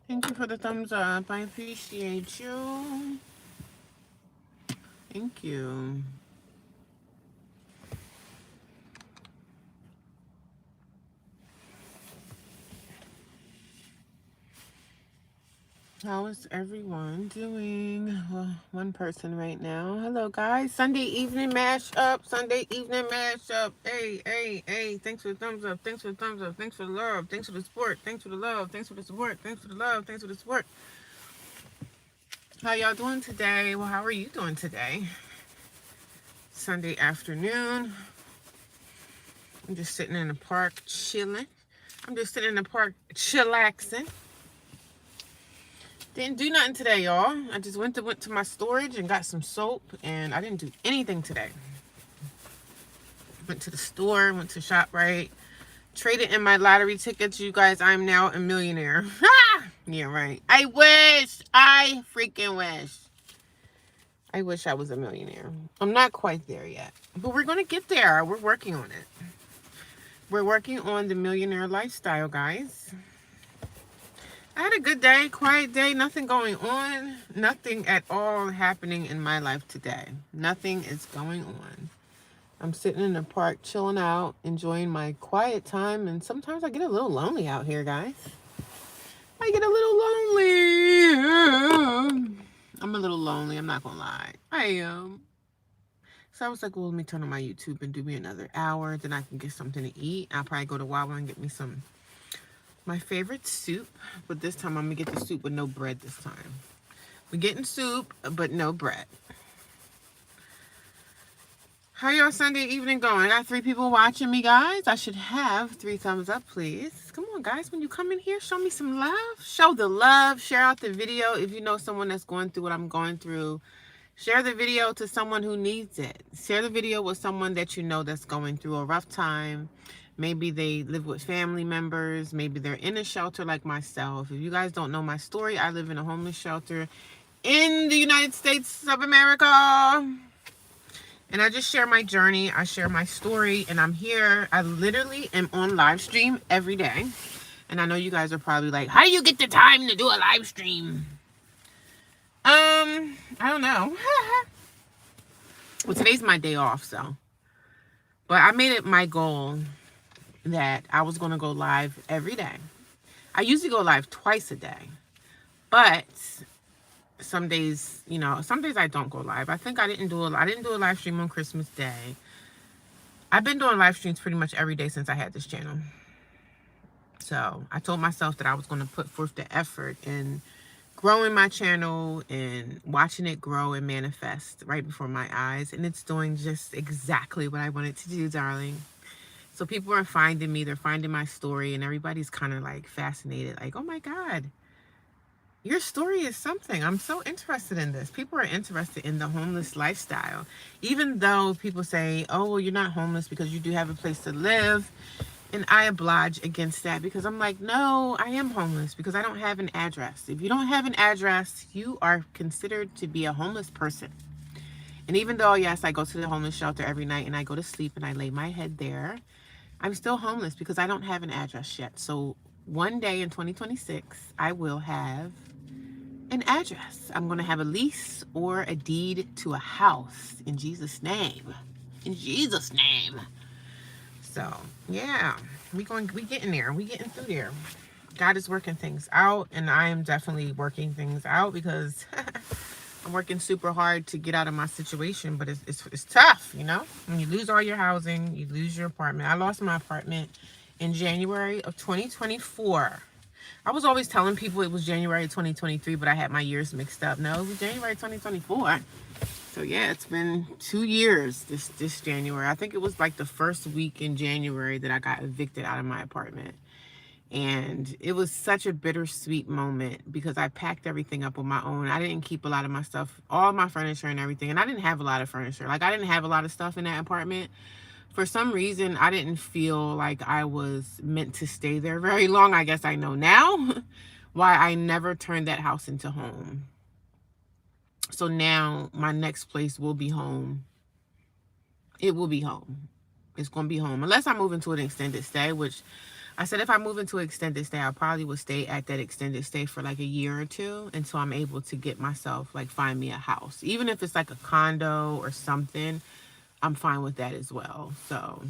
Thank you for the thumbs up. I appreciate you. Thank you. How is everyone doing? Well, one person right now. Hello, guys. Sunday evening mashup. Sunday evening mashup. Hey, hey, hey. Thanks for the thumbs up. Thanks for the thumbs up. Thanks for the love. Thanks for the support. Thanks for the love. Thanks for the support. Thanks for the love. Thanks for the support. How y'all doing today? Well, how are you doing today? Sunday afternoon. I'm just sitting in the park chilling. I'm just sitting in the park chillaxing. Didn't do nothing today, y'all. I just went to my storage and got some soap, and I didn't do anything today. Went to the store, went to ShopRite, traded in my lottery tickets. You guys, I'm now a millionaire. Yeah, right. I wish. I freaking wish. I wish I was a millionaire. I'm not quite there yet, but we're going to get there. We're working on it. We're working on the millionaire lifestyle, guys. I had a good day, quiet day, nothing going on. Nothing at all happening in my life today. Nothing is going on. I'm sitting in the park, chilling out, enjoying my quiet time, and sometimes I get a little lonely out here, guys. I get a little lonely. I'm a little lonely, I'm not gonna lie. I am. So I was like, well, let me turn on my YouTube and do me another hour. Then I can get something to eat. I'll probably go to Wawa and get me my favorite soup. But this time I'm going to get the soup with no bread this time. We're getting soup, but no bread. How y'all Sunday evening going? I got 3 people watching me, guys. I should have 3 thumbs up, please. Come on, guys. When you come in here, show me some love. Show the love. Share out the video if you know someone that's going through what I'm going through. Share the video to someone who needs it. Share the video with someone that you know that's going through a rough time. Maybe they live with family members. Maybe they're in a shelter like myself. If you guys don't know my story, I live in a homeless shelter in the United States of America. And I just share my journey. I share my story. And I'm here. I literally am on live stream every day. And I know you guys are probably like, how do you get the time to do a live stream? I don't know. Well, today's my day off, so. But I made it my goal that I was going to go live every day. I usually go live twice a day. But some days, some days I don't go live. I think I didn't do a live stream on Christmas Day. I've been doing live streams pretty much every day since I had this channel. So I told myself that I was going to put forth the effort in growing my channel and watching it grow and manifest right before my eyes. And it's doing just exactly what I wanted to do, darling. So people are finding me, they're finding my story, and everybody's kind of like fascinated. Like, oh my God, your story is something. I'm so interested in this. People are interested in the homeless lifestyle. Even though people say, oh, well, you're not homeless because you do have a place to live. And I oblige against that because I'm like, no, I am homeless because I don't have an address. If you don't have an address, you are considered to be a homeless person. And even though, yes, I go to the homeless shelter every night and I go to sleep and I lay my head there, I'm still homeless because I don't have an address yet. So one day in 2026, I will have an address. I'm going to have a lease or a deed to a house in Jesus' name. In Jesus' name. So, yeah, we getting there. We getting through there. God is working things out, and I am definitely working things out because I'm working super hard to get out of my situation, but it's tough, you know? When you lose all your housing, you lose your apartment. I lost my apartment in January of 2024. I was always telling people it was January 2023, but I had my years mixed up. No, it was January 2024. So yeah, it's been 2 years this January. I think it was like the first week in January that I got evicted out of my apartment. And it was such a bittersweet moment because I packed everything up on my own. I didn't keep a lot of my stuff, all my furniture and everything. And I didn't have a lot of furniture. Like, I didn't have a lot of stuff in that apartment. For some reason, I didn't feel like I was meant to stay there very long. I guess I know now why I never turned that house into home. So now my next place will be home. It will be home. It's going to be home. Unless I move into an extended stay, which I said if I move into an extended stay, I probably would stay at that extended stay for like a year or two until I'm able to get myself, like, find me a house. Even if it's like a condo or something, I'm fine with that as well. So,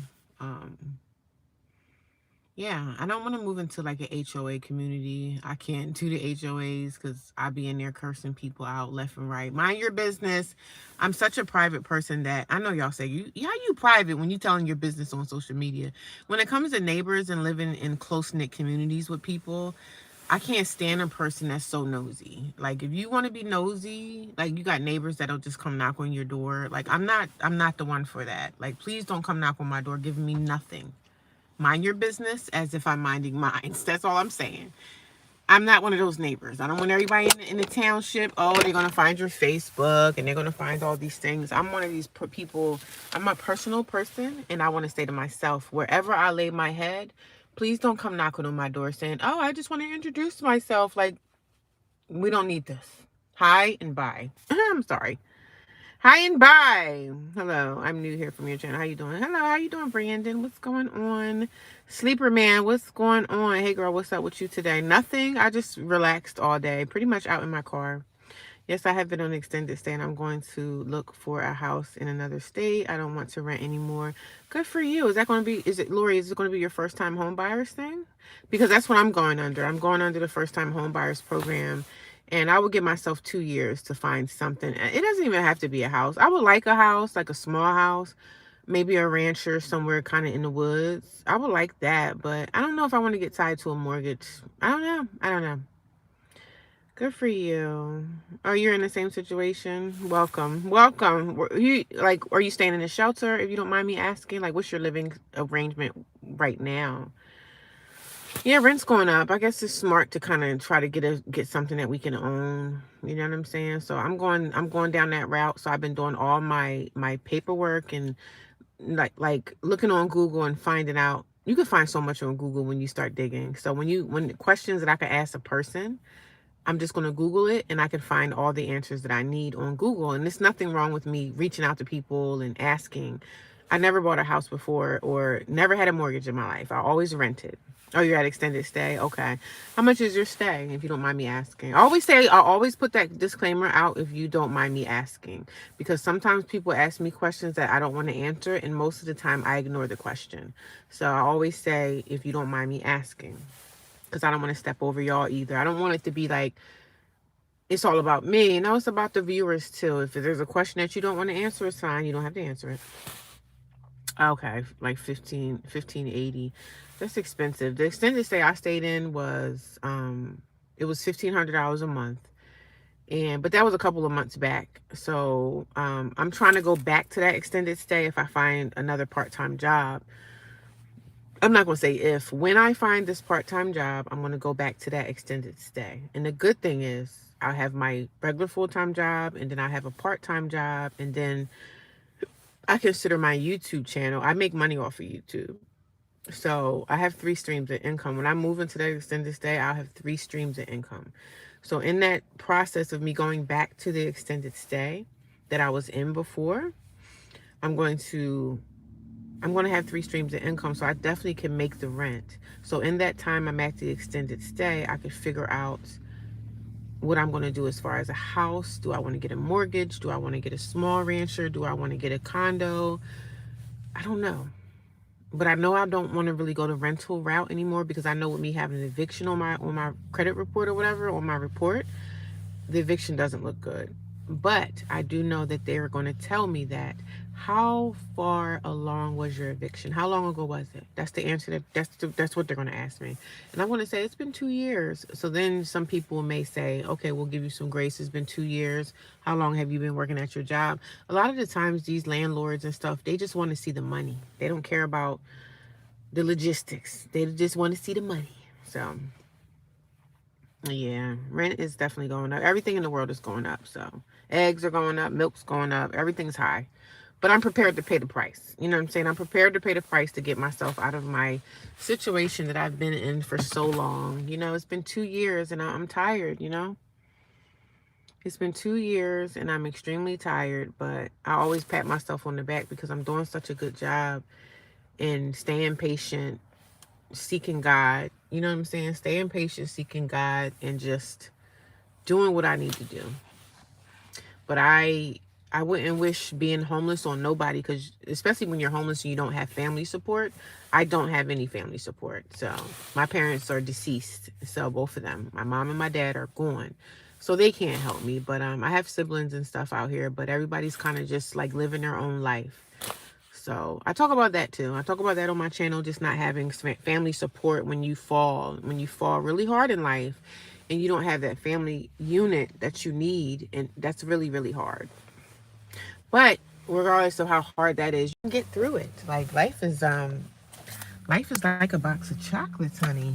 yeah, I don't want to move into like an HOA community. I can't do the HOAs because I be in there cursing people out left and right. Mind your business. I'm such a private person that I know y'all say, how you private when you telling your business on social media? When it comes to neighbors and living in close-knit communities with people, I can't stand a person that's so nosy. Like, if you want to be nosy, like, you got neighbors that'll just come knock on your door. Like, I'm not the one for that. Like, please don't come knock on my door giving me nothing. Mind your business as if I'm minding mine. That's all I'm saying. I'm not one of those neighbors. I don't want everybody in the township. Oh, they're going to find your Facebook and they're going to find all these things. I'm one of these people. I'm a personal person, and I want to say to myself, wherever I lay my head, please don't come knocking on my door saying, oh, I just want to introduce myself. Like, we don't need this. Hi and bye. I'm sorry. Hi and bye. Hello, I'm new here from your channel. How you doing? Hello, how you doing, Brandon? What's going on? Sleeper man, what's going on? Hey girl, what's up with you today? Nothing. I just relaxed all day, pretty much out in my car. Yes, I have been on an extended stay, and I'm going to look for a house in another state. I don't want to rent anymore. Good for you. Is that going to be, Lori, is it going to be your first time home buyers thing? Because that's what I'm going under. I'm going under the first time home buyers program. And I would give myself 2 years to find something. It doesn't even have to be a house. I would like a house, like a small house, maybe a rancher somewhere kind of in the woods. I would like that, but I don't know if I want to get tied to a mortgage. I don't know. I don't know. Good for you. Oh, you're in the same situation. Welcome. Welcome. Are you staying in a shelter, if you don't mind me asking? Like, what's your living arrangement right now? Yeah, rent's going up. I guess it's smart to kind of try to get something that we can own. You know what I'm saying? So I'm going down that route. So I've been doing all my paperwork and like looking on Google and finding out. You can find so much on Google when you start digging. So when the questions that I can ask a person, I'm just going to Google it, and I can find all the answers that I need on Google. And there's nothing wrong with me reaching out to people and asking. I never bought a house before or never had a mortgage in my life. I always rented. Oh, you're at extended stay? Okay. How much is your stay, if you don't mind me asking? I always put that disclaimer out, if you don't mind me asking. Because sometimes people ask me questions that I don't want to answer, and most of the time I ignore the question. So I always say, if you don't mind me asking. Because I don't want to step over y'all either. I don't want it to be like, it's all about me. No, it's about the viewers too. If there's a question that you don't want to answer, it's fine. You don't have to answer it. Okay, like 1580. That's expensive. The extended stay I stayed in was it was $1,500 a month. But that was a couple of months back. So I'm trying to go back to that extended stay if I find another part-time job. I'm not going to say if. When I find this part-time job, I'm going to go back to that extended stay. And the good thing is I'll have my regular full-time job, and then I have a part-time job, and then I consider my YouTube channel. I make money off of YouTube. So I have 3 streams of income. When I move into that extended stay, I'll have 3 streams of income. So in that process of me going back to the extended stay that I was in before, I'm going to have 3 streams of income, so I definitely can make the rent. So in that time I'm at the extended stay, I could figure out what I'm going to do as far as a house. Do I want to get a mortgage? Do I want to get a small rancher? Do I want to get a condo? I don't know. But I know I don't want to really go the rental route anymore, because I know with me having an eviction on my credit report or whatever, on my report, the eviction doesn't look good. But I do know that they're going to tell me that. How far along was your eviction? How long ago was it? That's the answer. That's what they're going to ask me. And I'm going to say it's been 2 years. So then some people may say, okay, we'll give you some grace. It's been 2 years. How long have you been working at your job? A lot of the times, these landlords and stuff, they just want to see the money. They don't care about the logistics. They just want to see the money. So yeah, rent is definitely going up. Everything in the world is going up. So eggs are going up, milk's going up, everything's high. But I'm prepared to pay the price. You know what I'm saying? I'm prepared to pay the price to get myself out of my situation that I've been in for so long. You know, it's been 2 years and I'm tired, you know? It's been 2 years and I'm extremely tired, but I always pat myself on the back because I'm doing such a good job in staying patient, seeking God. You know what I'm saying? Staying patient, seeking God, and just doing what I need to do. But I wouldn't wish being homeless on nobody, because especially when you're homeless and you don't have family support. I don't have any family support. So my parents are deceased. So both of them, my mom and my dad, are gone. So they can't help me. But I have siblings and stuff out here, but everybody's kind of just like living their own life. So I talk about that too. I talk about that on my channel, just not having family support when you fall really hard in life and you don't have that family unit that you need. And that's really, really hard. But regardless of how hard that is, you can get through it. Like life is like a box of chocolates, honey.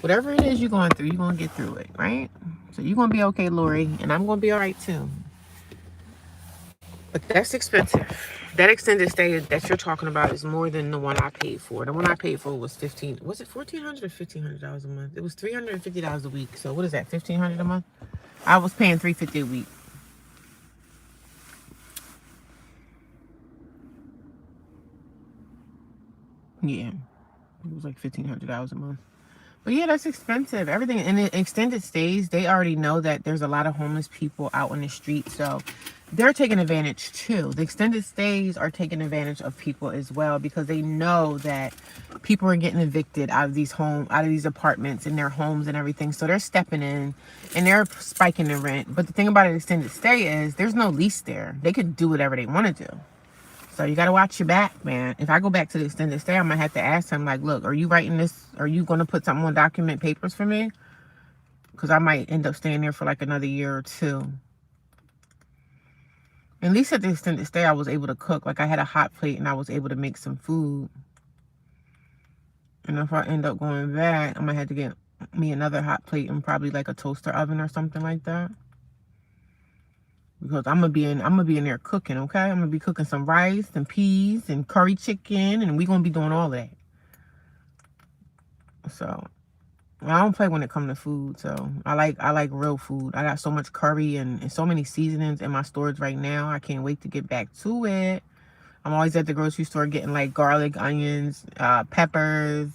Whatever it is you're going through, you're gonna get through it, right? So you're gonna be okay, Lori, and I'm gonna be all right too. But that's expensive. That extended stay that you're talking about is more than the one I paid for. The one I paid for was Was it $1,400 or $1,500 a month? It was $350 a week. So what is that? $1,500 a month. I was paying $350 a week. Yeah, it was like $1,500 a month. But yeah, that's expensive. Everything and the extended stays, they already know that there's a lot of homeless people out on the street, so they're taking advantage too. The extended stays are taking advantage of people as well, because they know that people are getting evicted out of these apartments and their homes and everything. So they're stepping in and they're spiking the rent. But the thing about an extended stay is there's no lease there. They could do whatever they want to do. So you got to watch your back, man. If I go back to the extended stay, I'm going to have to ask him, like, look, are you writing this? Are you going to put something on document papers for me? Because I might end up staying there for like another year or two. At least at the extended stay, I was able to cook. Like, I had a hot plate and I was able to make some food. And if I end up going back, I'm going to have to get me another hot plate and probably like a toaster oven or something like that. Because I'm gonna be in there cooking, okay? I'm gonna be cooking some rice and peas and curry chicken, and we're gonna be doing all that. So I don't play when it comes to food. So I like real food. I got so much curry and so many seasonings in my storage right now. I can't wait to get back to it. I'm always at the grocery store getting like garlic, onions, peppers.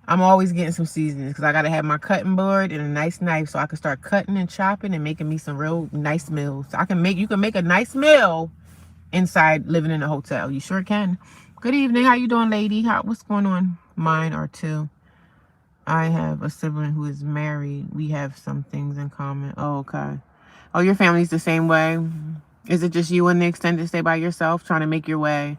I'm always getting some seasonings because I gotta have my cutting board and a nice knife so I can start cutting and chopping and making me some real nice meals. You can make a nice meal inside living in a hotel. You sure can. Good evening. How you doing, lady? What's going on? Mine are two. I have a sibling who is married. We have some things in common. Oh, okay. Oh, your family's the same way? Is it just you and the extended stay by yourself trying to make your way?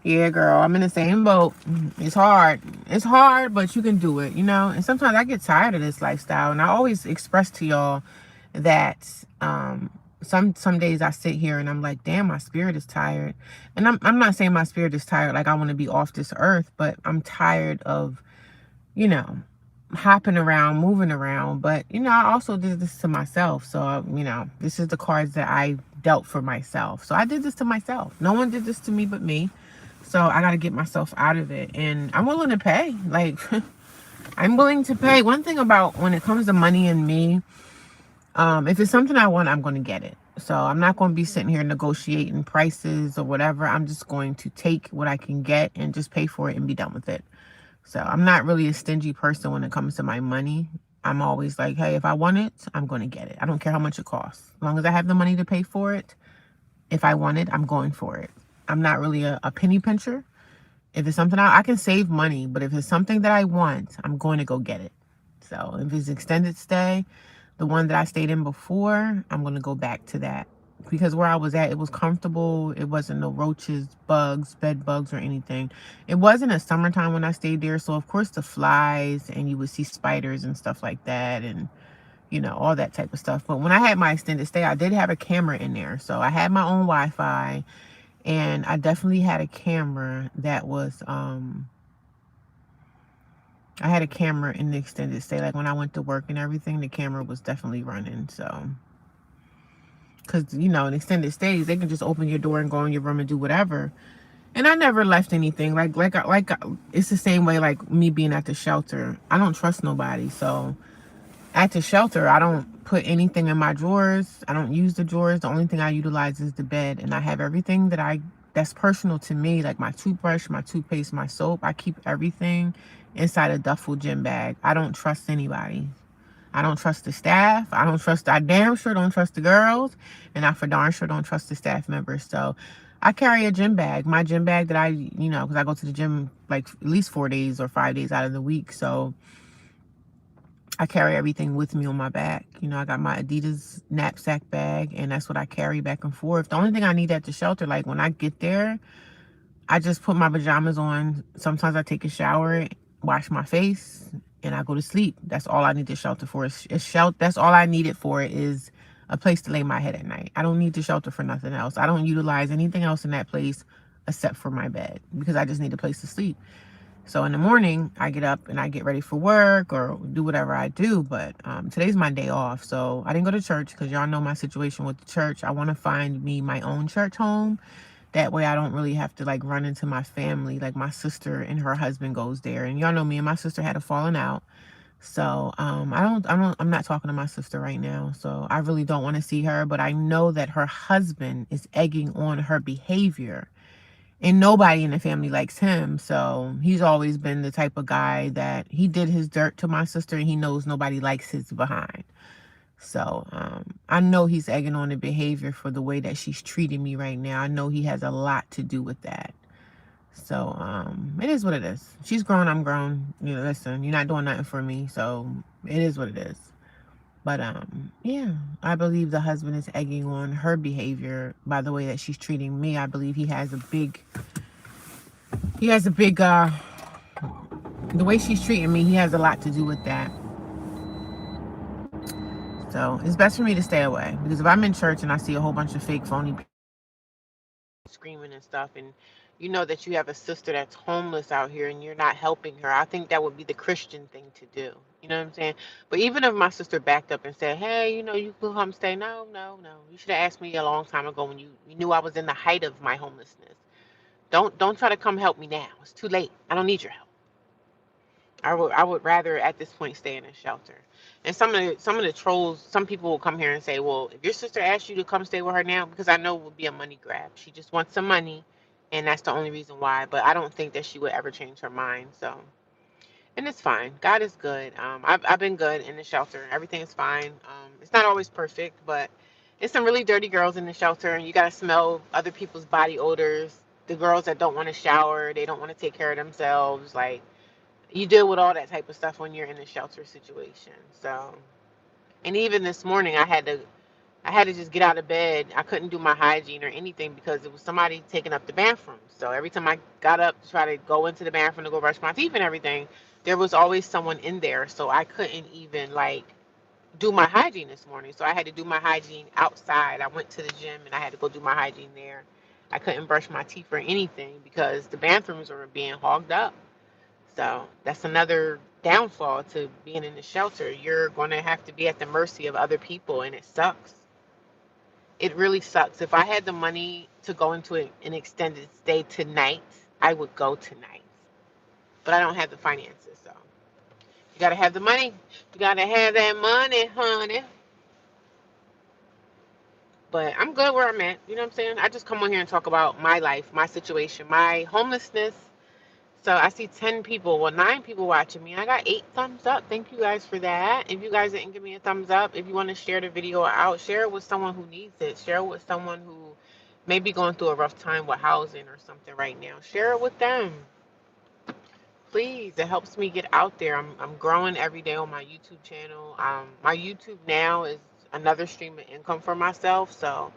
Yeah, girl, I'm in the same boat. It's hard. It's hard, but you can do it, you know? And sometimes I get tired of this lifestyle. And I always express to y'all that some days I sit here and I'm like, damn, my spirit is tired. And I'm not saying my spirit is tired like I want to be off this earth, but I'm tired of, you know, hopping around, moving around. But, you know, I also did this to myself. So, you know, this is the cards that I dealt for myself. So I did this to myself. No one did this to me but me. So I got to get myself out of it. And I'm willing to pay. Like, I'm willing to pay. One thing about when it comes to money and me, if it's something I want, I'm going to get it. So I'm not going to be sitting here negotiating prices or whatever. I'm just going to take what I can get and just pay for it and be done with it. So I'm not really a stingy person when it comes to my money. I'm always like, hey, if I want it, I'm going to get it. I don't care how much it costs. As long as I have the money to pay for it, if I want it, I'm going for it. I'm not really a penny pincher. If it's something I can save money, but if it's something that I want, I'm going to go get it. So if it's extended stay, the one that I stayed in before, I'm going to go back to that. because where I was at, it was comfortable. It wasn't no roaches, bugs, bed bugs, or anything. It wasn't a summertime when I stayed there, so of course the flies, and you would see spiders and stuff like that, and all that type of stuff. But when I had my extended stay, I did have a camera in there, so I had my own Wi-Fi, and I definitely had a camera that was I had a camera in the extended stay. Like when I went to work and everything, the camera was definitely running. So, because in extended stays, they can just open your door and go in your room and do whatever. And I never left anything. It's the same way like me being at the shelter. I don't trust nobody. So at the shelter, I don't put anything in my drawers. I don't use the drawers. The only thing I utilize is the bed, and I have everything that's personal to me, like my toothbrush, my toothpaste, my soap. I keep everything inside a duffel gym bag. I don't trust anybody. I don't trust the staff. I damn sure don't trust the girls. And I for darn sure don't trust the staff members. So I carry a gym bag. My gym bag that because I go to the gym like at least 4 days or 5 days out of the week. So I carry everything with me on my back. I got my Adidas knapsack bag, and that's what I carry back and forth. The only thing I need at the shelter, like when I get there, I just put my pajamas on. Sometimes I take a shower, wash my face, and I go to sleep. That's all I need the shelter for. That's all I need it for is a place to lay my head at night. I don't need the shelter for nothing else. I don't utilize anything else in that place except for my bed because I just need a place to sleep. So in the morning, I get up and I get ready for work or do whatever I do. But today's my day off. So I didn't go to church because y'all know my situation with the church. I want to find me my own church home. That way I don't really have to like run into my family. Like my sister and her husband goes there. And y'all know me and my sister had a falling out. So I'm not talking to my sister right now. So I really don't want to see her. But I know that her husband is egging on her behavior. And nobody in the family likes him. So he's always been the type of guy that he did his dirt to my sister and he knows nobody likes his behind. So I know he's egging on the behavior for the way that she's treating me right now. I know he has a lot to do with that. So it is what it is. She's grown, I'm grown. Listen, you're not doing nothing for me. So it is what it is. But yeah, I believe the husband is egging on her behavior by the way that she's treating me. I believe he has a big the way she's treating me, he has a lot to do with that. So it's best for me to stay away because if I'm in church and I see a whole bunch of fake phony people screaming and stuff, and you know that you have a sister that's homeless out here and you're not helping her, I think that would be the Christian thing to do. You know what I'm saying? But even if my sister backed up and said, hey, you can come stay. No, no, no. You should have asked me a long time ago when you knew I was in the height of my homelessness. Don't try to come help me now. It's too late. I don't need your help. I would rather at this point stay in a shelter. And some of the trolls, some people will come here and say, well, if your sister asked you to come stay with her now, because I know it would be a money grab. She just wants some money, and that's the only reason why. But I don't think that she would ever change her mind. So, and it's fine. God is good. I've been good in the shelter. Everything is fine. It's not always perfect, but it's some really dirty girls in the shelter, and you gotta smell other people's body odors. The girls that don't want to shower, they don't want to take care of themselves, like you deal with all that type of stuff when you're in a shelter situation. So, and even this morning, I had to just get out of bed. I couldn't do my hygiene or anything because it was somebody taking up the bathroom. So every time I got up to try to go into the bathroom to go brush my teeth and everything, there was always someone in there. So I couldn't even like do my hygiene this morning. So I had to do my hygiene outside. I went to the gym and I had to go do my hygiene there. I couldn't brush my teeth or anything because the bathrooms were being hogged up. So that's another downfall to being in the shelter. You're going to have to be at the mercy of other people, and it sucks. It really sucks. If I had the money to go into an extended stay tonight, I would go tonight. But I don't have the finances, so you got to have the money. You got to have that money, honey. But I'm good where I'm at. You know what I'm saying? I just come on here and talk about my life, my situation, my homelessness. So I see 10 people, well, 9 people watching me. I got 8 thumbs up. Thank you guys for that. If you guys didn't give me a thumbs up, if you want to share the video out, share it with someone who needs it. Share it with someone who may be going through a rough time with housing or something right now. Share it with them. Please, it helps me get out there. I'm growing every day on my YouTube channel. My YouTube now is another stream of income for myself. So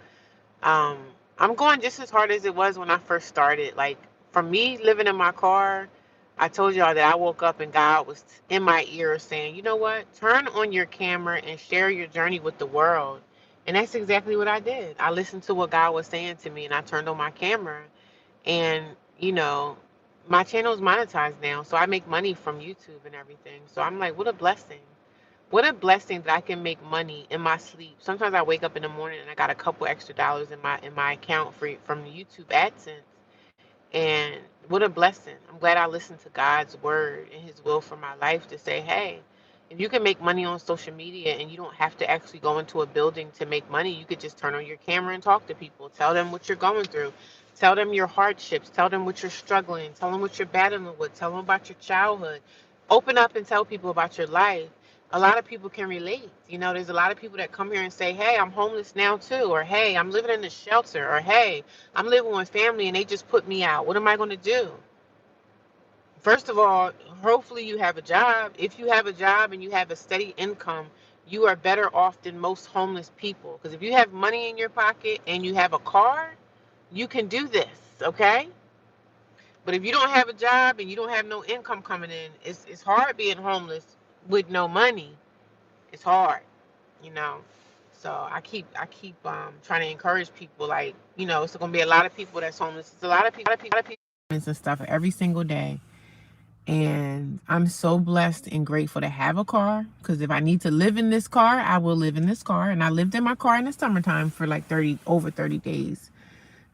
Um, I'm going just as hard as it was when I first started. Like, for me, living in my car, I told y'all that I woke up and God was in my ear saying, you know what? Turn on your camera and share your journey with the world. And that's exactly what I did. I listened to what God was saying to me and I turned on my camera. And, you know, my channel is monetized now. So I make money from YouTube and everything. So I'm like, what a blessing. What a blessing that I can make money in my sleep. Sometimes I wake up in the morning and I got a couple extra dollars in my account from YouTube AdSense. And what a blessing. I'm glad I listened to God's word and his will for my life to say, hey, if you can make money on social media and you don't have to actually go into a building to make money, you could just turn on your camera and talk to people. Tell them what you're going through. Tell them your hardships. Tell them what you're struggling. Tell them what you're battling with. Tell them about your childhood. Open up and tell people about your life. A lot of people can relate. You know, there's a lot of people that come here and say, hey, I'm homeless now too. Or, hey, I'm living in a shelter. Or, hey, I'm living with family and they just put me out. What am I going to do? First of all, hopefully you have a job. If you have a job and you have a steady income, you are better off than most homeless people. Because if you have money in your pocket and you have a car, you can do this, okay? But if you don't have a job and you don't have no income coming in, it's hard being homeless with no money. It's hard, you know. So I keep trying to encourage people, like, you know, it's gonna be a lot of people that's homeless. It's a lot of people and stuff every single day. And I'm so blessed and grateful to have a car, because if I need to live in this car, I will live in this car. And I lived in my car in the summertime for like over 30 days.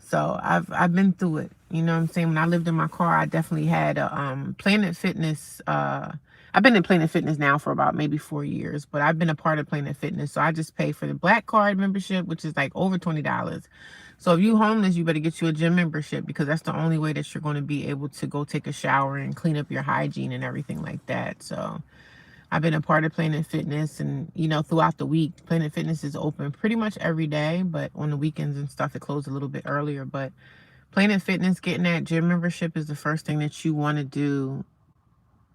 So I've been through it. You know what I'm saying? When I lived in my car, I definitely had a Planet Fitness. I've been in Planet Fitness now for about maybe 4 years, but I've been a part of Planet Fitness. So I just pay for the Black Card membership, which is like over $20. So if you homeless, you better get you a gym membership, because that's the only way that you're going to be able to go take a shower and clean up your hygiene and everything like that. So I've been a part of Planet Fitness, and, you know, throughout the week, Planet Fitness is open pretty much every day, but on the weekends and stuff, it closed a little bit earlier. But Planet Fitness, getting that gym membership is the first thing that you want to do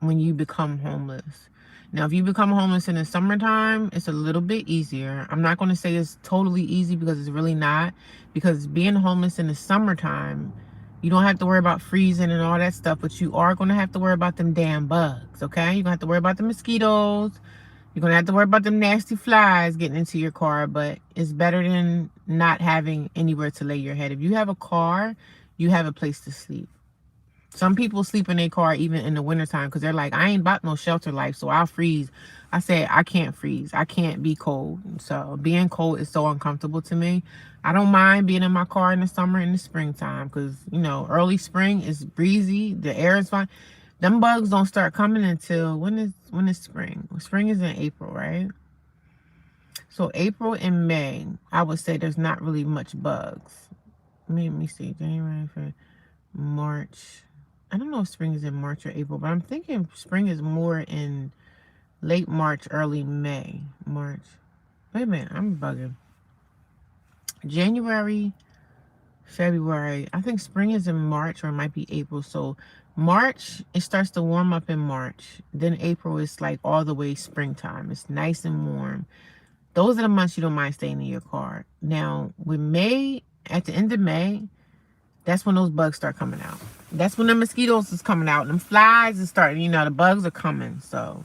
when you become homeless. Now, if you become homeless in the summertime, it's a little bit easier. I'm not going to say it's totally easy, because it's really not. Because being homeless in the summertime, you don't have to worry about freezing and all that stuff, but you are going to have to worry about them damn bugs, okay? You're going to have to worry about the mosquitoes. You're going to have to worry about them nasty flies getting into your car, but it's better than not having anywhere to lay your head. If you have a car, you have a place to sleep. Some people sleep in their car even in the wintertime, because they're like, I ain't bought no shelter life, so I'll freeze. I said, I can't freeze. I can't be cold. So being cold is so uncomfortable to me. I don't mind being in my car in the summer and the springtime, because, you know, early spring is breezy. The air is fine. Them bugs don't start coming until when is spring? Spring is in April, right? So April and May, I would say there's not really much bugs. Let me see. January, February, March. I don't know if spring is in March or April, but I'm thinking spring is more in late March, early May. March. Wait a minute, I'm bugging. January, February. I think spring is in March, or it might be April. So March, it starts to warm up in March. Then April is like all the way springtime. It's nice and warm. Those are the months you don't mind staying in your car. Now, with May, at the end of May, that's when those bugs start coming out. That's when the mosquitoes is coming out. And them flies is starting, you know, the bugs are coming. So,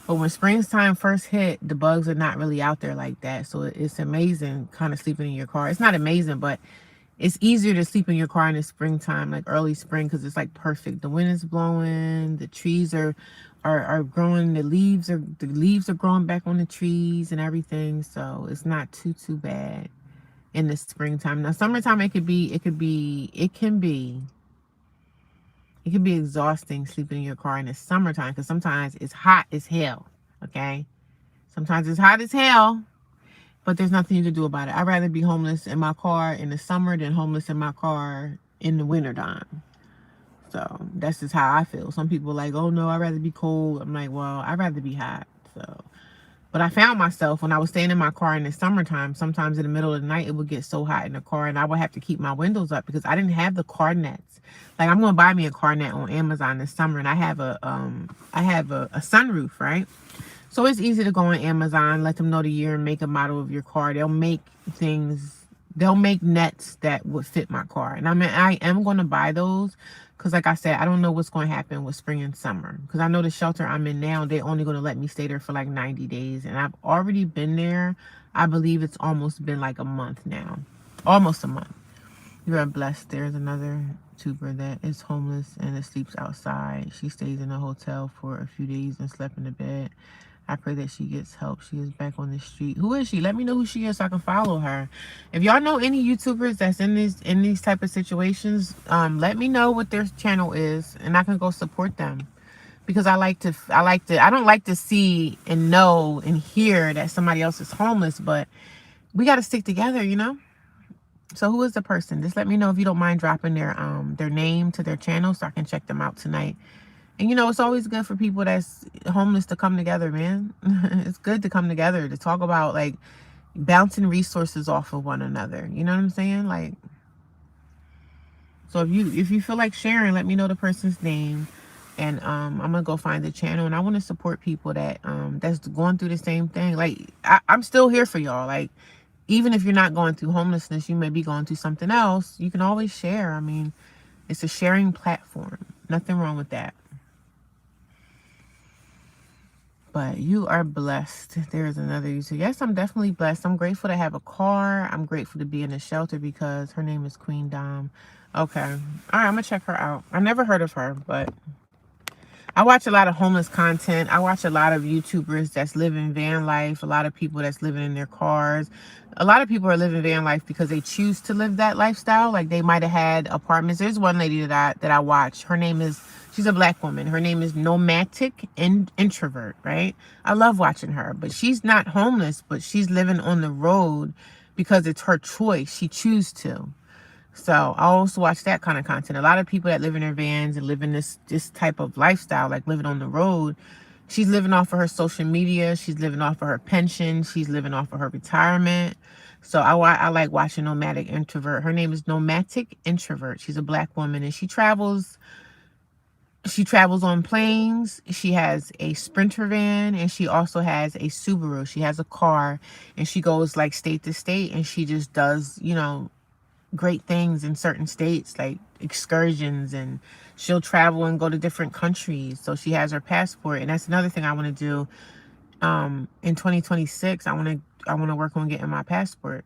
but when springtime first hit, the bugs are not really out there like that. So it's amazing kind of sleeping in your car. It's not amazing, but it's easier to sleep in your car in the springtime, like early spring, because it's like perfect. The wind is blowing, the trees are growing, the leaves are growing back on the trees and everything. So it's not too bad in the springtime. Now summertime, it can be exhausting sleeping in your car in the summertime, because sometimes it's hot as hell. Okay, sometimes it's hot as hell, but there's nothing you can do about it. I'd rather be homeless in my car in the summer than homeless in my car in the wintertime. So that's just how I feel. Some people are like, oh no, I'd rather be cold. I'm like, well, I'd rather be hot. So, but I found myself when I was staying in my car in the summertime, sometimes in the middle of the night, it would get so hot in the car and I would have to keep my windows up, because I didn't have the car nets. Like, I'm going to buy me a car net on Amazon this summer, and I have a sunroof, right? So it's easy to go on Amazon, let them know the year and make a model of your car. They'll make things They'll make nets that would fit my car. And I mean, I am going to buy those because, like I said, I don't know what's going to happen with spring and summer. Because I know the shelter I'm in now, they're only going to let me stay there for like 90 days. And I've already been there. I believe it's almost been like a month now. Almost a month. You are blessed. There's another tuber that is homeless and sleeps outside. She stays in a hotel for a few days and slept in the bed. I pray that she gets help. She is back on the street. Who is she? Let me know who she is so I can follow her. If y'all know any YouTubers that's in these type of situations, let me know what their channel is and I can go support them. Because I don't like to see and know and hear that somebody else is homeless, but we got to stick together, you know? So who is the person? Just let me know if you don't mind dropping their name to their channel so I can check them out tonight. And, you know, it's always good for people that's homeless to come together, man. It's good to come together to talk about, like, bouncing resources off of one another. You know what I'm saying? Like, so if you feel like sharing, let me know the person's name. And I'm going to go find the channel. And I want to support people that that's going through the same thing. Like, I'm still here for y'all. Like, even if you're not going through homelessness, you may be going through something else. You can always share. I mean, it's a sharing platform. Nothing wrong with that. But you are blessed. There's another user. Yes, I'm definitely blessed. I'm grateful to have a car. I'm grateful to be in a shelter because her name is Queen Dom. Okay. All right, I'm going to check her out. I never heard of her, but I watch a lot of homeless content. I watch a lot of YouTubers that's living van life. A lot of people that's living in their cars. A lot of people are living van life because they choose to live that lifestyle. Like they might have had apartments. There's one lady that I watch. Her name is, she's a black woman. Her name is Nomadic Introvert, right? I love watching her, but she's not homeless, but she's living on the road because it's her choice. She chooses to. So I also watch that kind of content. A lot of people that live in their vans and live in this type of lifestyle, like living on the road, she's living off of her social media. She's living off of her pension. She's living off of her retirement. So I like watching Nomadic Introvert. Her name is Nomadic Introvert. She's a black woman and she travels on planes. She has a Sprinter van and she also has a Subaru. She has a car and she goes like state to state and she just does, you know, great things in certain states, like excursions, and she'll travel and go to different countries. So she has her passport, and that's another thing I want to do. In 2026, I want to work on getting my passport.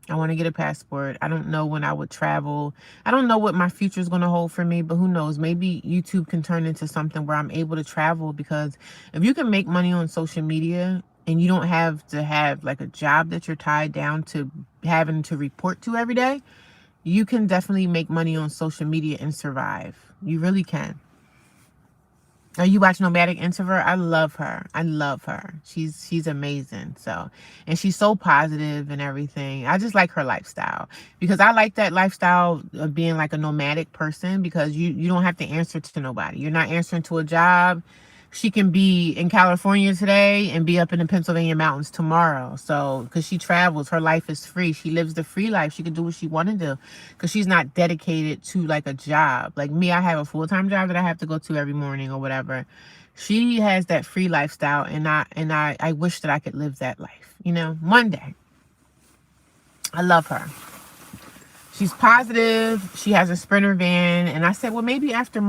I want to get a passport. I don't know when I would travel. I don't know what my future is going to hold for me, but who knows? Maybe YouTube can turn into something where I'm able to travel, because if you can make money on social media and you don't have to have like a job that you're tied down to having to report to every day, you can definitely make money on social media and survive. You really can. Are you watching Nomadic Introvert? I love her. I love her. She's amazing. So, and she's so positive and everything. I just like her lifestyle because I like that lifestyle of being like a nomadic person, because you don't have to answer to nobody. You're not answering to a job. She can be in California today and be up in the Pennsylvania mountains tomorrow. So, because she travels, her life is free. She lives the free life. She can do what she want to do because she's not dedicated to like a job. Like me, I have a full-time job that I have to go to every morning or whatever. She has that free lifestyle, and I wish that I could live that life, you know, one day. I love her. She's positive. She has a Sprinter van, and I said, well, maybe after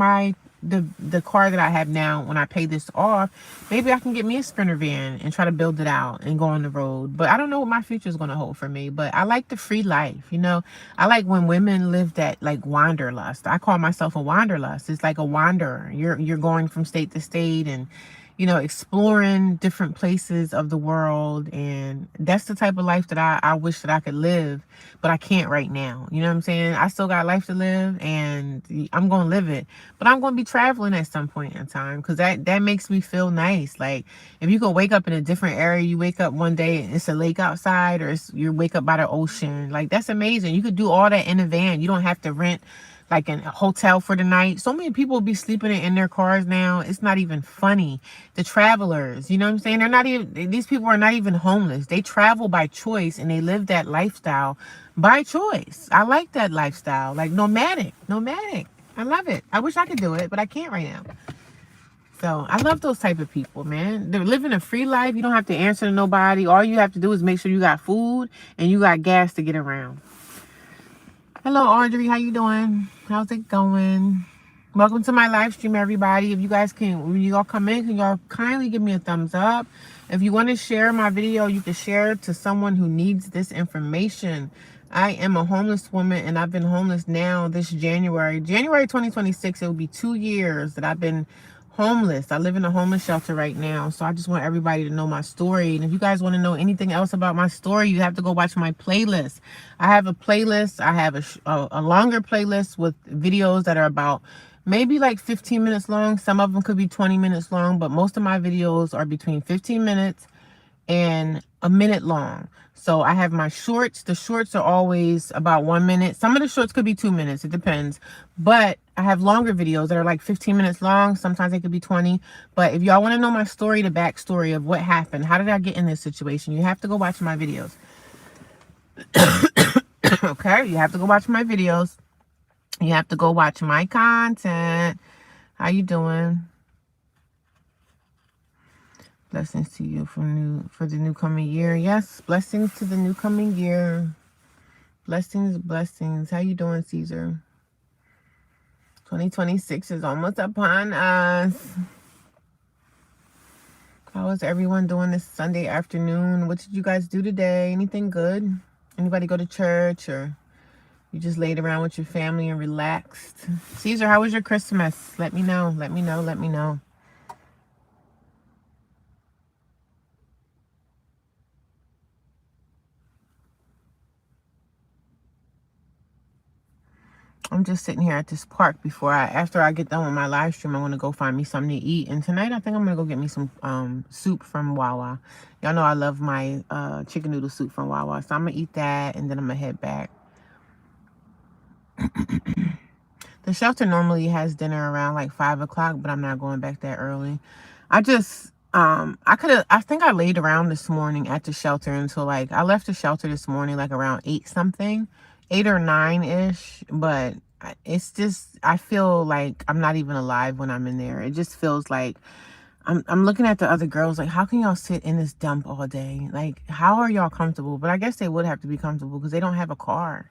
the car that I have now, when I pay this off, maybe I can get me a Sprinter van and try to build it out and go on the road. But I don't know what my future is going to hold for me. But I like the free life, you know. I like when women live that like wanderlust. I call myself a wanderlust. It's like a wanderer. You're going from state to state and, you know, exploring different places of the world. And that's the type of life that I wish that I could live, but I can't right now. You know what I'm saying? I still got life to live and I'm going to live it, but I'm going to be traveling at some point in time, because that makes me feel nice. Like if you can wake up in a different area, you wake up one day and it's a lake outside, or you wake up by the ocean. Like that's amazing. You could do all that in a van. You don't have to rent like a hotel for the night. So many people be sleeping in their cars now. It's not even funny. The travelers, you know what I'm saying? These people are not even homeless. They travel by choice and they live that lifestyle by choice. I like that lifestyle, like nomadic. I love it. I wish I could do it, but I can't right now. So I love those type of people, man. They're living a free life. You don't have to answer to nobody. All you have to do is make sure you got food and you got gas to get around. Hello, Audrey. How you doing? How's it going? Welcome to my live stream, everybody. If you guys can, when you all come in, can y'all kindly give me a thumbs up? If you want to share my video, you can share it to someone who needs this information. I am a homeless woman, and I've been homeless now this January. January 2026, it will be 2 years that I've been homeless. I live in a homeless shelter right now. So I just want everybody to know my story. And if you guys want to know anything else about my story, you have to go watch my playlist. I have a playlist. I have a longer playlist with videos that are about maybe like 15 minutes long. Some of them could be 20 minutes long, but most of my videos are between 15 minutes and a minute long. So I have my shorts. The shorts are always about 1 minute. Some of the shorts could be 2 minutes. It depends. But I have longer videos that are like 15 minutes long. Sometimes they could be 20. But if y'all want to know my story, the backstory of what happened, how did I get in this situation, you have to go watch my videos. Okay? You have to go watch my videos. You have to go watch my content. How you doing? Blessings to you for the new coming year. Yes, blessings to the new coming year. Blessings, blessings. How you doing, Caesar? 2026 is almost upon us. How is everyone doing this Sunday afternoon? What did you guys do today? Anything good? Anybody go to church, or you just laid around with your family and relaxed? Caesar, how was your Christmas? Let me know. Let me know. Let me know. I'm just sitting here at this park after I get done with my live stream. I'm going to go find me something to eat. And tonight, I think I'm going to go get me some soup from Wawa. Y'all know I love my chicken noodle soup from Wawa. So I'm going to eat that, and then I'm going to head back. The shelter normally has dinner around like 5 o'clock, but I'm not going back that early. I think I laid around this morning at the shelter until like, I left the shelter this morning like around 8 something, 8 or 9-ish. But it's just, I feel like I'm not even alive when I'm in there. It just feels like I'm looking at the other girls like, how can y'all sit in this dump all day? Like, how are y'all comfortable? But I guess they would have to be comfortable because they don't have a car.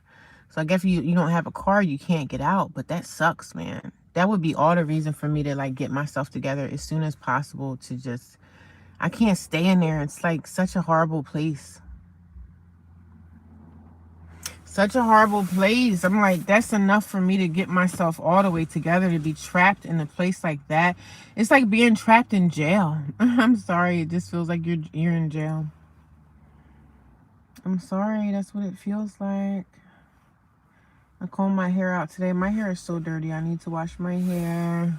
So I guess if you don't have a car, you can't get out. But that sucks, man. That would be all the reason for me to like get myself together as soon as possible to just, I can't stay in there. It's like such a horrible place. Such a horrible place. I'm like, that's enough for me to get myself all the way together. To be trapped in a place like that, it's like being trapped in jail. I'm sorry, it just feels like you're in jail. I'm sorry, that's what it feels like. I combed my hair out today. My hair is so dirty. I need to wash my hair.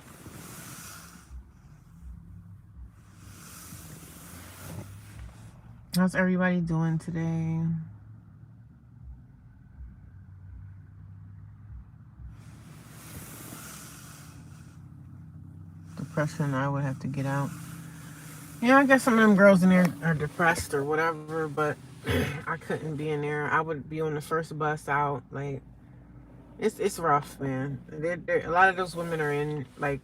How's everybody doing today? Depression, I would have to get out. Yeah, I guess some of them girls in there are depressed or whatever, but I couldn't be in there. I would be on the first bus out. Like, it's rough, man. A lot of those women are in, like,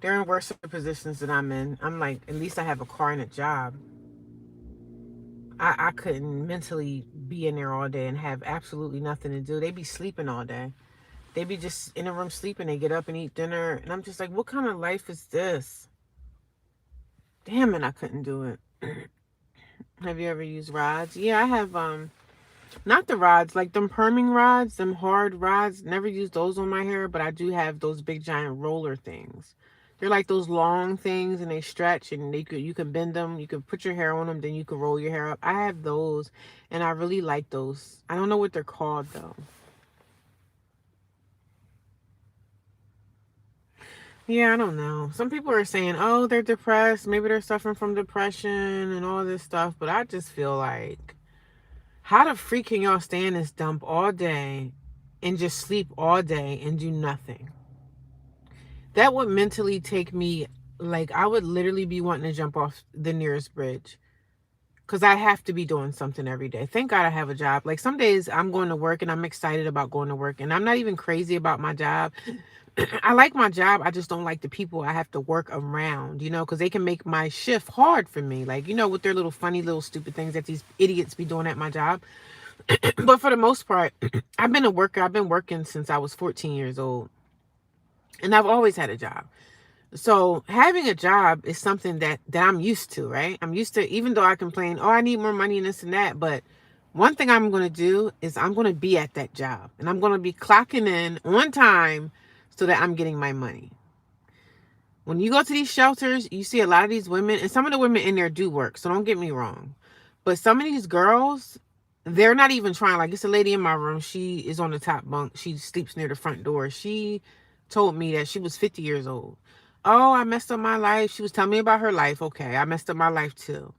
they're in worse positions than I'm in. I'm like, at least I have a car and a job. I couldn't mentally be in there all day and have absolutely nothing to do. They be sleeping all day. They be just in a room sleeping. They get up and eat dinner. And I'm just like, what kind of life is this? Damn it, I couldn't do it. Have you ever used rods? Yeah, I have, not the rods, like them perming rods, them hard rods. Never used those on my hair, but I do have those big giant roller things. They're like those long things, and they stretch, and you can bend them. You can put your hair on them, then you can roll your hair up. I have those, and I really like those. I don't know what they're called though. Yeah, I don't know. Some people are saying, oh, they're depressed. Maybe they're suffering from depression and all this stuff. But I just feel like, how the freak can y'all stay in this dump all day and just sleep all day and do nothing? That would mentally take me, like, I would literally be wanting to jump off the nearest bridge. Because I have to be doing something every day. Thank God I have a job. Like, some days I'm going to work and I'm excited about going to work. And I'm not even crazy about my job. I like my job. I just don't like the people I have to work around, because they can make my shift hard for me. Like, with their little funny, little stupid things that these idiots be doing at my job. But for the most part, I've been a worker. I've been working since I was 14 years old, and I've always had a job. So having a job is something that I'm used to, right? I'm used to, even though I complain, oh, I need more money and this and that. But one thing I'm going to do is I'm going to be at that job, and I'm going to be clocking in on time so that I'm getting my money. When you go to these shelters, you see a lot of these women, and some of the women in there do work, so don't get me wrong. But some of these girls, they're not even trying. Like, it's a lady in my room. She is on the top bunk. She sleeps near the front door. She told me that she was 50 years old. Oh, I messed up my life. She was telling me about her life. Okay, I messed up my life too.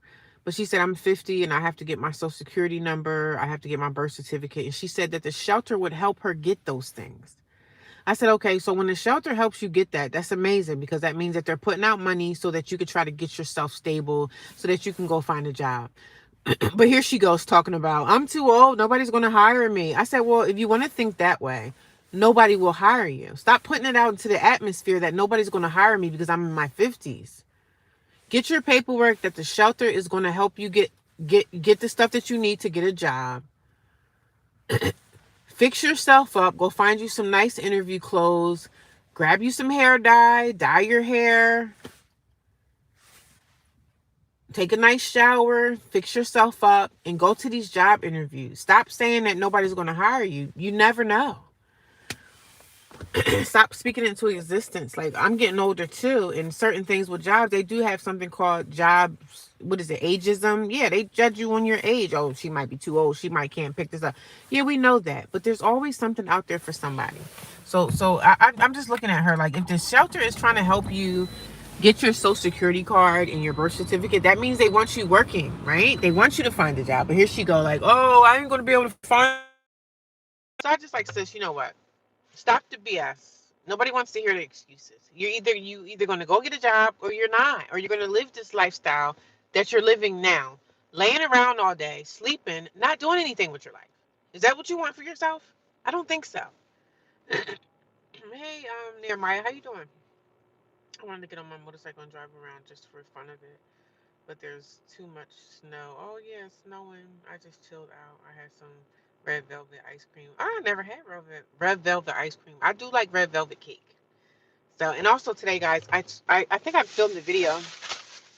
But she said, I'm 50 and I have to get my social security number. I have to get my birth certificate. And she said that the shelter would help her get those things. I said, okay, so when the shelter helps you get that, that's amazing, because that means that they're putting out money so that you can try to get yourself stable so that you can go find a job. But here she goes talking about, I'm too old. Nobody's going to hire me. I said, well, if you want to think that way, nobody will hire you. Stop putting it out into the atmosphere that nobody's going to hire me because I'm in my 50s. Get your paperwork that the shelter is going to help you get the stuff that you need to get a job. Fix yourself up. Go find you some nice interview clothes. Grab you some hair dye. Dye your hair. Take a nice shower. Fix yourself up and go to these job interviews. Stop saying that nobody's going to hire you. You never know. Stop speaking into existence. Like, I'm getting older too, and certain things with jobs, they do have something called jobs. What is it? Ageism. Yeah, they judge you on your age. Oh, she might be too old. She might can't pick this up. Yeah, we know that, but there's always something out there for somebody. I'm just looking at her like, if the shelter is trying to help you get your social security card and your birth certificate, that means they want you working, right? They want you to find a job. But here she go, like, oh, I ain't gonna be able to find. So I just like, sis, you know what? Stop the BS. Nobody wants to hear the excuses. You either going to go get a job or you're not, or you're going to live this lifestyle that you're living now, laying around all day, sleeping, not doing anything with your life. Is that what you want for yourself? I don't think so. Hey, Nehemiah, how you doing? I wanted to get on my motorcycle and drive around just for fun of it, but there's too much snow. Oh yeah, it's snowing. I just chilled out. I had some red velvet ice cream. I never had red velvet ice cream. I do like red velvet cake. So, and also today, guys, I think I filmed the video.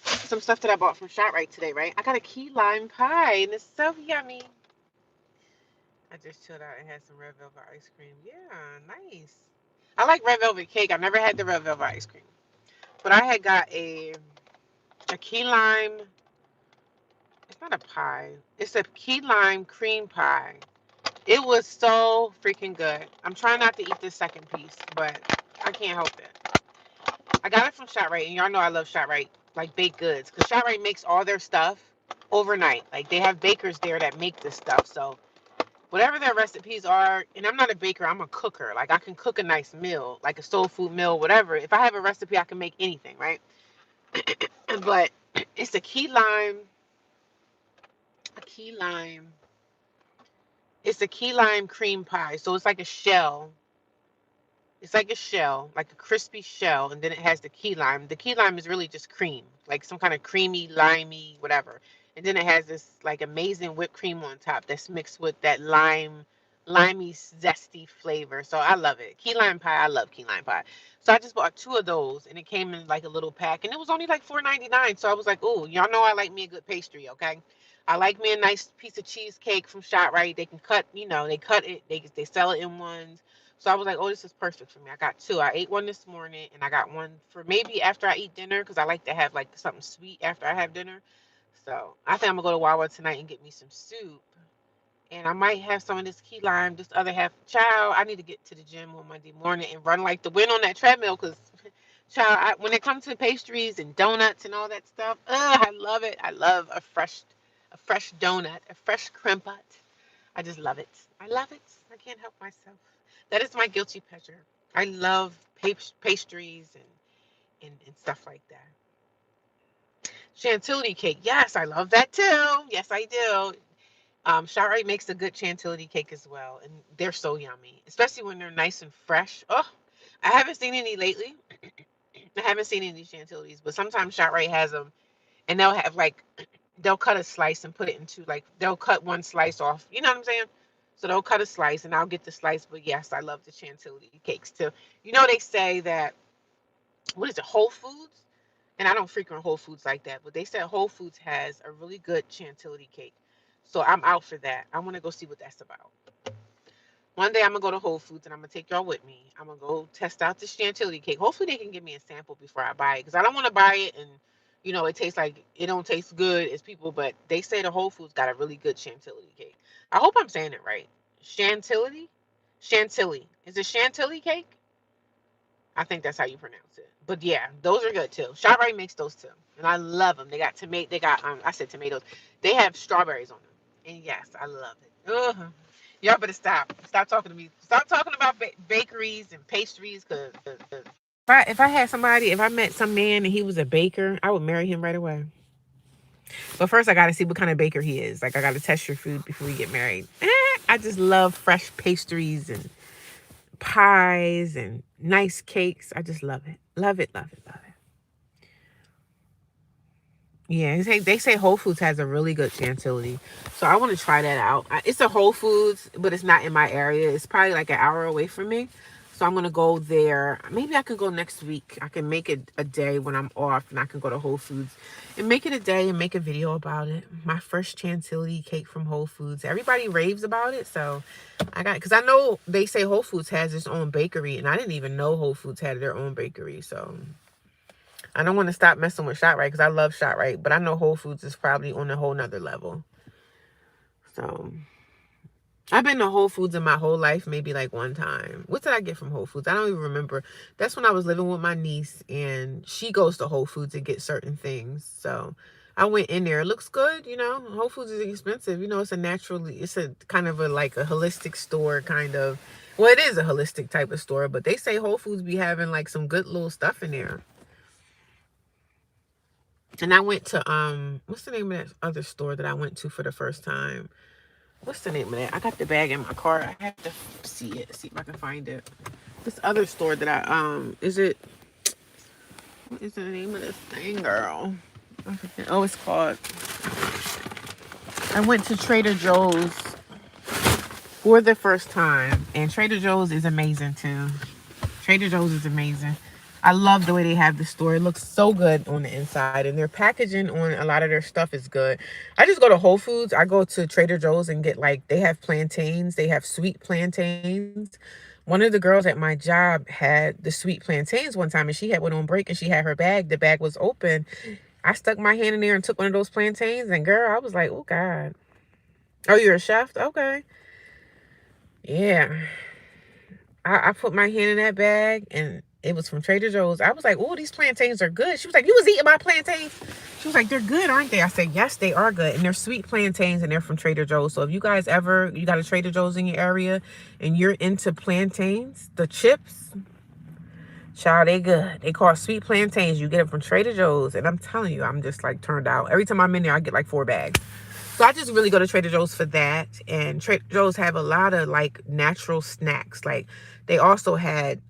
Some stuff that I bought from ShopRite today, right? I got a key lime pie, and it's so yummy. I just chilled out and had some red velvet ice cream. Yeah, nice. I like red velvet cake. I've never had the red velvet ice cream, but I had got a key lime. It's not a pie. It's a key lime cream pie. It was so freaking good. I'm trying not to eat this second piece, but I can't help it. I got it from ShopRite, and y'all know I love ShopRite, like baked goods, because ShopRite makes all their stuff overnight. Like, they have bakers there that make this stuff. So whatever their recipes are, and I'm not a baker, I'm a cooker. Like, I can cook a nice meal, like a soul food meal, whatever. If I have a recipe, I can make anything, right? But it's a key lime. It's a key lime cream pie. So it's like a shell. It's like a shell, like a crispy shell, and then it has the key lime. The key lime is really just cream, like some kind of creamy, limey, whatever. And then it has this like amazing whipped cream on top that's mixed with that limey, zesty flavor. So I love it. Key lime pie, I love key lime pie. So I just bought two of those, and it came in like a little pack, and it was only like $4.99. So I was like, oh, y'all know I like me a good pastry, okay? I like me a nice piece of cheesecake from ShopRite. They can cut, they cut it. They sell it in ones. So I was like, oh, this is perfect for me. I got two. I ate one this morning, and I got one for maybe after I eat dinner, because I like to have like something sweet after I have dinner. So I think I'm gonna go to Wawa tonight and get me some soup, and I might have some of this key lime. This other half, child, I need to get to the gym on Monday morning and run like the wind on that treadmill, because child, when it comes to pastries and donuts and all that stuff, I love it. I love a fresh donut, a fresh crimpet. I just love it. I love it. I can't help myself. That is my guilty pleasure. I love pastries and stuff like that. Chantilly cake. Yes, I love that too. Yes, I do. ShopRite makes a good chantilly cake as well, and they're so yummy, especially when they're nice and fresh. Oh, I haven't seen any lately. I haven't seen any chantillies, but sometimes ShopRite has them, and they'll have like they'll cut a slice and put it into, like, they'll cut one slice off. You know what I'm saying? So they'll cut a slice and I'll get the slice. But yes, I love the chantilly cakes too. You know, they say that, what is it, Whole Foods? And I don't frequent Whole Foods like that, but they said Whole Foods has a really good chantilly cake. So I'm out for that. I want to go see what that's about. One day I'm gonna go to Whole Foods and I'm gonna take y'all with me. I'm gonna go test out this chantilly cake. Hopefully they can give me a sample before I buy it, because I don't want to buy it and, it tastes like it don't taste good as people. But they say the Whole Foods got a really good chantilly cake. I hope I'm saying it right. Chantilly, chantilly. Is it chantilly cake? I think that's how you pronounce it. But yeah, those are good too. ShopRite makes those too, and I love them. They got tomato. They got I said tomatoes. They have strawberries on them, and yes, I love it. Ugh. Y'all better stop. Stop talking to me. Stop talking about bakeries and pastries. Cause if I had somebody, if I met some man and he was a baker, I would marry him right away. But first, I gotta see what kind of baker he is. Like, I gotta test your food before we get married. I just love fresh pastries and pies and nice cakes. I just love it. Love it, love it, love it. Yeah, they say Whole Foods has a really good chantilly. So I want to try that out. It's a Whole Foods, but it's not in my area. It's probably like an hour away from me. So I'm going to go there. Maybe I can go next week. I can make it a day when I'm off and I can go to Whole Foods and make it a day and make a video about it. My first chantilly cake from Whole Foods. Everybody raves about it. So because I know they say Whole Foods has its own bakery, and I didn't even know Whole Foods had their own bakery. So I don't want to stop messing with ShopRite because I love ShopRite, but I know Whole Foods is probably on a whole nother level. So I've been to Whole Foods in my whole life, maybe like one time. What did I get from Whole Foods? I don't even remember. That's when I was living with my niece, and she goes to Whole Foods and get certain things. So I went in there. It looks good, Whole Foods is expensive. It's a kind of like a holistic store kind of. Well, it is a holistic type of store, but they say Whole Foods be having like some good little stuff in there. And I went to, what's the name of that other store that I went to for the first time? What's the name of that? I got the bag in my car. I have to see if I can find it. This other store that what is the name of this thing, girl? I forget. Oh, it's called, I went to Trader Joe's for the first time. And Trader Joe's is amazing too. Trader Joe's is amazing. I love the way they have the store. It looks so good on the inside, and their packaging on a lot of their stuff is good. I just go to Whole Foods. I go to Trader Joe's and get, like, they have plantains. They have sweet plantains. One of the girls at my job had the sweet plantains one time, and she had one on break, and she had her bag. The bag was open. I stuck my hand in there and took one of those plantains, and girl, I was like, oh God. Oh, you're a chef? Okay. Yeah. I put my hand in that bag, and it was from Trader Joe's. I was like, oh, these plantains are good. She was like, you was eating my plantains? She was like, they're good, aren't they? I said, yes, they are good. And they're sweet plantains, and they're from Trader Joe's. So if you guys you got a Trader Joe's in your area, and you're into plantains, the chips, child, they good. They call sweet plantains. You get them from Trader Joe's. And I'm telling you, I'm just like turned out. Every time I'm in there, I get like 4 bags. So I just really go to Trader Joe's for that. And Trader Joe's have a lot of like natural snacks. Like they also had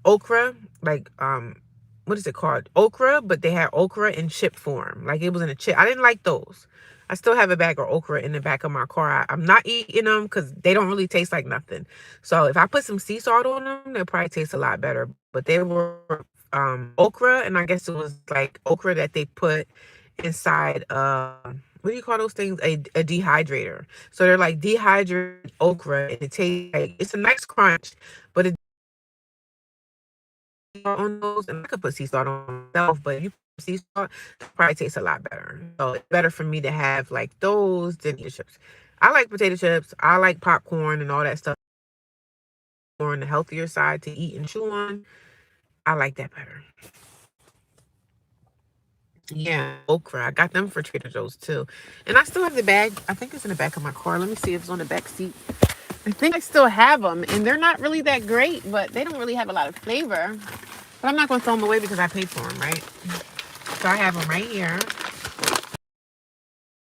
okra, like what is it called? Okra, but they had okra in chip form. Like it was in a chip. I didn't like those. I still have a bag of okra in the back of my car. I'm not eating them because they don't really taste like nothing. So if I put some sea salt on them, they'll probably taste a lot better. But they were okra, and I guess it was like okra that they put inside what do you call those things? A dehydrator. So they're like dehydrated okra, and it tastes like, it's a nice crunch, but it's on those, and I could put sea salt on myself, but if you put sea salt, it probably tastes a lot better. So it's better for me to have like those than potato chips. I like potato chips. I like popcorn and all that stuff. On the healthier side to eat and chew on, I like that better. Yeah, okra. I got them for Trader Joe's too. And I still have the bag. I think it's in the back of my car. Let me see if it's on the back seat. I think I still have them, and they're not really that great, but they don't really have a lot of flavor. But I'm not going to throw them away because I paid for them, right? So I have them right here.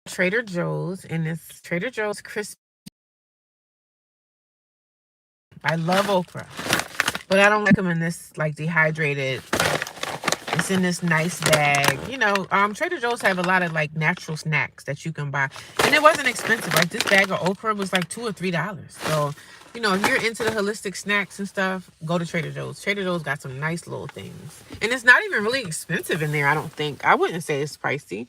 Trader Joe's, and it's Trader Joe's crisp. I love okra, but I don't like them in this like dehydrated It's in this nice bag. You know, Trader Joe's have a lot of like natural snacks that you can buy. And it wasn't expensive. Like this bag of okra was like $2 or $3. So, you know, if you're into the holistic snacks and stuff, go to Trader Joe's. Trader Joe's got some nice little things. And it's not even really expensive in there, I don't think. I wouldn't say it's pricey.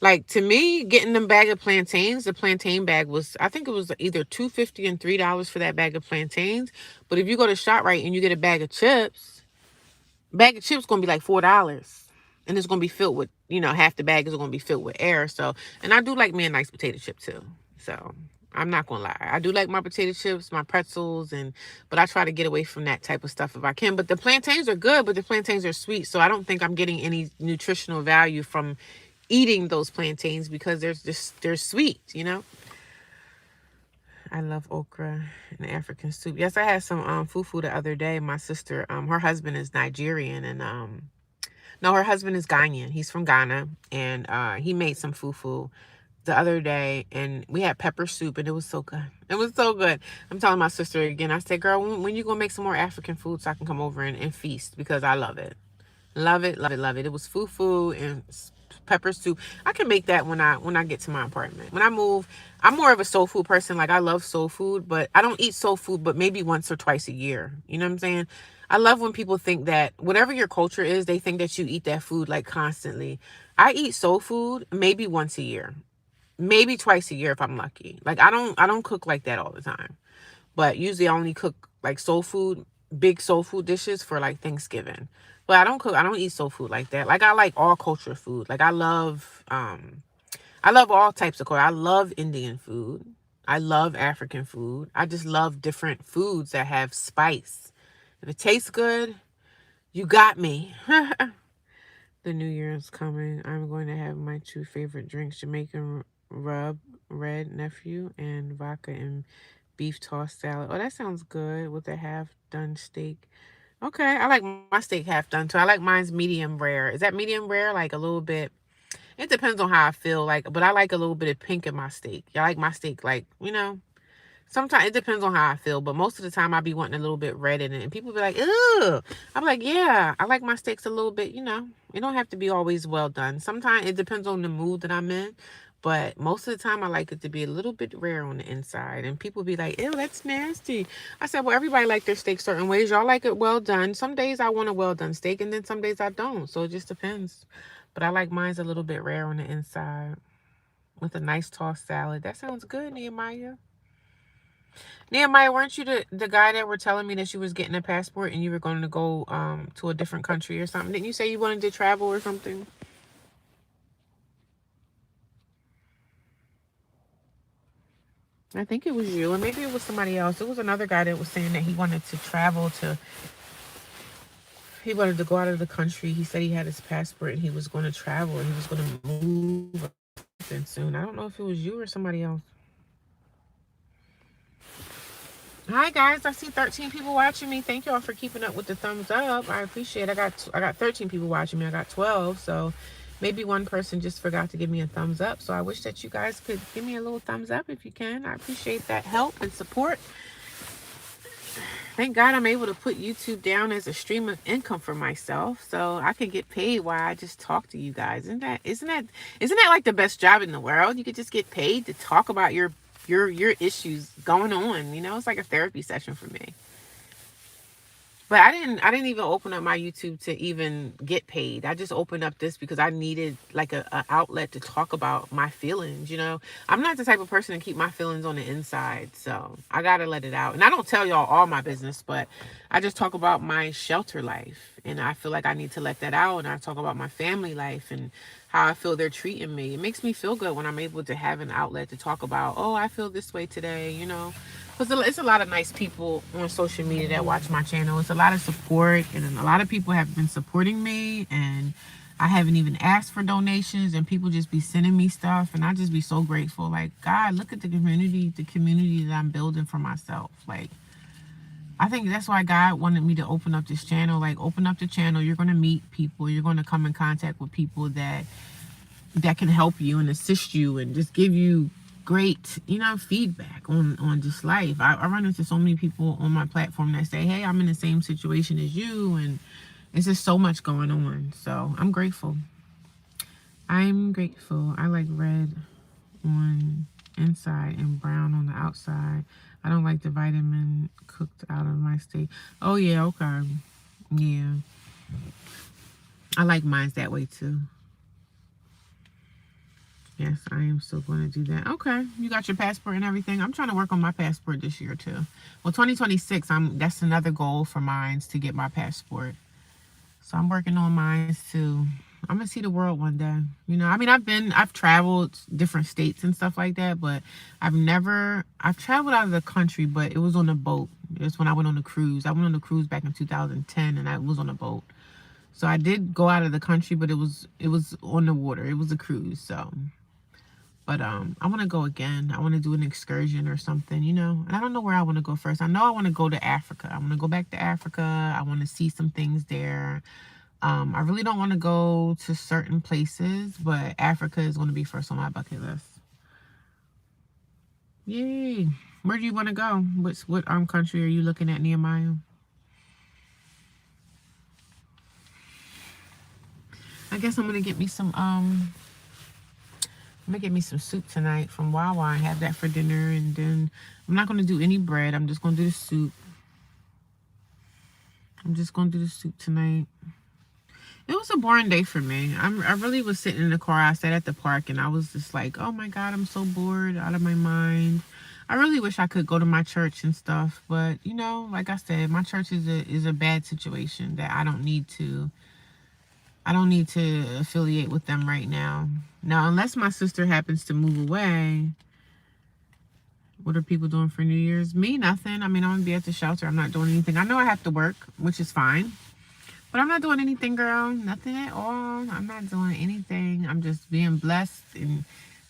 Like to me, getting them bag of plantains, the plantain bag was, I think it was either $2.50 and $3 for that bag of plantains. But if you go to ShopRite and you get a bag of chips gonna be like $4, and it's gonna be filled with, you know, half the bag is gonna be filled with air. So, and I do like me a nice potato chip too. So I'm not gonna lie, I do like my potato chips, my pretzels, but I try to get away from that type of stuff if I can. But the plantains are good, but the plantains are sweet, so I don't think I'm getting any nutritional value from eating those plantains because they're sweet, you know. I love okra and African soup. Yes, I had some fufu the other day. My sister, her husband is Nigerian, and no, her husband is Ghanaian. He's from Ghana, and he made some fufu the other day, and we had pepper soup, and it was so good. It was so good. I'm telling my sister again. I said, "Girl, when you gonna make some more African food so I can come over and feast because I love it." Love it, love it, love it. It was fufu and pepper soup. I can make that when I get to my apartment. When I move, I'm more of a soul food person. Like I love soul food, but I don't eat soul food but maybe once or twice a year. You know what I'm saying? I love when people think that whatever your culture is, they think that you eat that food like constantly. I eat soul food maybe once a year. Maybe twice a year if I'm lucky. Like I don't cook like that all the time. But usually I only cook like soul food, big soul food dishes for like Thanksgiving. But I don't eat soul food like that. Like I like all culture food. Like I love all types of culture. I love Indian food. I love African food. I just love different foods that have spice. If it tastes good, you got me. The New Year is coming. I'm going to have my two favorite drinks, Jamaican rub, red nephew, and vodka and beef tossed salad. Oh, that sounds good with a half done steak. Okay, I like my steak half done too. I like mine's medium rare. Is that medium rare? Like a little bit. It depends on how I feel. Like, but I like a little bit of pink in my steak. I like my steak like, you know. Sometimes it depends on how I feel, but most of the time I be wanting a little bit red in it. And people be like, "Ew." I'm like, yeah, I like my steaks a little bit, you know. It don't have to be always well done. Sometimes it depends on the mood that I'm in. But most of the time I like it to be a little bit rare on the inside. And people be like, "Ew, that's nasty." I said, well, everybody like their steak certain ways. Y'all like it well done. Some days I want a well done steak, and then some days I don't. So it just depends. But I like mine's a little bit rare on the inside with a nice tossed salad. That sounds good, Nehemiah. Nehemiah, weren't you the guy that were telling me that you was getting a passport and you were going to go to a different country or something? Didn't you say you wanted to travel or something? I think it was you, or maybe it was somebody else. It was another guy that was saying that he wanted to go out of the country. He said he had his passport and he was going to travel and he was going to move soon. I don't know if it was you or somebody else. Hi guys, I see 13 people watching me. Thank y'all for keeping up with the thumbs up. I appreciate it. I got 13 people watching me. I got 12, so maybe one person just forgot to give me a thumbs up. So I wish that you guys could give me a little thumbs up if you can. I appreciate that help and support. Thank God I'm able to put YouTube down as a stream of income for myself, so I can get paid while I just talk to you guys. Isn't that like the best job in the world? You could just get paid to talk about your issues going on. You know, it's like a therapy session for me. But I didn't even open up my YouTube to even get paid. I just opened up this because I needed like a outlet to talk about my feelings, you know. I'm not the type of person to keep my feelings on the inside, so I gotta let it out. And I don't tell y'all all my business, but I just talk about my shelter life, and I feel like I need to let that out. And I talk about my family life and how I feel they're treating me. It makes me feel good when I'm able to have an outlet to talk about, oh, I feel this way today, you know. Because it's a lot of nice people on social media that watch my channel. It's a lot of support, and a lot of people have been supporting me, and I haven't even asked for donations, and people just be sending me stuff, and I just be so grateful. Like, God, look at the community that I'm building for myself. Like, I think that's why God wanted me to open up this channel. Like, open up the channel. You're going to meet people. You're going to come in contact with people that can help you and assist you and just give you great, you know, feedback on just life. I run into so many people on my platform that say, hey, I'm in the same situation as you, and It's just so much going on. So I'm grateful. I'm grateful. I like red on inside and brown on the outside. I don't like the vitamin cooked out of my steak. Oh yeah, okay. Yeah. I like mine's that way too. Yes, I am still going to do that. Okay, you got your passport and everything. I'm trying to work on my passport this year too. Well, 2026, that's another goal for mine to get my passport. So I'm working on mine too. I'm gonna see the world one day. I mean, I've traveled different states and stuff like that, but I've traveled out of the country, but it was on a boat. It's when I went on a cruise. I went on a cruise back in 2010, and I was on a boat. So I did go out of the country, but it was on the water. It was a cruise. So, but I want to go again. I want to do an excursion or something. And I don't know where I want to go first. I know I want to go to Africa. I want to go back to Africa. I want to see some things there. I really don't want to go to certain places, but Africa is going to be first on my bucket list. Yay! Where do you want to go? What country are you looking at, Nehemiah? I guess I'm gonna get me some I'm gonna get me some soup tonight from Wawa and have that for dinner, and then I'm not gonna do any bread. I'm just gonna do the soup. I'm just gonna do the soup tonight. It was a boring day for me. I really was sitting in the car. I sat at the park and I was just like, oh my God, I'm so bored, out of my mind. I really wish I could go to my church and stuff, but like I said, my church is a bad situation that I don't need to affiliate with them right now. Now, unless my sister happens to move away, what are people doing for New Year's? Me, nothing. I mean, I'm gonna be at the shelter. I'm not doing anything. I know I have to work, which is fine. But I'm not doing anything, girl. Nothing at all. I'm not doing anything. I'm just being blessed and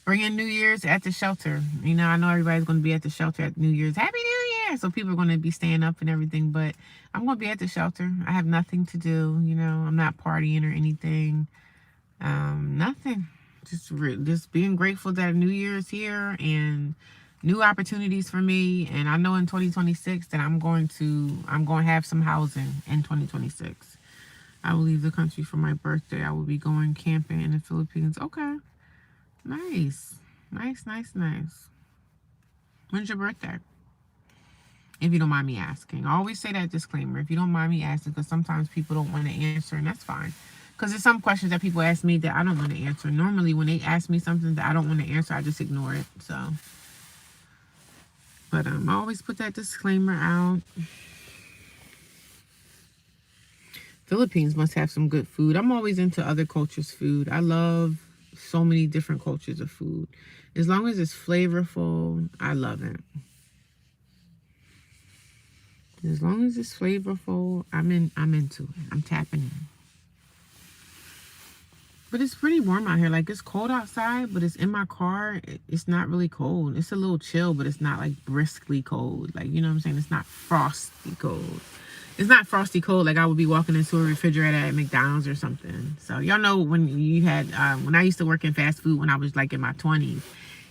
bringing New Year's at the shelter. I know everybody's going to be at the shelter at New Year's. Happy New Year! So people are going to be staying up and everything. But I'm going to be at the shelter. I have nothing to do. I'm not partying or anything. Nothing. Just being grateful that New Year is here and new opportunities for me. And I know in 2026 that I'm going to have some housing in 2026. I will leave the country for my birthday. I will be going camping in the Philippines. Okay. Nice. Nice, nice, nice. When's your birthday? If you don't mind me asking. I always say that disclaimer. If you don't mind me asking, because sometimes people don't want to answer, and that's fine. Because there's some questions that people ask me that I don't want to answer. Normally, when they ask me something that I don't want to answer, I just ignore it. So, but I always put that disclaimer out. Philippines must have some good food. I'm always into other cultures' food. I love so many different cultures of food. As long as it's flavorful, I love it. As long as it's flavorful, I'm into it. I'm tapping in. But it's pretty warm out here. Like, it's cold outside, but it's in my car. It's not really cold. It's a little chill, but it's not like briskly cold. Like, you know what I'm saying? It's not frosty cold. It's not frosty cold like I would be walking into a refrigerator at McDonald's or something. So y'all know when you had when I used to work in fast food when I was like in my 20s,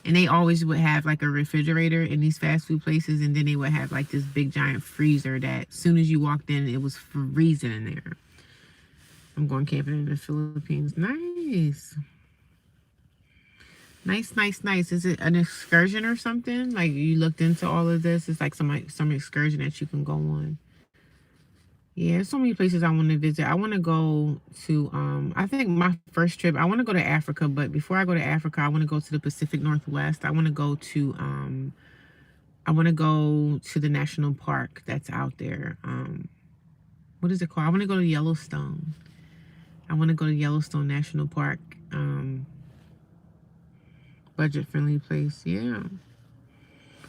and they always would have like a refrigerator in these fast food places, and then they would have like this big giant freezer that as soon as you walked in, it was freezing in there. I'm going camping in the Philippines. Nice. Nice, nice, nice. Is it an excursion or something? Like, you looked into all of this? It's like some excursion that you can go on. Yeah, there's so many places I want to visit. I want to go to, I think my first trip, I want to go to Africa, but before I go to Africa, I want to go to the Pacific Northwest. I want to go to, the national park that's out there. What is it called? I want to go to Yellowstone. I want to go to Yellowstone National Park. Budget-friendly place, yeah.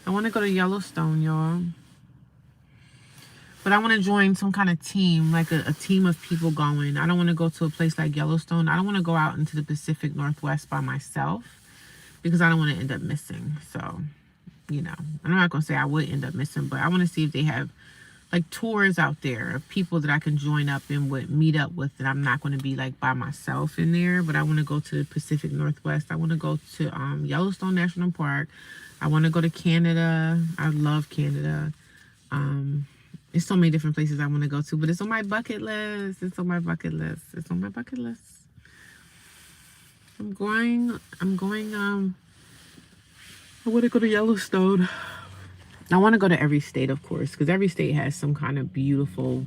I want to go to Yellowstone, y'all. But I want to join some kind of team, like a team of people going. I don't want to go to a place like Yellowstone. I don't want to go out into the Pacific Northwest by myself because I don't want to end up missing. So, I'm not going to say I would end up missing, but I want to see if they have like tours out there of people that I can join up and would meet up with, and I'm not going to be like by myself in there. But I want to go to the Pacific Northwest. I want to go to Yellowstone National Park. I want to go to Canada. I love Canada. There's so many different places I want to go to, but it's on my bucket list. It's on my bucket list. It's on my bucket list. I'm going. I want to go to Yellowstone. I want to go to every state, of course, because every state has some kind of beautiful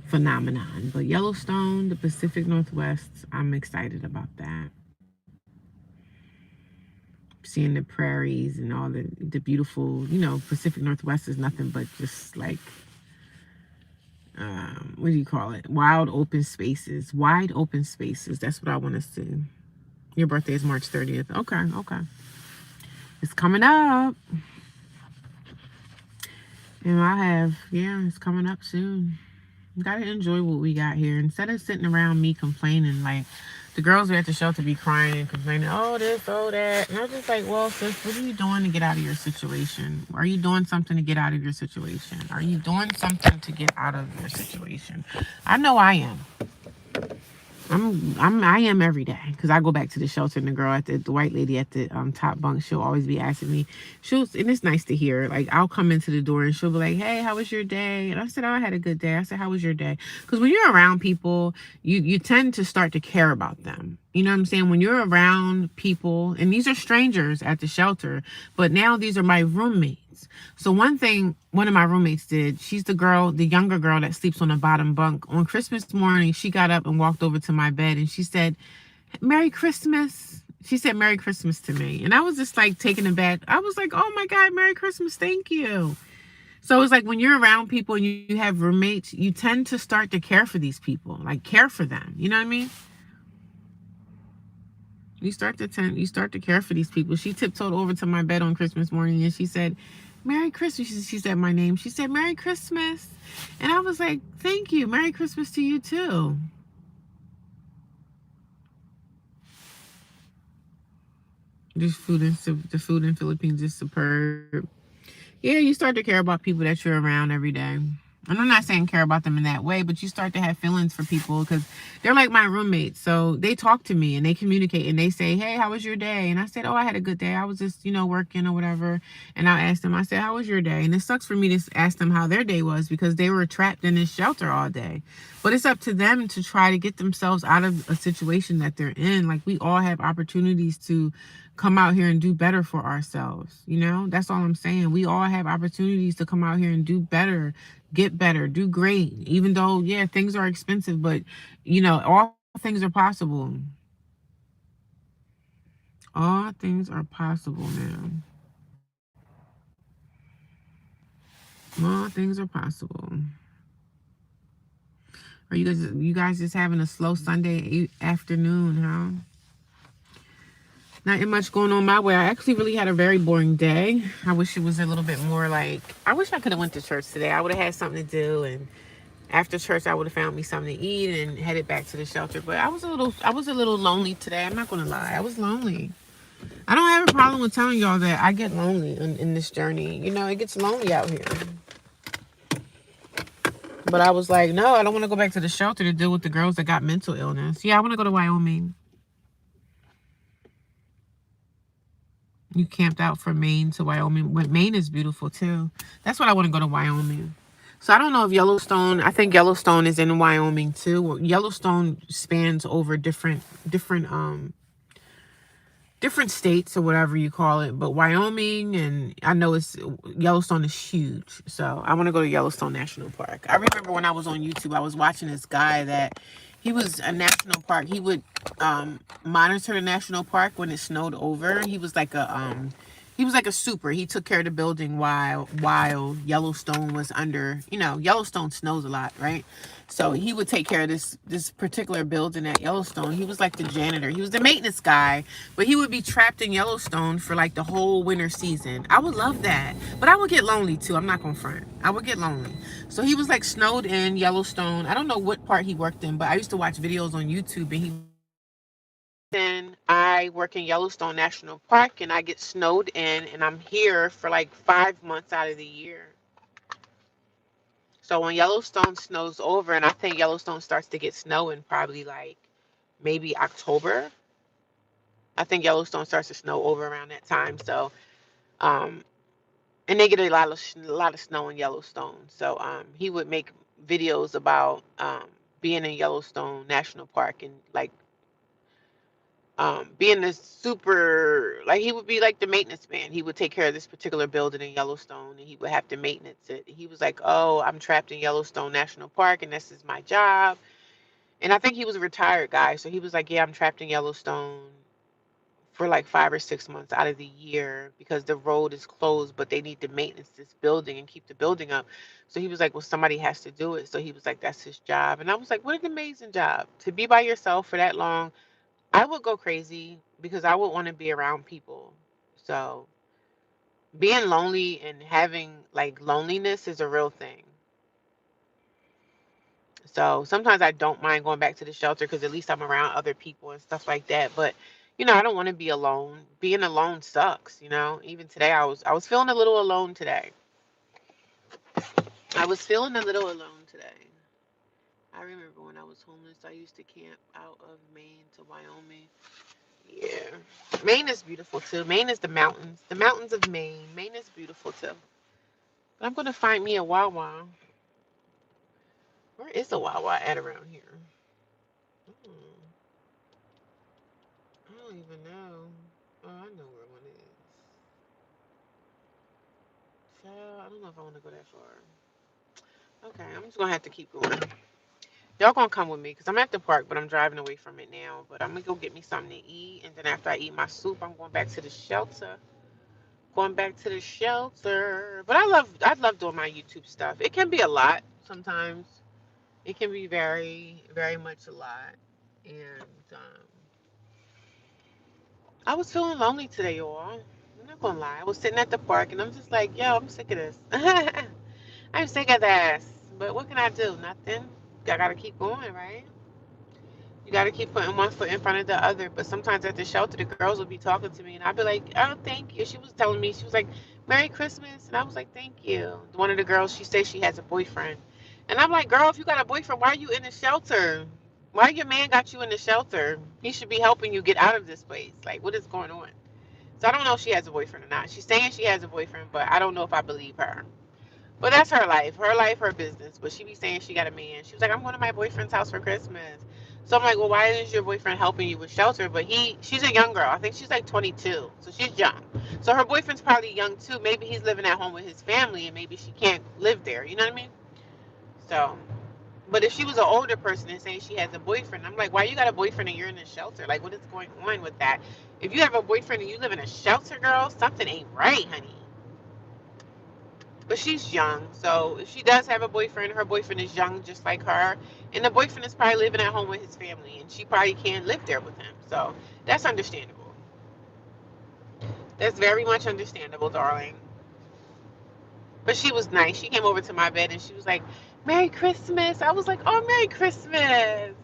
phenomenon. But Yellowstone, the Pacific Northwest, I'm excited about that. Seeing the prairies and all the beautiful, Pacific Northwest is nothing but just like, what do you call it? Wild open spaces. Wide open spaces. That's what I want to see. Your birthday is March 30th. Okay, okay. It's coming up. And it's coming up soon. Gotta enjoy what we got here. Instead of sitting around me complaining, like the girls are at the shelter be crying and complaining, oh this, oh that. And I'm just like, well, sis, what are you doing to get out of your situation? Are you doing something to get out of your situation? Are you doing something to get out of your situation? I know I am. I am every day because I go back to the shelter and the girl at the white lady at the top bunk, she'll always be asking me, and it's nice to hear, like I'll come into the door and she'll be like, hey, how was your day? And I said, oh, I had a good day. I said, how was your day? Because when you're around people, you tend to start to care about them. You know what I'm saying? When you're around people, and these are strangers at the shelter, but now these are my roommates. So one thing one of my roommates did, she's the younger girl that sleeps on the bottom bunk. On Christmas morning, she got up and walked over to my bed and she said, Merry Christmas. She said Merry Christmas to me. And I was just like taken aback. I was like, oh my God, Merry Christmas. Thank you. So it's like when you're around people and you have roommates, you tend to start to care for these people, like care for them. You know what I mean? You start to care for these people. She tiptoed over to my bed on Christmas morning and she said, Merry Christmas. She said my name. She said, Merry Christmas. And I was like, thank you. Merry Christmas to you too. The food in Philippines is superb. Yeah, you start to care about people that you're around every day. And I'm not saying care about them in that way, but you start to have feelings for people because they're like my roommates. So they talk to me and they communicate and they say, hey, how was your day? And I said, oh, I had a good day. I was just, working or whatever. And I asked them, I said, how was your day? And it sucks for me to ask them how their day was because they were trapped in this shelter all day. But it's up to them to try to get themselves out of a situation that they're in. Like we all have opportunities to come out here and do better for ourselves. That's all I'm saying. We all have opportunities to come out here and do better, get better, do great. Even though, yeah, things are expensive, but all things are possible. All things are possible now. All things are possible. Are you guys just having a slow Sunday afternoon, huh? Not much going on my way. I actually really had a very boring day. I wish it was a little bit more like, I wish I could have went to church today. I would have had something to do, and after church I would have found me something to eat and headed back to the shelter. But I was a little lonely today. I'm not gonna lie. I was lonely. I don't have a problem with telling y'all that I get lonely in this journey. It gets lonely out here. But I was like, no, I don't want to go back to the shelter to deal with the girls that got mental illness. Yeah, I want to go to Wyoming. You camped out from Maine to Wyoming. Maine is beautiful too. That's what I want to go to Wyoming. So I don't know if Yellowstone. I think Yellowstone is in Wyoming too. Yellowstone spans over different states or whatever you call it. But Wyoming, and I know Yellowstone is huge. So I want to go to Yellowstone National Park. I remember when I was on YouTube, I was watching this guy that he was a national park. He would monitor the national park when it snowed over. He was like a super. He took care of the building while Yellowstone was under. Yellowstone snows a lot, right? So he would take care of this particular building at Yellowstone. He was like the janitor. He was the maintenance guy, but he would be trapped in Yellowstone for like the whole winter season. I would love that, but I would get lonely too. I'm not gonna front. I would get lonely. So he was like snowed in Yellowstone. I don't know what part he worked in, but I used to watch videos on YouTube, and then I work in Yellowstone National Park and I get snowed in and I'm here for like 5 months out of the year. So when Yellowstone snows over, and I think Yellowstone starts to get snow in probably like maybe October. I think Yellowstone starts to snow over around that time. So um and they get a lot of snow in Yellowstone. So he would make videos about being in Yellowstone National Park and like being this super, like he would be like the maintenance man. He would take care of this particular building in Yellowstone and he would have to maintenance it. He was like, "Oh, I'm trapped in Yellowstone National Park and this is my job." And I think he was a retired guy, so he was like, "Yeah, I'm trapped in Yellowstone for like 5 or 6 months out of the year because the road is closed, but they need to maintenance this building and keep the building up." So he was like, "Well, somebody has to do it." So he was like, "That's his job." And I was like, "What an amazing job to be by yourself for that long." I would go crazy because I would want to be around people. So being lonely and having like loneliness is a real thing. So sometimes I don't mind going back to the shelter because at least I'm around other people and stuff like that. But I don't want to be alone. Being alone sucks. Even today I was feeling a little alone today. I was feeling a little alone today. I remember when I was homeless, I used to camp out of Maine to Wyoming. Yeah. Maine is beautiful too. Maine is the mountains. The mountains of Maine. Maine is beautiful too. But I'm gonna find me a Wawa. Where is a Wawa at around here? Hmm. I don't even know. Oh, I know where one is. Child, I don't know if I want to go that far. Okay, I'm just gonna have to keep going. Y'all gonna come with me because I'm at the park, but I'm driving away from it now. But I'm gonna go get me something to eat, and then after I eat my soup, I'm going back to the shelter. Going back to the shelter. But I love doing my YouTube stuff. It can be a lot sometimes. It can be very, very much a lot. And I was feeling lonely today, y'all. I'm not gonna lie. I was sitting at the park and I'm just like, yo, I'm sick of this. I'm sick of this. But what can I do? Nothing. I gotta keep going, right? You gotta keep putting one foot in front of the other. But sometimes at the shelter, the girls would be talking to me and I'd be like, oh, thank you. She was telling me, she was like, Merry Christmas. And I was like, thank you. One of the girls, she says she has a boyfriend. And I'm like, girl, if you got a boyfriend, why are you in the shelter? Why your man got you in the shelter? He should be helping you get out of this place. Like, what is going on? So I don't know if she has a boyfriend or not. She's saying she has a boyfriend, but I don't know if I believe her. But that's her life. Her life, her business. But she be saying she got a man. She was like, I'm going to my boyfriend's house for Christmas. So I'm like, well, why is your boyfriend helping you with shelter? But she's a young girl. I think she's like 22. So she's young. So her boyfriend's probably young too. Maybe he's living at home with his family and maybe she can't live there. You know what I mean? So, but if she was an older person and saying she has a boyfriend, I'm like, why you got a boyfriend and you're in a shelter? Like, what is going on with that? If you have a boyfriend and you live in a shelter, girl, something ain't right, honey. But she's young, so if she does have a boyfriend, her boyfriend is young just like her, and the boyfriend is probably living at home with his family, and she probably can't live there with him. So that's understandable. That's very much understandable, darling. But she was nice. She came over to my bed and she was like, Merry Christmas. I was like, oh, Merry Christmas.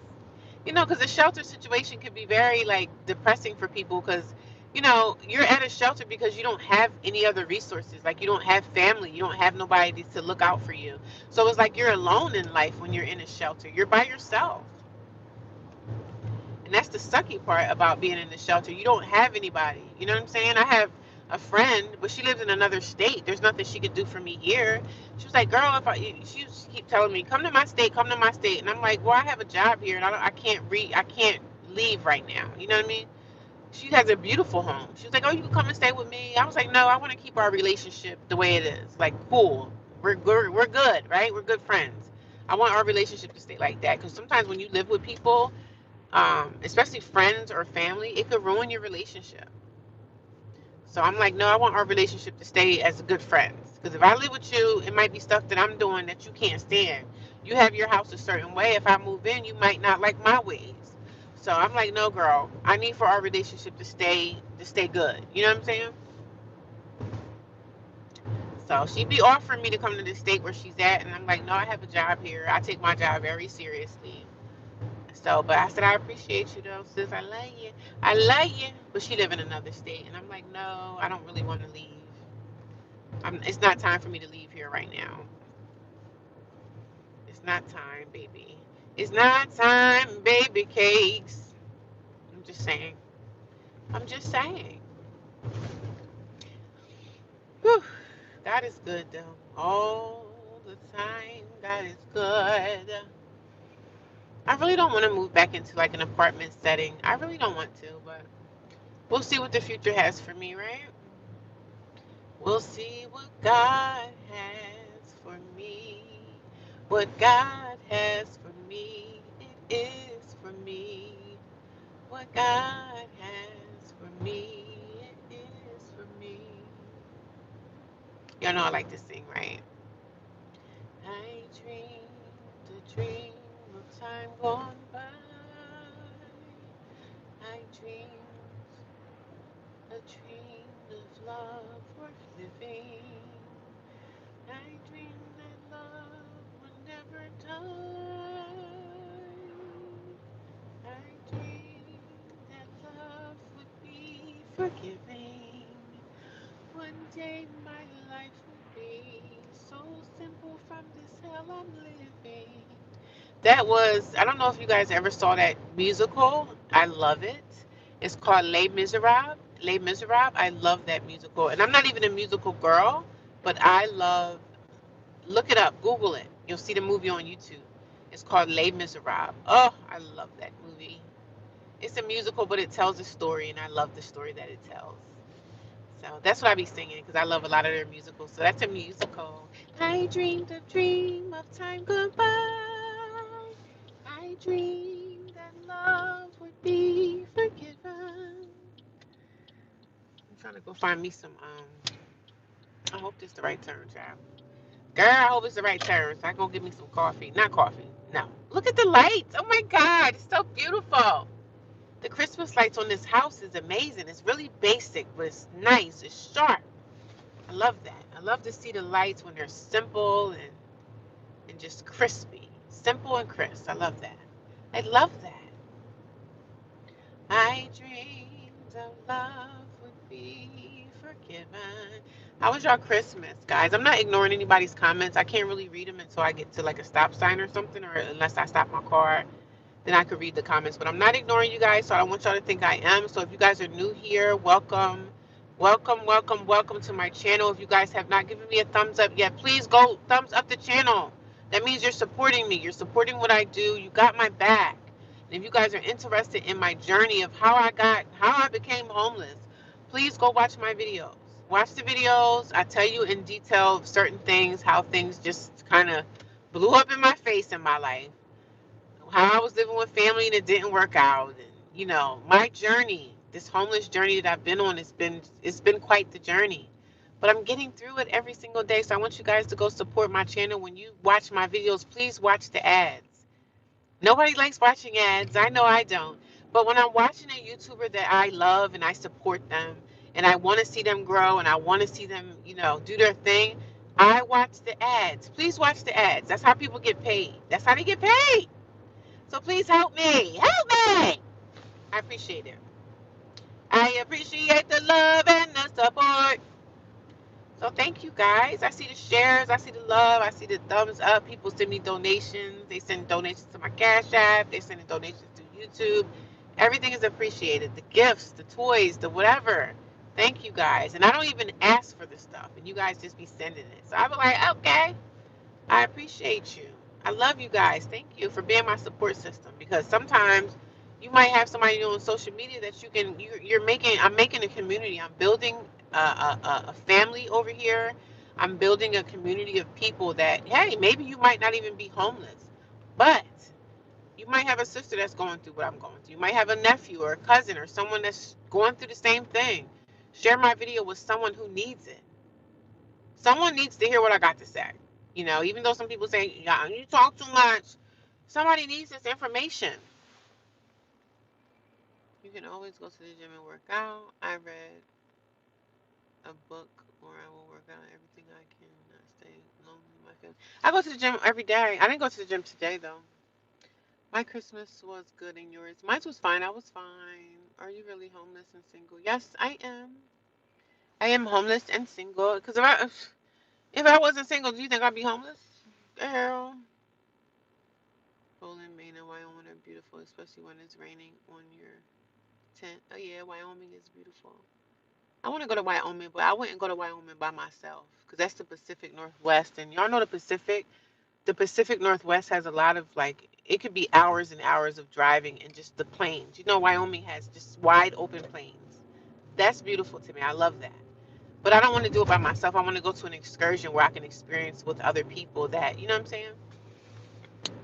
Because the shelter situation could be very like depressing for people because, you're at a shelter because you don't have any other resources. Like you don't have family, you don't have nobody to look out for you. So it's like you're alone in life when you're in a shelter. You're by yourself. And that's the sucky part about being in the shelter. You don't have anybody. You know what I'm saying? I have a friend, but she lives in another state. There's nothing she could do for me here. She was like, "Girl, if I," she was keep telling me, "Come to my state, come to my state," and I'm like, "Well, I have a job here, and I can't leave right now." You know what I mean? She has a beautiful home. She was like, "Oh, you can come and stay with me." I was like, "No, I want to keep our relationship the way it is. Like, cool. We're good, right? We're good friends. I want our relationship to stay like that because sometimes when you live with people, especially friends or family, it could ruin your relationship. So I'm like, no, I want our relationship to stay as good friends. Because if I live with you, it might be stuff that I'm doing that you can't stand. You have your house a certain way. If I move in, you might not like my ways. So I'm like, no, girl, I need for our relationship to stay good. You know what I'm saying? So she'd be offering me to come to the state where she's at, and I'm like, no, I have a job here. I take my job very seriously. So, but I said, I appreciate you though, sis. I love you. I love you. But she live in another state. And I'm like, no, I don't really want to leave. It's not time for me to leave here right now. It's not time, baby. It's not time, baby cakes. I'm just saying. I'm just saying. Whew. God is good though. All the time. God is good. I really don't want to move back into like an apartment setting. I really don't want to, but we'll see what the future has for me, right? We'll see what God has for me. What God has for me, it is for me. What God has for me, it is for me. Y'all know I like to sing, right? I dreamed a dream of time gone by. I dreamed a dream of love worth living. I dreamed that love would never die. I dreamed that love would be forgiving. One day my life will be so simple from this hell I'm living. That was, I don't know if you guys ever saw that musical. I love it. It's called Les Miserables. Les Miserables. I love that musical. And I'm not even a musical girl, but I love, look it up, Google it. You'll see the movie on YouTube. It's called Les Miserables. Oh, I love that movie. It's a musical, but it tells a story, and I love the story that it tells. So that's what I be singing because I love a lot of their musicals. So that's a musical. I dreamed a dream of time goodbye. I dreamed that love would be forgiven. I'm trying to go find me some. I hope this is the right turn, child. Girl, I hope it's the right turn. So I go get me some coffee. Not coffee. No. Look at the lights. Oh my God, it's so beautiful. The Christmas lights on this house is amazing. It's really basic, but it's nice. It's sharp. I love that. I love to see the lights when they're simple and just crispy. Simple and crisp. I love that. I love that. I dreamed of love would be forgiven. How was your Christmas, guys? I'm not ignoring anybody's comments. I can't really read them until I get to like a stop sign or something, or unless I stop my car. Then I could read the comments. But I'm not ignoring you guys, so I don't want y'all to think I am. So if you guys are new here, welcome. Welcome, welcome, welcome to my channel. If you guys have not given me a thumbs up yet, please go thumbs up the channel. That means you're supporting me. You're supporting what I do. You got my back. And if you guys are interested in my journey of how I became homeless, please go watch my videos. Watch the videos. I tell you in detail certain things, how things just kind of blew up in my face in my life, how I was living with family and it didn't work out, and my journey, this homeless journey that I've been on, it's been quite the journey, but I'm getting through it every single day. So I want you guys to go support my channel. When you watch my videos, please watch the ads. Nobody likes watching ads. I know I don't. But when I'm watching a YouTuber that I love and I support them and I want to see them grow and I want to see them, do their thing, I watch the ads. Please watch the ads. That's how people get paid. That's how they get paid. So please help me. Help me. I appreciate it. I appreciate the love and the support. So thank you guys. I see the shares. I see the love. I see the thumbs up. People send me donations. They send donations to my Cash App. They send donations to YouTube. Everything is appreciated. The gifts, the toys, the whatever. Thank you guys. And I don't even ask for the stuff. And you guys just be sending it. So I be like, okay. I appreciate you. I love you guys. Thank you for being my support system, because sometimes you might have somebody on social media that you're making. I'm making a community. I'm building a family over here. I'm building a community of people that, hey, maybe you might not even be homeless, but you might have a sister that's going through what I'm going through. You might have a nephew or a cousin or someone that's going through the same thing. Share my video with someone who needs it. Someone needs to hear what I got to say. Even though some people say, yeah, you talk too much, somebody needs this information. You can always go to the gym and work out. I read a book where I will work out everything I can, not stay lonely in my family. I go to the gym every day. I didn't go to the gym today, though. My Christmas was good and yours. Mine was fine. I was fine. Are you really homeless and single? Yes, I am. I am homeless and single. Because if I wasn't single, do you think I'd be homeless? Girl. Poland, Maine, and Wyoming are beautiful, especially when it's raining on your tent. Oh yeah, Wyoming is beautiful. I want to go to Wyoming, but I wouldn't go to Wyoming by myself because that's the Pacific Northwest, and y'all know the Pacific. The Pacific Northwest has a lot of like it could be hours and hours of driving and just the plains. You know, Wyoming has just wide open plains. That's beautiful to me. I love that. But I don't want to do it by myself. I want to go to an excursion where I can experience with other people that, you know what I'm saying?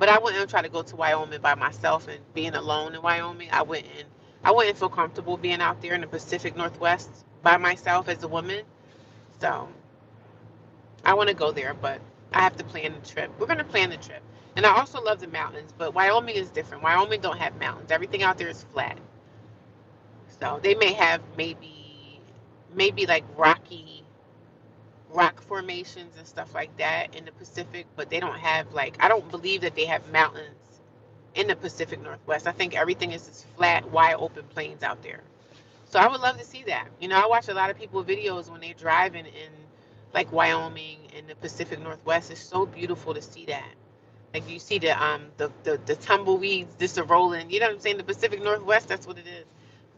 But I wouldn't try to go to Wyoming by myself and being alone in Wyoming. I wouldn't feel comfortable being out there in the Pacific Northwest by myself as a woman. So I want to go there, but I have to plan the trip. We're going to plan the trip. And I also love the mountains, but Wyoming is different. Wyoming don't have mountains. Everything out there is flat. So they may have maybe like rock formations and stuff like that in the Pacific, but they don't have like I don't believe that they have mountains in the Pacific Northwest. I think everything is just flat, wide open plains out there. So I would love to see that. You know, I watch a lot of people videos when they're driving in like Wyoming and the Pacific Northwest. It's so beautiful to see that. Like you see the tumbleweeds just a rolling. You know what I'm saying? The Pacific Northwest, that's what it is.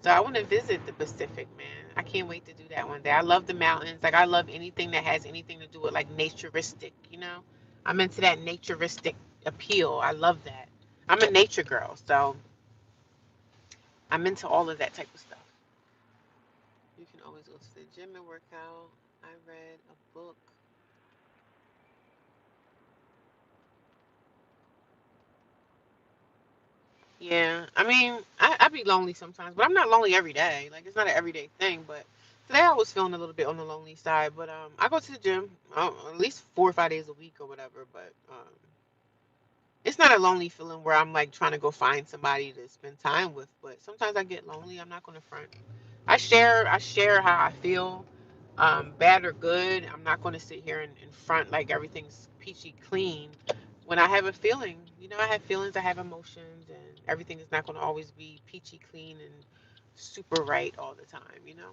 So I want to visit the Pacific, man. I can't wait to do that one day. I love the mountains. Like I love anything that has anything to do with like naturistic, you know? I'm into that naturistic appeal. I love that. I'm a nature girl, so I'm into all of that type of stuff. You can always go to the gym and work out. I read a book. Yeah, I mean, I be lonely sometimes, but I'm not lonely every day. Like it's not an everyday thing. But today I was feeling a little bit on the lonely side. But I go to the gym at least 4 or 5 days a week or whatever. But it's not a lonely feeling where I'm like trying to go find somebody to spend time with. But sometimes I get lonely. I'm not gonna front. I share how I feel, bad or good. I'm not going to sit here and front like everything's peachy clean. When I have a feeling, you know, I have feelings, I have emotions, and everything is not going to always be peachy clean and super right all the time. You know,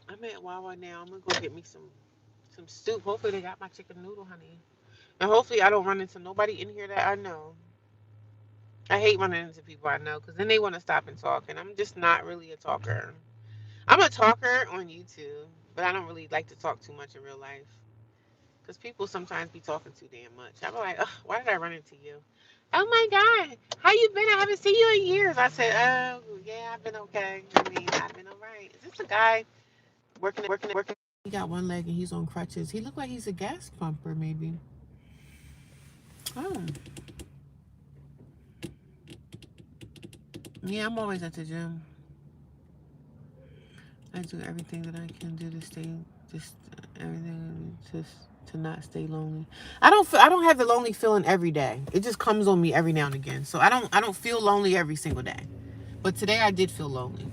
I'm at Wawa now. I'm gonna go get me some soup. Hopefully they got my chicken noodle, honey, and hopefully I don't run into nobody in here that I know. I hate running into people I know because then they want to stop and talk, and I'm just not really a talker. I'm a talker on YouTube, but I don't really like to talk too much in real life because people sometimes be talking too damn much. I'm like, ugh, why did I run into you? Oh my God, how you been? I haven't seen you in years. I said, oh yeah, I've been okay. I mean, I've been alright. Is this a guy working? He got one leg and he's on crutches. He looked like he's a gas pumper, maybe. Oh, yeah, I'm always at the gym. I do everything that I can do to stay, just everything, just to not stay lonely. I don't have the lonely feeling every day. It just comes on me every now and again. So I don't feel lonely every single day. But today I did feel lonely.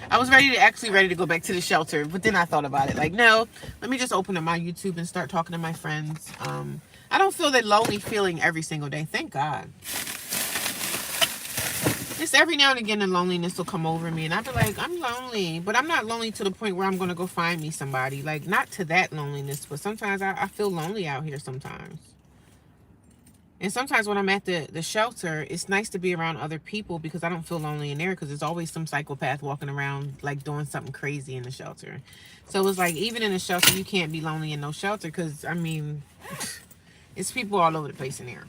I was ready to go back to the shelter, but then I thought about it. Like, no, let me just open up my YouTube and start talking to my friends. I don't feel that lonely feeling every single day. Thank God. Just every now and again, the loneliness will come over me, and I'll be like, I'm lonely, but I'm not lonely to the point where I'm gonna go find me somebody. Like, not to that loneliness, but sometimes I feel lonely out here sometimes. And sometimes when I'm at the shelter, it's nice to be around other people because I don't feel lonely in there because there's always some psychopath walking around like doing something crazy in the shelter. So it's like even in the shelter, you can't be lonely in no shelter because I mean, it's people all over the place in there.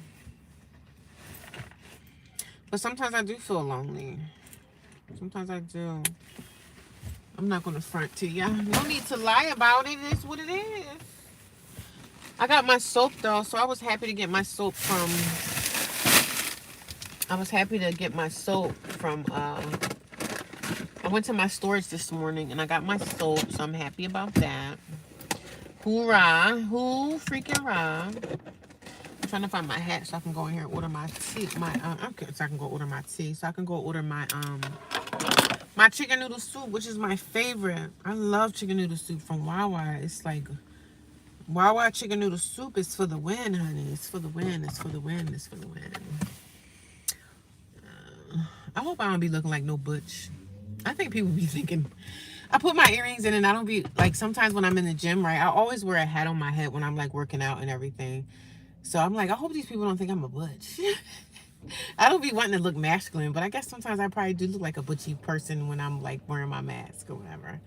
But sometimes I do feel lonely. Sometimes I do. I'm not gonna front to you. No need to lie about it. It's what it is. I got my soap though, so I was happy to get my soap from. I was happy to get my soap from. I went to my storage this morning and I got my soap, so I'm happy about that. Hoorah! Who freaking rah! I'm trying to find my hat so I can go in here and order my tea. Okay, so I can go order my tea. So I can go order my chicken noodle soup, which is my favorite. I love chicken noodle soup from Wawa. It's like Wawa chicken noodle soup is for the win, honey. It's for the win. It's for the win. It's for the win. I hope I don't be looking like no butch. I think people be thinking. I put my earrings in and I don't be like sometimes when I'm in the gym, right? I always wear a hat on my head when I'm like working out and everything. So I'm like, I hope these people don't think I'm a butch. I don't be wanting to look masculine, but I guess sometimes I probably do look like a butchy person when I'm like wearing my mask or whatever.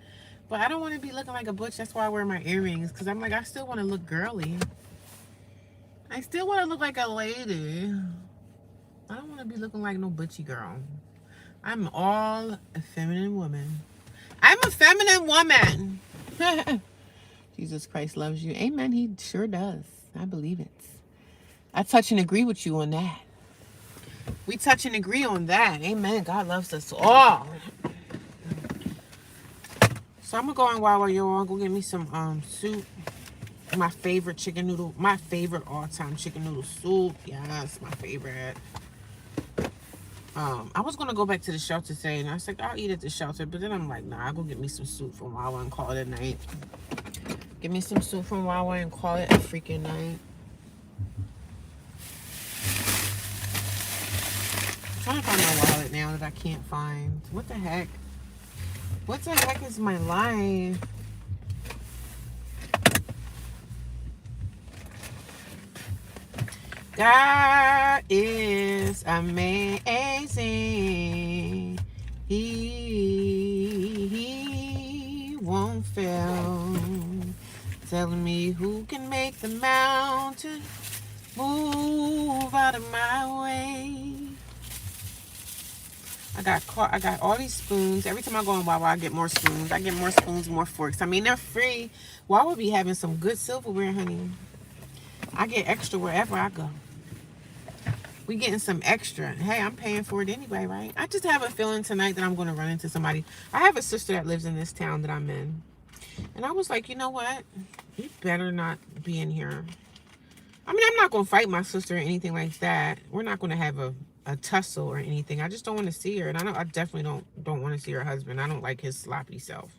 But I don't want to be looking like a butch. That's why I wear my earrings, because I'm like, I still want to look girly. I still want to look like a lady. I don't want to be looking like no butchy girl. I'm all a feminine woman. I'm a feminine woman. Jesus Christ loves you. Amen. He sure does. I believe it. I touch and agree with you on that. We touch and agree on that. Amen. God loves us all. So I'm gonna go on Wawa, y'all. Go get me some soup. My favorite chicken noodle. My favorite all-time chicken noodle soup. Yes, my favorite. I was gonna go back to the shelter today, and I was like, I'll eat at the shelter. But then I'm like, nah, I'll go get me some soup from Wawa and call it a night. Get me some soup from Wawa and call it a freaking night. I'm trying to find my wallet now that I can't find. What the heck? What the heck is my life? God is amazing. He won't fail. Telling me who can make the mountain move out of my way. I got all these spoons. Every time I go in Wawa, I get more spoons. I get more spoons, more forks. I mean, they're free. Wawa be having some good silverware, honey. I get extra wherever I go. We getting some extra. Hey, I'm paying for it anyway, right? I just have a feeling tonight that I'm going to run into somebody. I have a sister that lives in this town that I'm in. And I was like, you know what? You better not be in here. I mean, I'm not going to fight my sister or anything like that. We're not going to have a tussle or anything. I just don't want to see her. And I definitely don't want to see her husband. I don't like his sloppy self.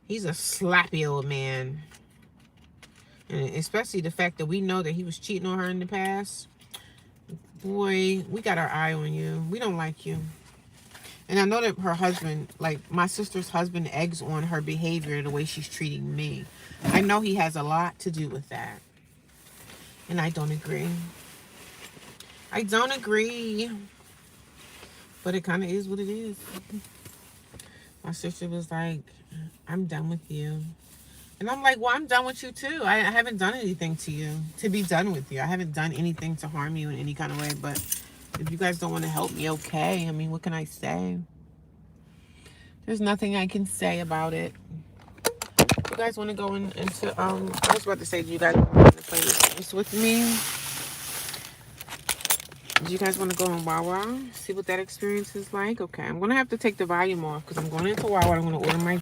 He's a sloppy old man. And especially the fact that we know that he was cheating on her in the past. Boy, we got our eye on you. We don't like you. And I know that her husband, like my sister's husband, eggs on her behavior the way she's treating me. I know he has a lot to do with that. And I don't agree. I don't agree. But it kind of is what it is. My sister was like, I'm done with you. And I'm like, well, I'm done with you too. I haven't done anything to you to be done with you. I haven't done anything to harm you in any kind of way. But if you guys don't want to help me, okay. I mean, what can I say? There's nothing I can say about it. You guys want to go into I was about to say, do you guys want to play this games with me? Do you guys want to go in Wawa? See what that experience is like? Okay, I'm gonna have to take the volume off because I'm going into Wawa. I'm gonna order my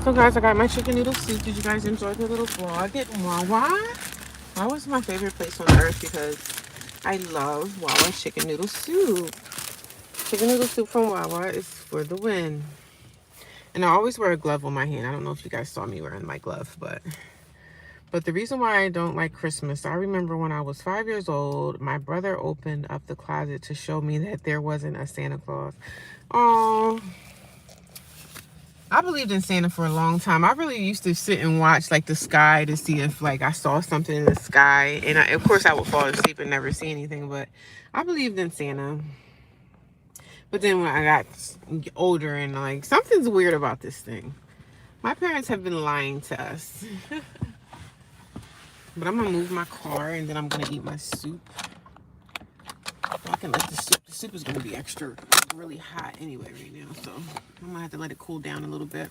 So guys, I got my chicken noodle soup. Did you guys enjoy the little vlog at Wawa? Wawa is my favorite place on earth because I love Wawa chicken noodle soup. Chicken noodle soup from Wawa is for the win. And I always wear a glove on my hand. I don't know if you guys saw me wearing my glove, but the reason why I don't like Christmas, I remember when I was 5 years old, my brother opened up the closet to show me that there wasn't a Santa Claus. Oh, I believed in Santa for a long time. I really used to sit and watch like the sky to see if like I saw something in the sky. And of course I would fall asleep and never see anything, but I believed in Santa. But then when I got older and like, something's weird about this thing. My parents have been lying to us. But I'm gonna move my car and then I'm gonna eat my soup. I can let the soup is gonna be extra really hot anyway right now. So I'm gonna have to let it cool down a little bit.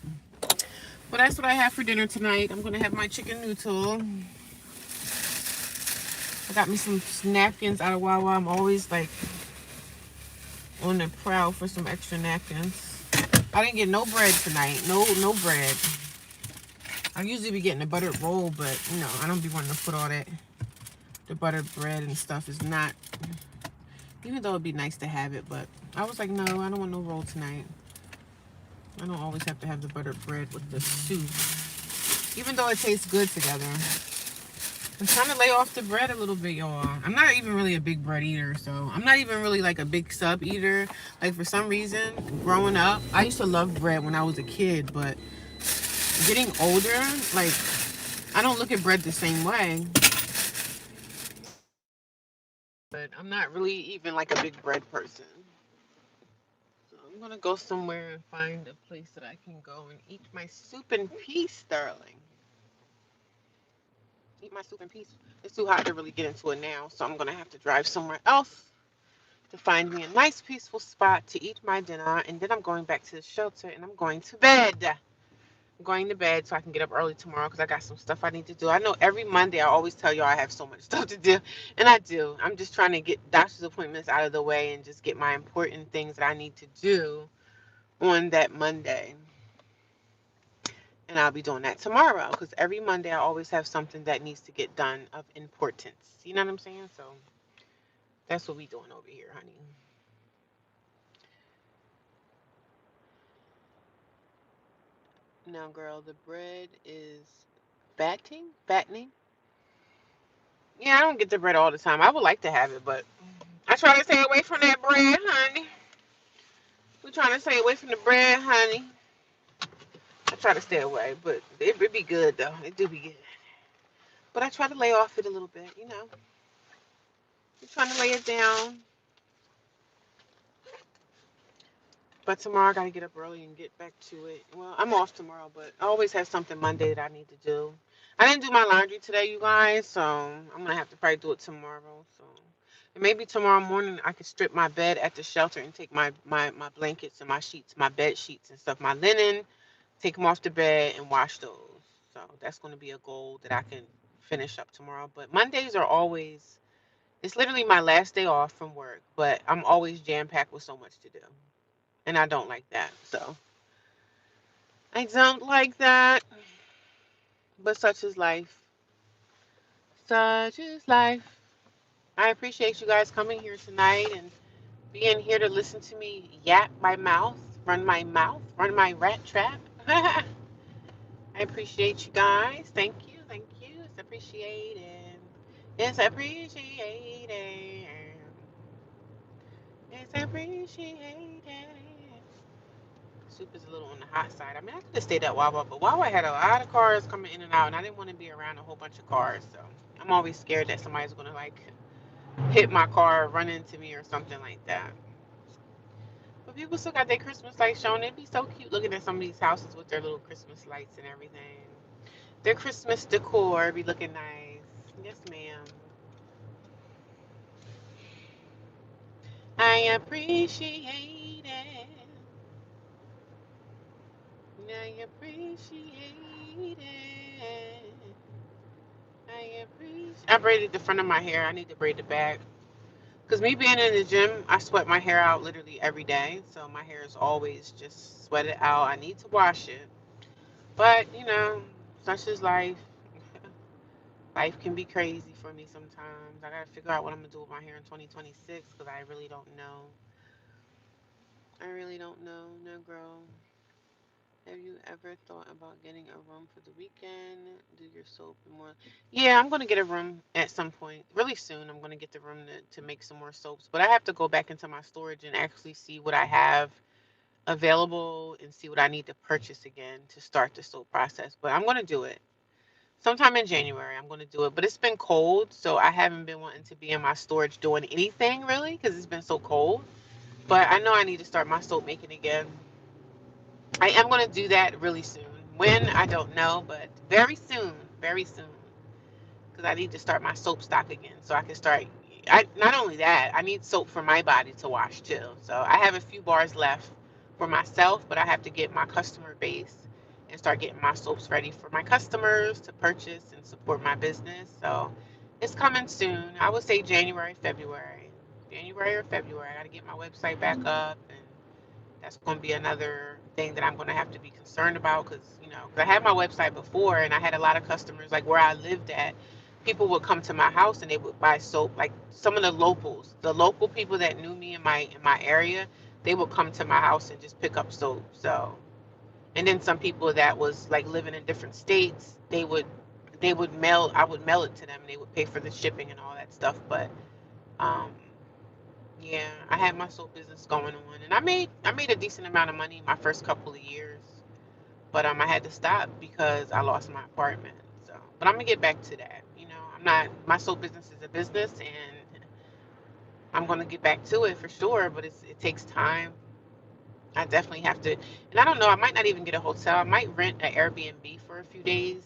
But that's what I have for dinner tonight. I'm gonna have my chicken noodle. I got me some napkins out of Wawa. I'm always like on the prowl for some extra napkins. I didn't get no bread tonight. No bread. I usually be getting a buttered roll, but you know, I don't be wanting to put all that. The buttered bread and stuff is not, even though it'd be nice to have it, but I was like, no, I don't want no roll tonight. I don't always have to have the buttered bread with the soup, even though it tastes good together. I'm trying to lay off the bread a little bit, y'all. I'm not even really a big bread eater, so I'm not even really like a big sub eater. Like for some reason, growing up, I used to love bread when I was a kid, but getting older, like I don't look at bread the same way. But I'm not really even like a big bread person. So I'm gonna go somewhere and find a place that I can go and eat my soup in peace, darling. Eat my soup in peace. It's too hot to really get into it now, so I'm gonna have to drive somewhere else to find me a nice peaceful spot to eat my dinner, and then I'm going back to the shelter and I'm going to bed. I'm going to bed so I can get up early tomorrow because I got some stuff I need to do. I know every Monday I always tell y'all I have so much stuff to do, and I do. I'm just trying to get doctor's appointments out of the way and just get my important things that I need to do on that Monday. And I'll be doing that tomorrow because every Monday I always have something that needs to get done of importance. You know what I'm saying? So that's what we doing over here, honey. Now, girl, the bread is fattening. Yeah, I don't get the bread all the time. I would like to have it, but I try to stay away from that bread, honey. We trying to stay away from the bread, honey. I try to stay away, but it be good though. It do be good. But I try to lay off it a little bit, you know. I'm trying to lay it down. But tomorrow I gotta get up early and get back to it. Well, I'm off tomorrow, but I always have something Monday that I need to do. I didn't do my laundry today, you guys, so I'm gonna have to probably do it tomorrow. So and maybe tomorrow morning I could strip my bed at the shelter and take my blankets and my sheets, my bed sheets and stuff, my linen, take them off the bed and wash those. So that's gonna be a goal that I can finish up tomorrow. But Mondays are always, it's literally my last day off from work, but I'm always jam packed with so much to do. And I don't like that. So I don't like that. But such is life. Such is life. I appreciate you guys coming here tonight and being here to listen to me yap my mouth, run my rat trap. I appreciate you guys. Thank you. Thank you. It's appreciated. It's appreciated. It's appreciated. Soup is a little on the hot side. I mean, I could have stayed at Wawa, but Wawa had a lot of cars coming in and out, and I didn't want to be around a whole bunch of cars. So I'm always scared that somebody's gonna like hit my car, run into me, or something like that. But people still got their Christmas lights showing. It'd be so cute looking at some of these houses with their little Christmas lights and everything. Their Christmas decor be looking nice. Yes, ma'am. I appreciate it. I appreciate it. I braided the front of my hair. I need to braid the back. Because me being in the gym, I sweat my hair out literally every day. So my hair is always just sweated out. I need to wash it. But, such is life. Life can be crazy for me sometimes. I gotta figure out what I'm gonna do with my hair in 2026 because I really don't know. I really don't know, Negro. Have you ever thought about getting a room for the weekend? Do your soap and more? Yeah, I'm gonna get a room at some point. Really soon, I'm gonna get the room to make some more soaps. But I have to go back into my storage and actually see what I have available and see what I need to purchase again to start the soap process. But I'm gonna do it. Sometime in January, I'm going to do it. But it's been cold, so I haven't been wanting to be in my storage doing anything really because it's been so cold. But I know I need to start my soap making again. I am going to do that really soon. When, I don't know, but very soon, very soon. Because I need to start my soap stock again so I can start. Not only that, I need soap for my body to wash too. So I have a few bars left for myself, but I have to get my customer base and start getting my soaps ready for my customers to purchase and support my business. So it's coming soon. I would say January, February. January or February. I got to get my website back up, and that's going to be another thing that I'm going to have to be concerned about because, 'cause I had my website before and I had a lot of customers like where I lived at. People would come to my house and they would buy soap. Like some of the local people that knew me in my area, they would come to my house and just pick up soap. So, and then some people that was like living in different states, they would mail. I would mail it to them and they would pay for the shipping and all that stuff. But um, yeah, I had my soap business going on, and I made a decent amount of money my first couple of years, but I had to stop because I lost my apartment. So, but I'm gonna get back to that. I'm not my soap business is a business, and I'm gonna get back to it for sure. But it takes time. I definitely have to, and I don't know. I might not even get a hotel. I might rent an Airbnb for a few days,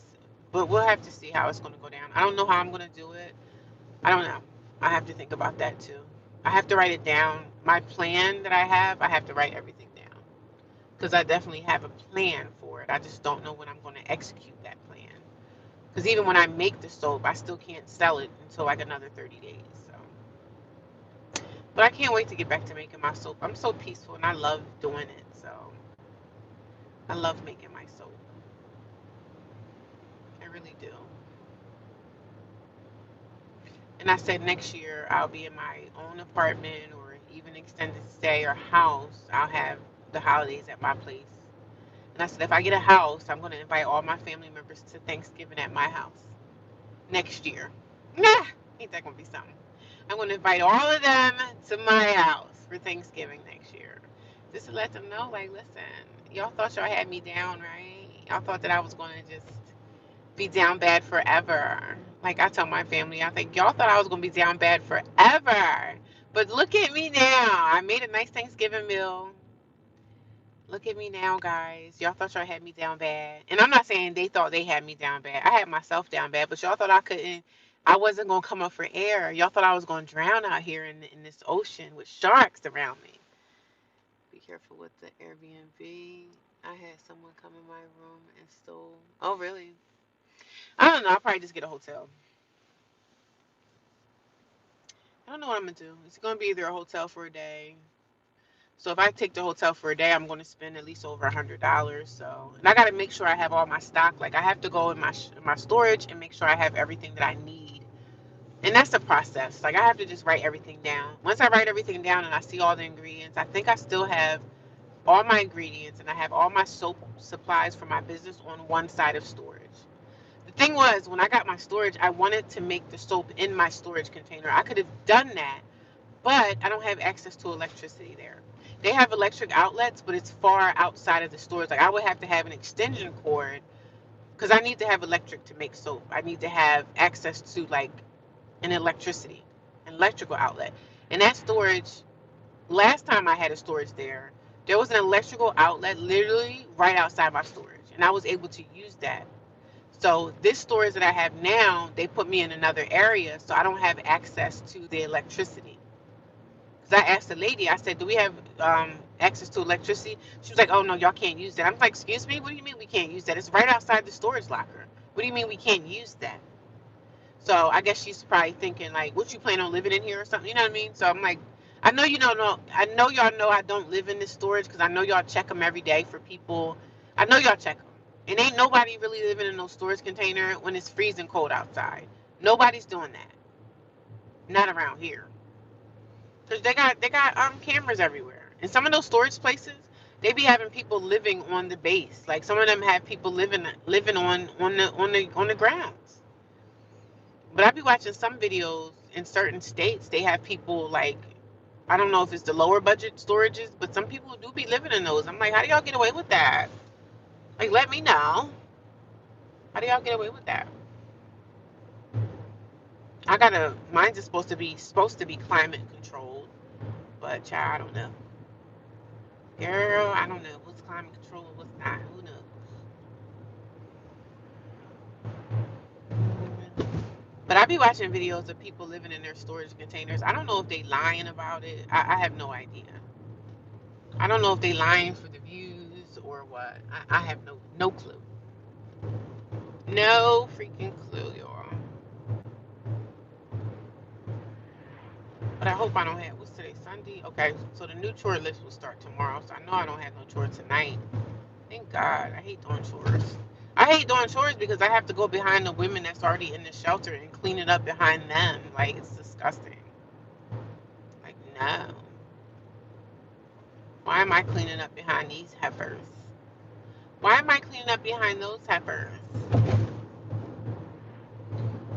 but we'll have to see how it's gonna go down. I don't know how I'm gonna do it. I don't know. I have to think about that too. I have to write it down. My plan that I have to write everything down because I definitely have a plan for it. I just don't know when I'm going to execute that plan. Because even when I make the soap, I still can't sell it until like another 30 days. So, but I can't wait to get back to making my soap. I'm so peaceful and I love doing it. So I love making my soap. I really do. And I said next year I'll be in my own apartment or even extended stay or house. I'll have the holidays at my place. And I said if I get a house, I'm going to invite all my family members to Thanksgiving at my house next year. Nah, ain't that going to be something? I'm going to invite all of them to my house for Thanksgiving next year. Just to let them know, like, listen, y'all thought y'all had me down, right? Y'all thought that I was going to just be down bad forever. Like I tell my family, I think y'all thought I was gonna be down bad forever. But look at me now. I made a nice Thanksgiving meal. Look at me now, guys. Y'all thought y'all had me down bad. And I'm not saying they thought they had me down bad. I had myself down bad, but y'all thought I wasn't gonna come up for air. Y'all thought I was gonna drown out here in this ocean with sharks around me. Be careful with the Airbnb. I had someone come in my room and stole. Oh, really? I don't know. I'll probably just get a hotel. I don't know what I'm gonna do. It's gonna be either a hotel for a day. So if I take the hotel for a day, I'm gonna spend at least over $100. So, and I gotta make sure I have all my stock. Like I have to go in my storage and make sure I have everything that I need. And that's the process. Like I have to just write everything down. Once I write everything down and I see all the ingredients, I think I still have all my ingredients and I have all my soap supplies for my business on one side of storage. The thing was, when I got my storage, I wanted to make the soap in my storage container. I could have done that, but I don't have access to electricity there. They have electric outlets, but it's far outside of the stores. Like I would have to have an extension cord because I need to have electric to make soap. I need to have access to like an electrical outlet. And that storage, last time I had a storage there was an electrical outlet literally right outside my storage, and I was able to use that. So this storage that I have now, they put me in another area, so I don't have access to the electricity. Because I asked the lady, I said, "Do we have access to electricity?" She was like, "Oh no, y'all can't use that." I'm like, "Excuse me, what do you mean we can't use that? It's right outside the storage locker. What do you mean we can't use that?" So I guess she's probably thinking like, "What, you plan on living in here or something?" You know what I mean? So I'm like, "I know you don't know. I know y'all know I don't live in this storage because I know y'all check them every day for people. I know y'all check them. And ain't nobody really living in no storage container when it's freezing cold outside. Nobody's doing that. Not around here. Cause they got cameras everywhere. And some of those storage places, they be having people living on the base. Like some of them have people living on the grounds. But I be watching some videos in certain states. They have people like, I don't know if it's the lower budget storages, but some people do be living in those. I'm like, how do y'all get away with that? Like, let me know. How do y'all get away with that? I gotta. Mine's is supposed to be climate controlled, but child, I don't know. Girl, I don't know what's climate controlled, what's not. Who knows? But I be watching videos of people living in their storage containers. I don't know if they lying about it. I have no idea. I don't know if they lying for the views or what. I have no clue. No freaking clue, y'all. But I hope I don't have. What's today? Sunday. Okay, so the new chore list will start tomorrow. So I know I don't have no chore tonight. Thank God. I hate doing chores. I hate doing chores because I have to go behind the women that's already in the shelter and clean it up behind them. Like it's disgusting. Like no. Why am I cleaning up behind these heifers? Why am I cleaning up behind those heifers?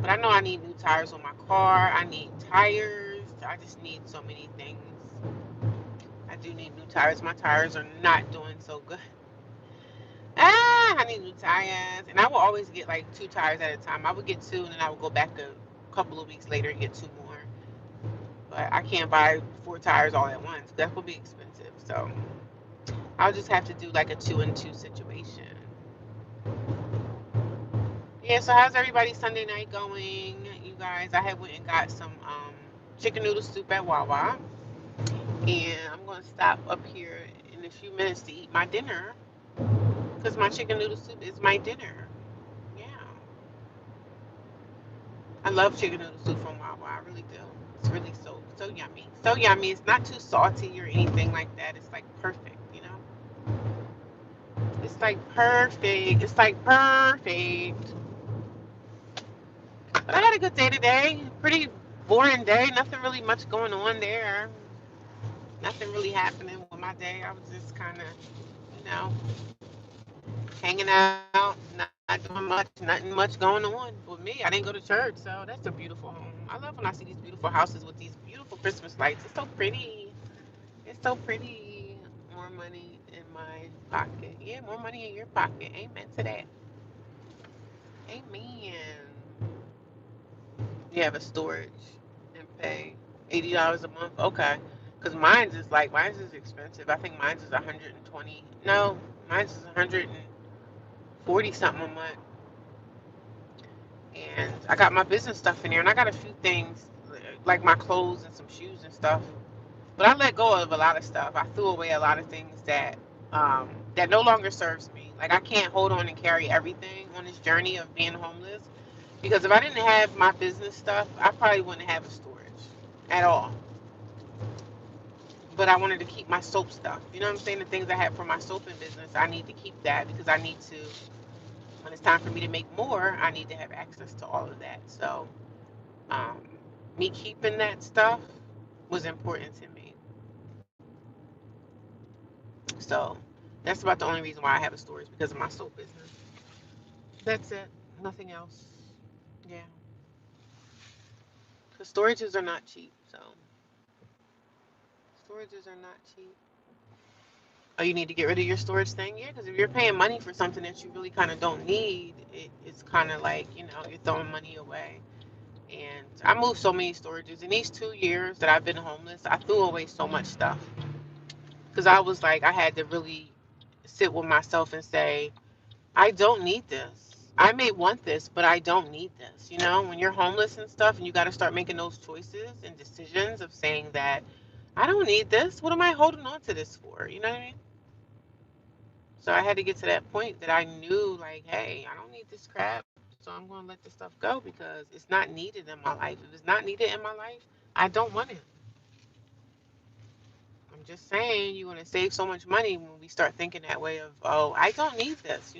But I know I need new tires on my car. I need tires. I just need so many things. I do need new tires. My tires are not doing so good. I need new tires. And I will always get like two tires at a time. I would get two and then I would go back a couple of weeks later and get two more. But I can't buy four tires all at once. That would be expensive. So I'll just have to do like a two and two situation. Yeah, so how's everybody Sunday night going? You guys, I had went and got some chicken noodle soup at Wawa. And I'm going to stop up here in a few minutes to eat my dinner. Because my chicken noodle soup is my dinner. Yeah. I love chicken noodle soup from Wawa. I really do. It's really so yummy. So yummy. It's not too salty or anything like that. It's like perfect, you know? It's like perfect. It's like perfect. But I had a good day today. Pretty boring day. Nothing really much going on there. Nothing really happening with my day. I was just kind of, you know, hanging out, not doing much, nothing much going on. With me, I didn't go to church, so that's a beautiful home. I love when I see these beautiful houses with these beautiful Christmas lights. It's so pretty. It's so pretty. More money in my pocket. Yeah, more money in your pocket. Amen to that. Amen. You have a storage and pay $80 a month. Okay. Because mine's is expensive. I think mine's is 120. No, mine's is 140 something a month. And I got my business stuff in there, and I got a few things like my clothes and some shoes and stuff. But I let go of a lot of stuff. I threw away a lot of things that no longer serves me. Like I can't hold on and carry everything on this journey of being homeless because if I didn't have my business stuff, I probably wouldn't have a storage at all. But I wanted to keep my soap stuff. You know what I'm saying? The things I have for my soaping business, I need to keep that because I need to. When it's time for me to make more, I need to have access to all of that. So um, me keeping that stuff was important to me. So that's about the only reason why I have a storage because of my soap business. That's it. Nothing else. Yeah. Because storages are not cheap. So storages are not cheap. Oh, you need to get rid of your storage thing? Yeah, because if you're paying money for something that you really kind of don't need, it's kind of like, you're throwing money away. And I moved so many storages. In these 2 years that I've been homeless, I threw away so much stuff. Because I was like, I had to really sit with myself and say, I don't need this. I may want this, but I don't need this. When you're homeless and stuff, and you got to start making those choices and decisions of saying that I don't need this. What am I holding on to this for? You know what I mean? So I had to get to that point that I knew, like, hey, I don't need this crap. So I'm going to let this stuff go because it's not needed in my life. If it's not needed in my life, I don't want it. I'm just saying, you're going to save so much money when we start thinking that way of, oh, I don't need this.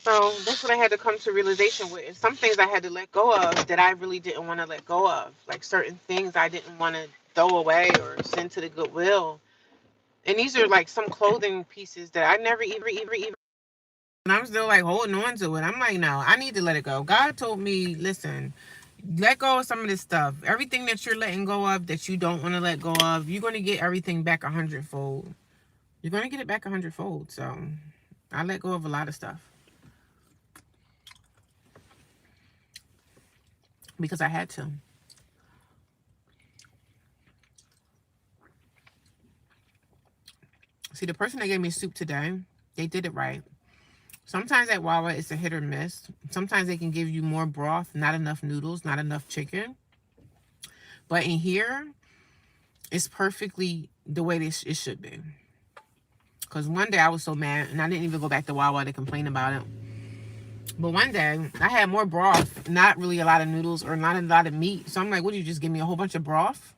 So that's what I had to come to realization with. And some things I had to let go of that I really didn't want to let go of. Like certain things I didn't want to throw away or send to the Goodwill. And these are like some clothing pieces that I never even. And I'm still like holding on to it. I'm like, no, I need to let it go. God told me, listen, let go of some of this stuff. Everything that you're letting go of that you don't want to let go of, you're going to get everything back 100-fold. You're going to get it back 100-fold. So I let go of a lot of stuff because I had to. See, the person that gave me soup today, they did it right. Sometimes at Wawa, it's a hit or miss. Sometimes they can give you more broth, not enough noodles, not enough chicken. But in here, it's perfectly the way it should be. Because one day I was so mad, and I didn't even go back to Wawa to complain about it. But one day, I had more broth, not really a lot of noodles or not a lot of meat. So I'm like, what, do you just give me a whole bunch of broth?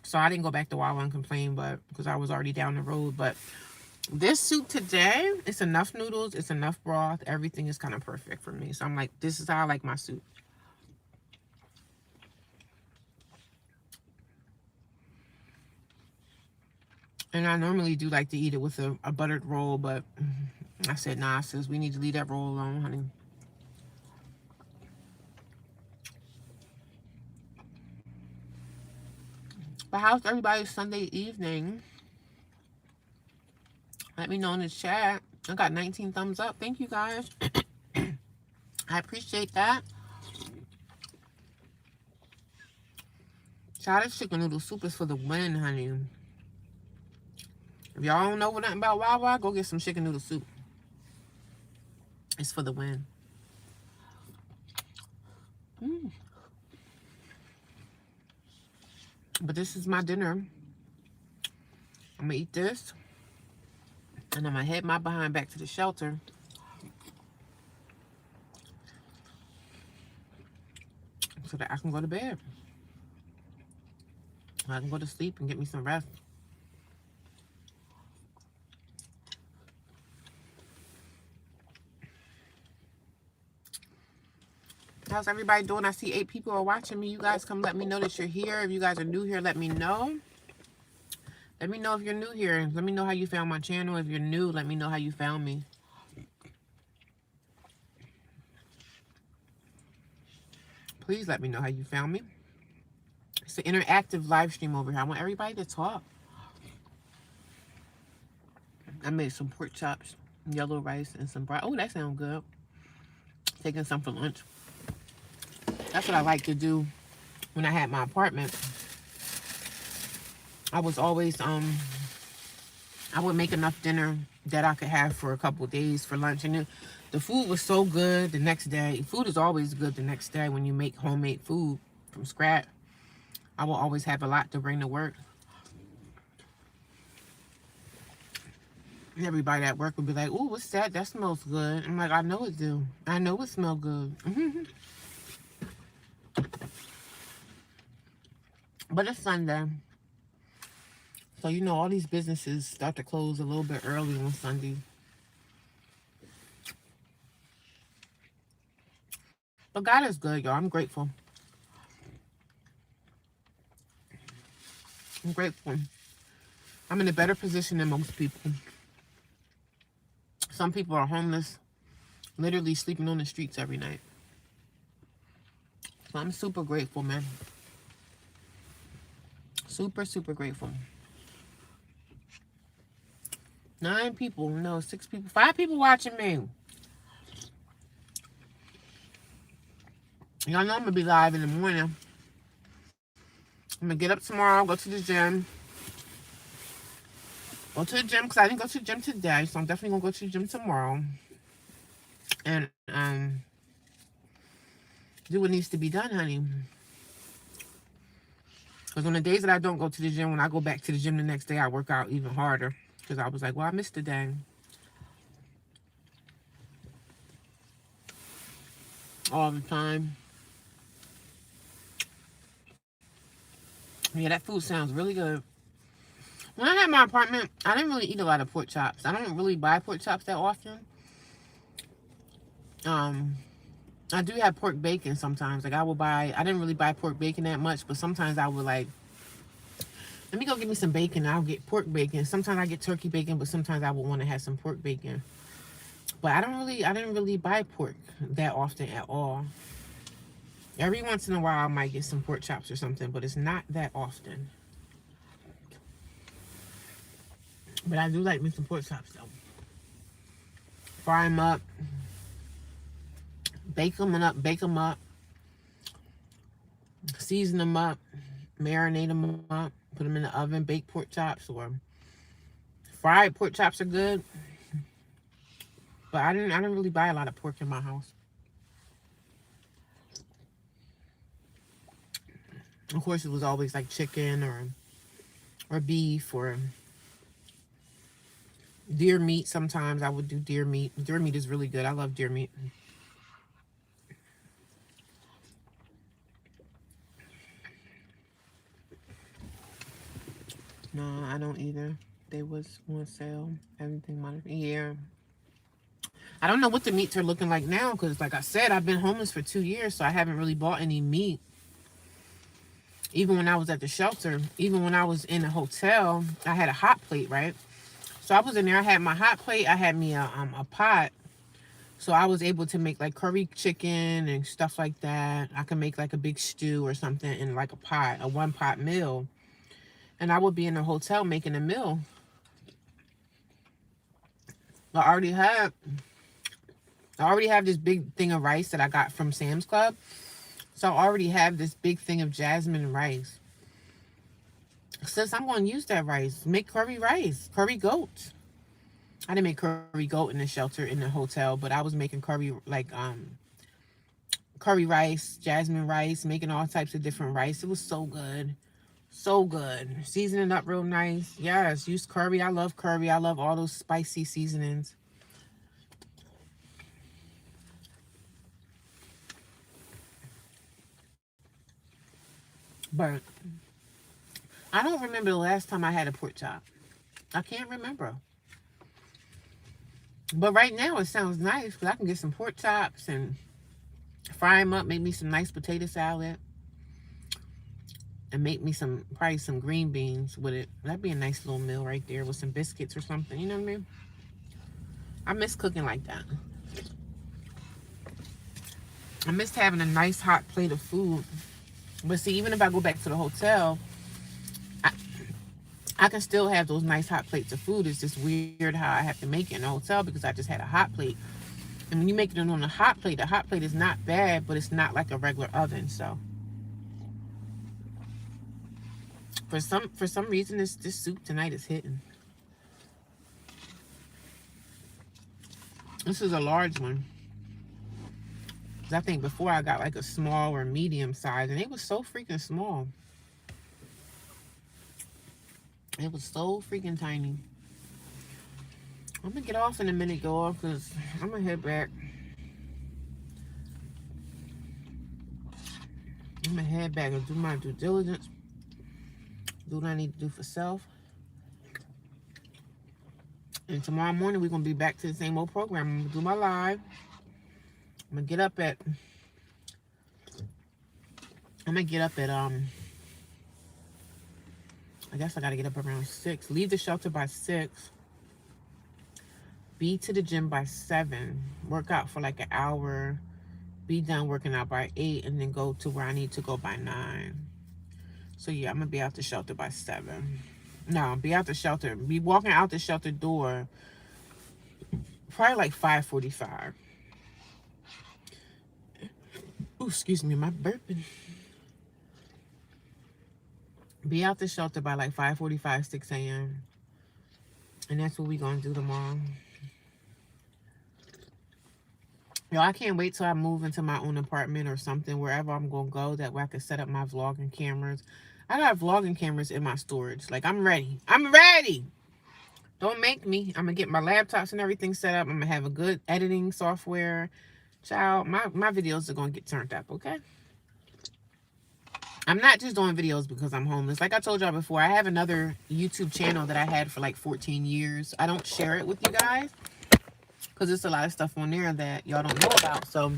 So I didn't go back to Wawa and complain, but because I was already down the road. But this soup today, it's enough noodles, it's enough broth. Everything is kind of perfect for me. So I'm like, this is how I like my soup. And I normally do like to eat it with a buttered roll, but I said, nah, sis, we need to leave that roll alone, honey. But how's everybody's Sunday evening? Let me know in the chat. I got 19 thumbs up. Thank you, guys. I appreciate that. Child, this chicken noodle soup is for the win, honey. If y'all don't know nothing about Wawa, go get some chicken noodle soup. It's for the win. But this is my dinner. I'm gonna eat this, and I'm gonna head my behind back to the shelter. So that I can go to bed. I can go to sleep and get me some rest. How's everybody doing? I see 8 people are watching me. You guys come let me know that you're here. If you guys are new here, let me know. Let me know if you're new here. Let me know how you found my channel. If you're new, let me know how you found me. Please let me know how you found me. It's an interactive live stream over here. I want everybody to talk. I made some pork chops, yellow rice, and some broth. Oh, that sounds good. Taking some for lunch. That's what I like to do when I had my apartment. I was always, I would make enough dinner that I could have for a couple of days for lunch. And the food was so good the next day. Food is always good the next day when you make homemade food from scratch. I will always have a lot to bring to work. And everybody at work would be like, "Ooh, what's that? That smells good." I'm like, "I know it do. I know it smells good." But it's Sunday. So, you know, all these businesses start to close a little bit early on Sunday. But God is good, y'all. I'm grateful. I'm grateful. I'm in a better position than most people. Some people are homeless, literally sleeping on the streets every night. So I'm super grateful, man. Super, super grateful. 9 people, no, 6 people, 5 people watching me. Y'all know I'm gonna be live in the morning. I'm gonna get up tomorrow, go to the gym. Go to the gym because I didn't go to the gym today, so I'm definitely gonna go to the gym tomorrow. And do what needs to be done, honey. Because on the days that I don't go to the gym, when I go back to the gym the next day, I work out even harder. Because I was like, well, I missed the day. All the time. Yeah, that food sounds really good. When I had my apartment, I didn't really eat a lot of pork chops. I don't really buy pork chops that often. Um, I do have pork bacon sometimes. Like I will buy, I didn't really buy pork bacon that much, but sometimes I would like, let me go get me some bacon. I'll get pork bacon. Sometimes I get turkey bacon, but sometimes I would want to have some pork bacon. But I didn't really buy pork that often at all. Every once in a while I might get some pork chops or something, but it's not that often. But I do like me some pork chops though. Fry them up, bake them up, season them up, marinate them up, put them in the oven. Baked pork chops or fried pork chops are good. But I didn't really buy a lot of pork in my house. Of course, it was always like chicken or beef or deer meat. Sometimes I would do deer meat. Deer meat is really good. I love deer meat. No, I don't either. They was on sale. Everything might, yeah. I don't know what the meats are looking like now because, like I said, I've been homeless for 2 years, so I haven't really bought any meat. Even when I was at the shelter, even when I was in a hotel, I had a hot plate, right? So I was in there. I had my hot plate. I had me a pot. So I was able to make like curry chicken and stuff like that. I could make like a big stew or something in like a pot, a one pot meal. And I would be in a hotel making a meal. I already have this big thing of rice that I got from Sam's Club. So I already have this big thing of jasmine rice. Since I'm going to use that rice, make curry rice, curry goat. I didn't make curry goat in the shelter in the hotel, but I was making curry like curry rice, jasmine rice, making all types of different rice. It was so good. So good. Seasoning up real nice. Yes, use curry. I love curry. I love all those spicy seasonings. But I don't remember the last time I had a pork chop. I can't remember. But right now it sounds nice because I can get some pork chops and fry them up, make me some nice potato salad, and make me probably some green beans with it. That'd be a nice little meal right there with some biscuits or something. You know what I mean? I miss cooking like that. I missed having a nice hot plate of food. But see, even if I go back to the hotel, I can still have those nice hot plates of food. It's just weird how I have to make it in a hotel because I just had a hot plate. And when you make it on a hot plate, the hot plate is not bad, but it's not like a regular oven. So for some reason, this soup tonight is hitting. This is a large one. I think before I got like a small or medium size, and it was so freaking small. It was so freaking tiny. I'm gonna get off in a minute, go off, because I'm gonna head back. I'm gonna head back and do my due diligence. Do what I need to do for self. And tomorrow morning, we're gonna be back to the same old program. I'm gonna do my live. I'm gonna get up at I guess I gotta get up around 6. Leave the shelter by 6. Be to the gym by 7. Work out for like an hour. Be done working out by 8, and then go to where I need to go by 9. So yeah, I'm gonna be out the shelter by 7. No, be out the shelter. Be walking out the shelter door probably like 5:45. Oh, excuse me, my burping. Be out the shelter by like 5:45, 6 a.m. And that's what we're gonna do tomorrow. Yo, I can't wait till I move into my own apartment or something, wherever I'm gonna go, that way I can set up my vlogging cameras. I got vlogging cameras in my storage. Like, I'm ready. I'm ready. Don't make me. I'm gonna get my laptops and everything set up. I'm gonna have a good editing software. Child, my videos are gonna get turned up, okay? I'm not just doing videos because I'm homeless. Like I told y'all before, I have another YouTube channel that I had for like 14 years. I don't share it with you guys because it's a lot of stuff on there that y'all don't know about. So,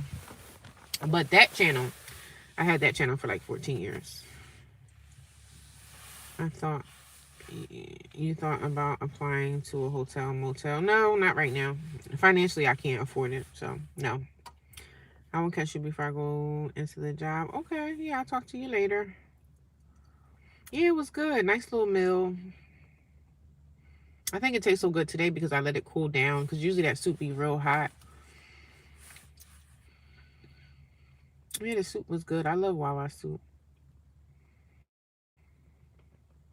but that channel, I had that channel for like 14 years. I thought, you thought about applying to a hotel motel? No, not right now. Financially, I can't afford it. So, no. I won't catch you before I go into the job. Okay, yeah, I'll talk to you later. Yeah, it was good. Nice little meal. I think it tastes so good today because I let it cool down. Because usually that soup be real hot. Yeah, the soup was good. I love Wawa soup.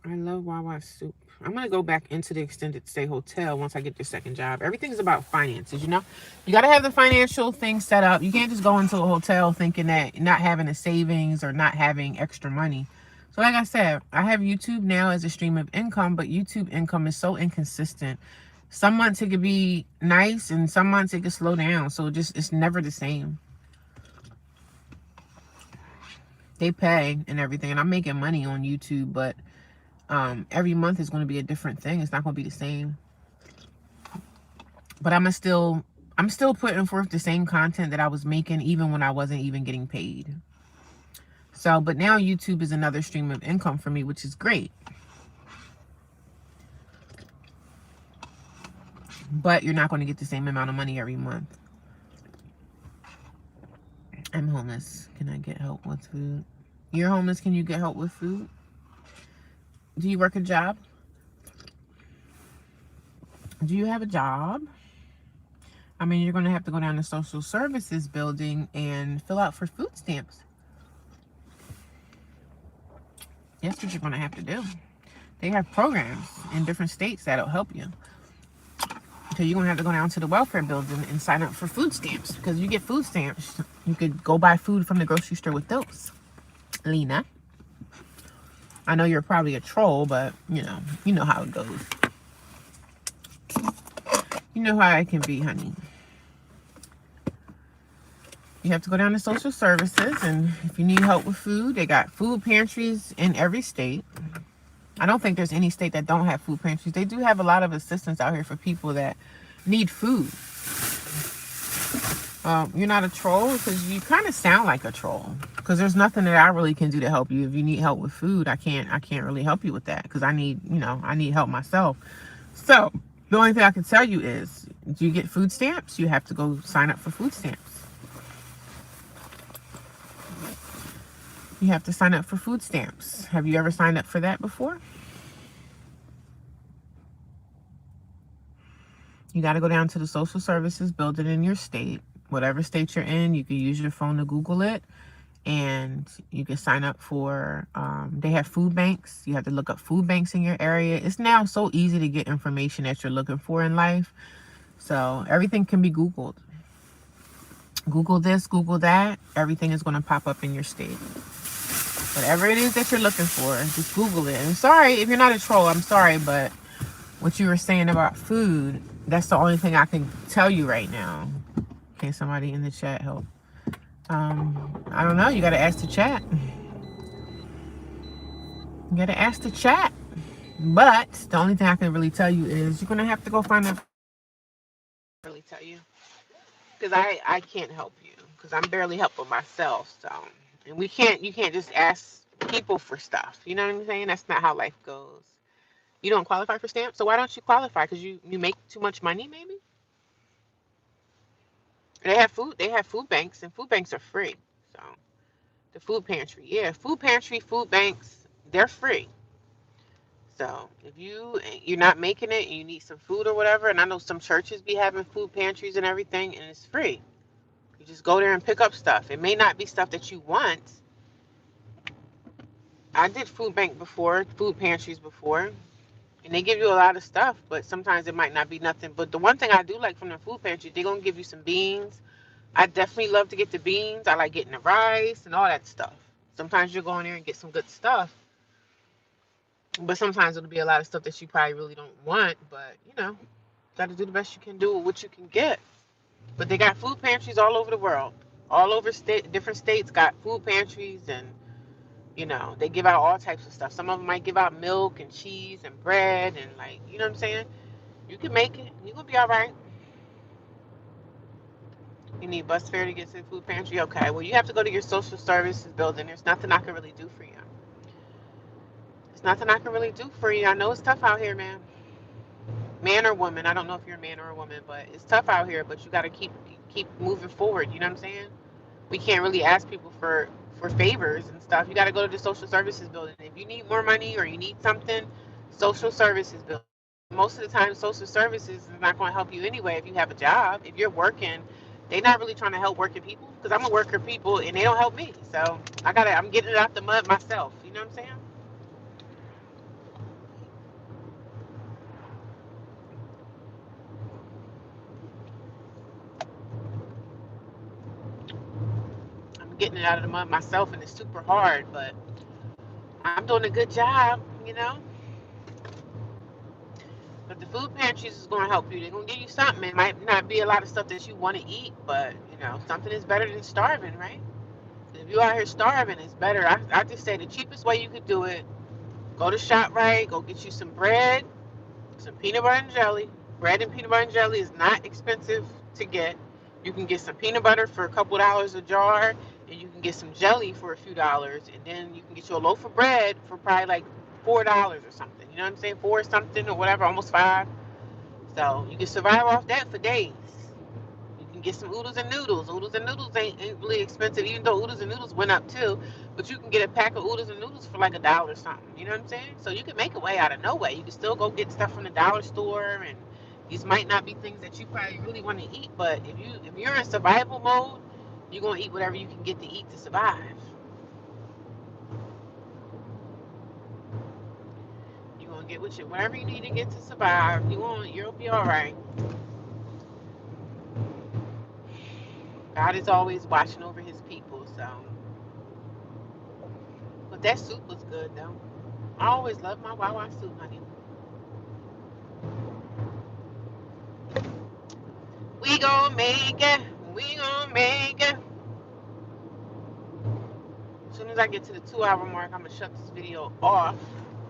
I love Wawa soup. I'm going to go back into the extended stay hotel once I get the second job. Everything's about finances, you know? You got to have the financial thing set up. You can't just go into a hotel thinking that not having a savings or not having extra money. So like I said, I have YouTube now as a stream of income, but YouTube income is so inconsistent. Some months it could be nice and some months it could slow down. So it's never the same. They pay and everything, and I'm making money on YouTube, but every month is going to be a different thing. It's not going to be the same. But I'm still putting forth the same content that I was making even when I wasn't even getting paid. So, but now YouTube is another stream of income for me, which is great. But you're not going to get the same amount of money every month. I'm homeless. Can I get help with food? You're homeless. Can you get help with food? Do you work a job? Do you have a job? I mean, you're going to have to go down to social services building and fill out for food stamps. That's what you're going to have to do. They have programs in different states that'll help you. So you're going to have to go down to the welfare building and sign up for food stamps. Because you get food stamps, you could go buy food from the grocery store with those. Lena. I know you're probably a troll, but you know how it goes. You know how it can be, honey. You have to go down to social services, and if you need help with food, they got food pantries in every state. I don't think there's any state that don't have food pantries. They do have a lot of assistance out here for people that need food. You're not a troll because you kind of sound like a troll. Because there's nothing that I really can do to help you. If you need help with food, I can't really help you with that because I need help myself. So the only thing I can tell you is, do you get food stamps? You have to go sign up for food stamps. You have to sign up for food stamps. Have you ever signed up for that before? You got to go down to the social services building in your state. Whatever state you're in, you can use your phone to Google it. And you can sign up for, they have food banks. You have to look up food banks in your area. It's now so easy to get information that you're looking for in life. So everything can be Googled. Google this, Google that. Everything is going to pop up in your state. Whatever it is that you're looking for, just Google it. I'm sorry if you're not a troll. I'm sorry, but what you were saying about food, that's the only thing I can tell you right now. Can somebody in the chat help? I don't know. You got to ask the chat. You got to ask the chat. But the only thing I can really tell you is you're going to have to go find a... really tell you. Because I can't help you. Because I'm barely helping myself. So, and you can't just ask people for stuff. You know what I'm saying? That's not how life goes. You don't qualify for stamps? So why don't you qualify? Because you make too much money, maybe? They have food banks, and food banks are free. So the food pantry, yeah, food pantry, food banks, they're free. So if you're not making it and you need some food or whatever, and I know some churches be having food pantries and everything, and it's free. You just go there and pick up stuff. It may not be stuff that you want. I did food pantries before, and they give you a lot of stuff, but sometimes it might not be nothing. But the one thing I do like from the food pantry, they're gonna give you some beans. I definitely love to get the beans. I like getting the rice and all that stuff. Sometimes you'll go in there and get some good stuff. But sometimes it'll be a lot of stuff that you probably really don't want. But, got to do the best you can do with what you can get. But they got food pantries all over the world. All over different states got food pantries, and, they give out all types of stuff. Some of them might give out milk and cheese and bread and, you know what I'm saying? You can make it. You're going to be all right. You need bus fare to get to the food pantry? Okay, well, you have to go to your social services building. There's nothing I can really do for you. There's nothing I can really do for you. I know it's tough out here, man. Man or woman. I don't know if you're a man or a woman, but it's tough out here, but you got to keep moving forward. You know what I'm saying? We can't really ask people for favors and stuff. You got to go to the social services building. If you need more money or you need something, social services building. Most of the time, social services is not going to help you anyway. If you have a job, if you're working, they're not really trying to help working people, because I'm a worker people and they don't help me. So I'm getting it out the mud myself. You know what I'm saying? I'm getting it out of the mud myself, and it's super hard, but I'm doing a good job. You know. But the food pantries is going to help you. They're going to give you something. It might not be a lot of stuff that you want to eat, but something is better than starving, right? If you're out here starving, it's better. I just say the cheapest way you could do it: go to ShopRite, go get you some bread, some peanut butter and jelly. Bread and peanut butter and jelly is not expensive to get. You can get some peanut butter for a couple dollars a jar, and you can get some jelly for a few dollars, and then you can get you a loaf of bread for probably like $4 or something. You know what I'm saying? Four something or whatever, almost five. So you can survive off that for days. You can get some oodles and noodles. Oodles and noodles ain't really expensive, even though oodles and noodles went up too. But you can get a pack of oodles and noodles for like $1 or something. You know what I'm saying? So you can make a way out of no way. You can still go get stuff from the dollar store, and these might not be things that you probably really want to eat. But if you're in survival mode, you're gonna eat whatever you can get to eat to survive. You're gonna get whatever you need to get to survive. You'll be all right. God is always watching over His people. So, but that soup was good though. I always love my Wawa soup, honey. We gon' make it. We gon' make it. As soon as I get to the 2 hour mark, I'm gonna shut this video off.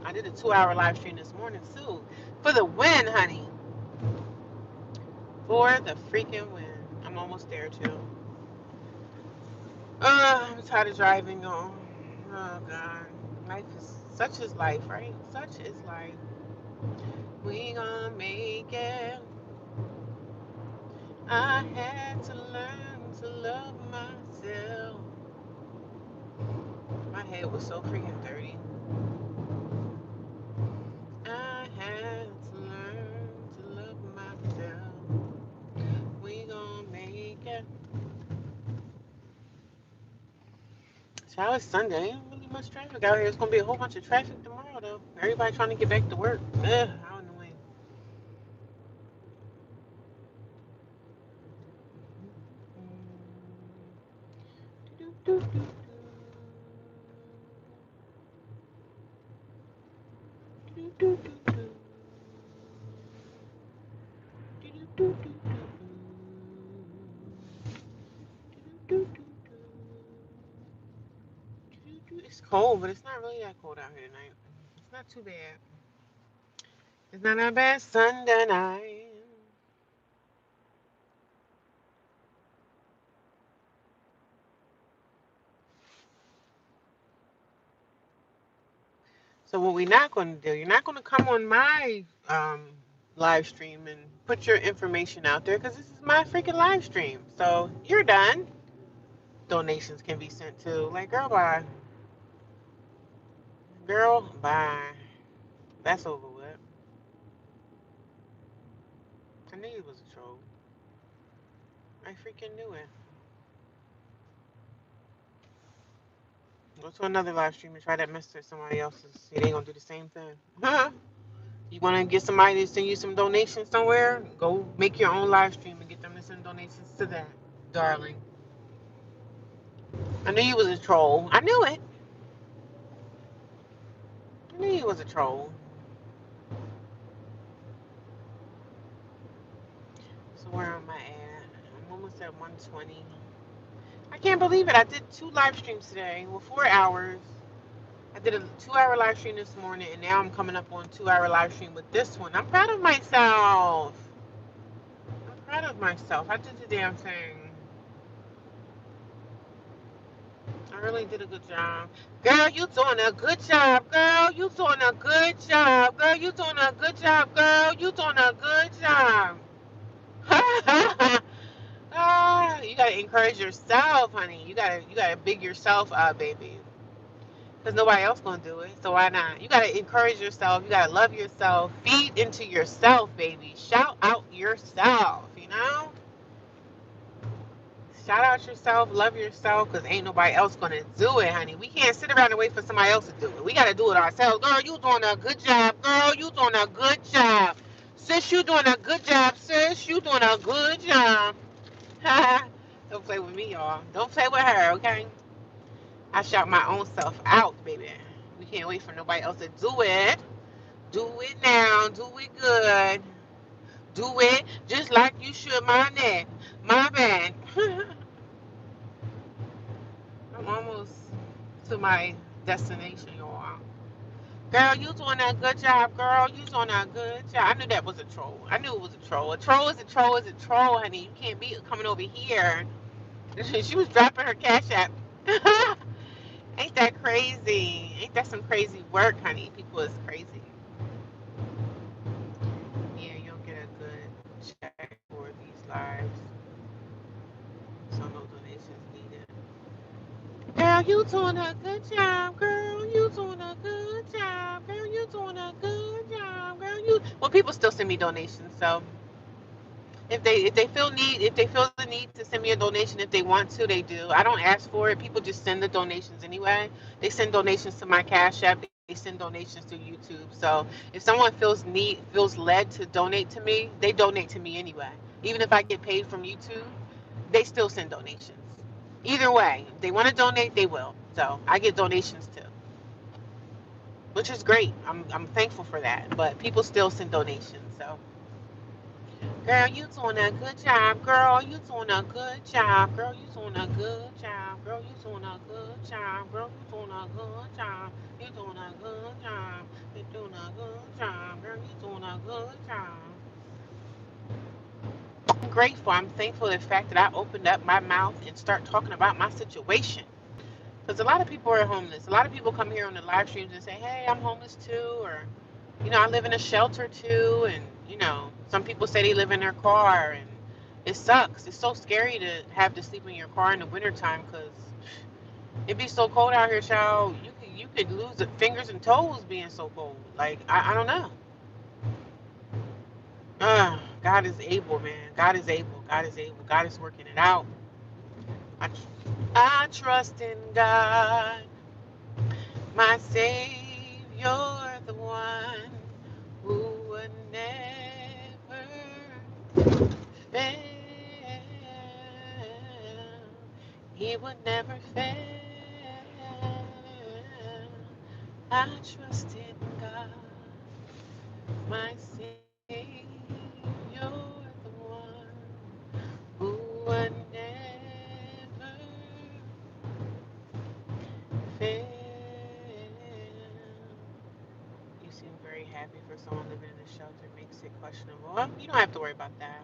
I did a 2 hour live stream this morning too. For the win, honey. For the freaking win. I'm almost there too. I'm tired of driving on. Oh God. Life is such is life, right? Such is life. We gon' make it. I had to learn to love myself. My head was so freaking dirty. I had to learn to love myself. We gon' make it. So it's Sunday. Ain't really much traffic out here. It's gonna be a whole bunch of traffic tomorrow, though. Everybody trying to get back to work. Ugh, how annoying. It's cold, but it's not really that cold out here tonight. It's not too bad. It's not a bad Sunday night. So what we're not going to do, you're not going to come on my live stream and put your information out there, because this is my freaking live stream. So you're done. Donations can be sent to. Like, girl, bye. Girl, bye. That's over with. I knew you was a troll. I freaking knew it. Go to another live stream and try that message at somebody else's. It ain't gonna do the same thing. Huh? You want to get somebody to send you some donations somewhere? Go make your own live stream and get them to send donations to that, darling. I knew you was a troll. I knew it. I knew you was a troll. So where am I at? I'm almost at 120. I can't believe it. I did 2 live streams today. Well, 4 hours. I did a 2 hour live stream this morning, and now I'm coming up on 2 hour live stream with this one. I'm proud of myself. I'm proud of myself. I did the damn thing. really did a good job. Girl, you doing a good job, girl. You doing a good job, girl. You doing a good job, girl. You doing a good job. You gotta encourage yourself, honey. You gotta big yourself up, baby. Cause nobody else gonna do it. So why not? You gotta encourage yourself. You gotta love yourself. Feed into yourself, baby. Shout out yourself. You know. Shout out yourself, love yourself, because ain't nobody else going to do it, honey. We can't sit around and wait for somebody else to do it. We got to do it ourselves. Girl, you doing a good job. Girl, you doing a good job. Sis, you doing a good job. Sis, you doing a good job. Don't play with me, y'all. Don't play with her, okay? I shout my own self out, baby. We can't wait for nobody else to do it. Do it now. Do it good. Do it just like you should my neck. My bad. I'm almost to my destination, y'all. Girl, you doing a good job, girl. You doing a good job. I knew that was a troll. I knew it was a troll. A troll is a troll is a troll, honey. You can't be coming over here. She was dropping her cash app. Ain't that crazy? Ain't that some crazy work, honey? People is crazy. Yeah, you'll get a good check for these lives. So no donations needed. Girl, you doing a good job, girl. You doing a good job, girl. You doing a good job, girl. You. Well, people still send me donations, so if they feel the need to send me a donation if they want to, they do. I don't ask for it. People just send the donations anyway. They send donations to my Cash App. They send donations through YouTube. So if someone feels led to donate to me, they donate to me anyway. Even if I get paid from YouTube, they still send donations. Either way, if they want to donate, they will. So I get donations too, which is great. I'm thankful for that. But people still send donations. So, girl, you doing a good job. Girl, you doing a good job. Girl, you doing a good job. Girl, you doing a good job. Girl, you doing a good job. You doing a good job. You doing a good job. Girl, you doing a good job. I'm grateful. I'm thankful for the fact that I opened up my mouth and start talking about my situation. Because a lot of people are homeless. A lot of people come here on the live streams and say, hey, I'm homeless too, or, I live in a shelter too. And, some people say they live in their car, and it sucks. It's so scary to have to sleep in your car in the wintertime because it be so cold out here, child. You could lose the fingers and toes being so cold. Like, I don't know. God is able, man. God is able. God is able. God is working it out. I, I trust in God. My Savior, the one who would never fail. He would never fail. I trust in God, my Savior, the one who would never fail. You seem very happy for someone living in a shelter. Makes it questionable. Well, you don't have to worry about that.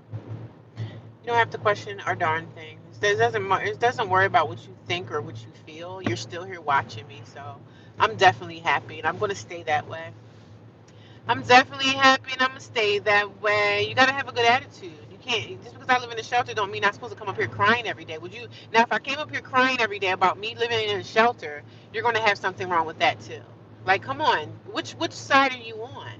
You don't have to question our darn things. It doesn't worry about what you think or what you feel. You're still here watching me, so I'm definitely happy, and I'm gonna stay that way. I'm definitely happy, and I'm gonna stay that way. You gotta have a good attitude. You can't just because I live in a shelter don't mean I'm supposed to come up here crying every day. Would you? Now, if I came up here crying every day about me living in a shelter, you're gonna have something wrong with that too. Like, come on, which side are you on?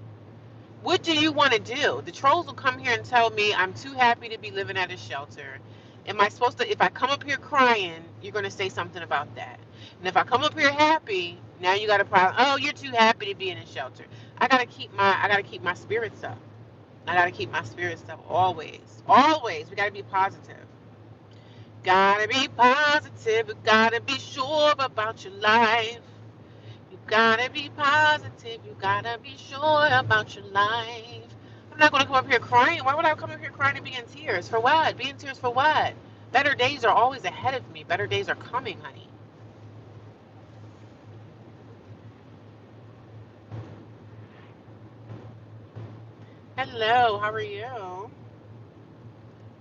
What do you want to do? The trolls will come here and tell me I'm too happy to be living at a shelter. Am I supposed to, if I come up here crying, you're going to say something about that. And if I come up here happy, now you got a problem. Oh, you're too happy to be in a shelter. I got to keep my spirits up. I got to keep my spirits up always. Always. We got to be positive. Gotta be positive. You gotta be sure about your life. You gotta be positive. You gotta be sure about your life. I'm not gonna come up here crying. Why would I come up here crying and be in tears? For what? Be in tears for what? Better days are always ahead of me. Better days are coming, honey. Hello, how are you?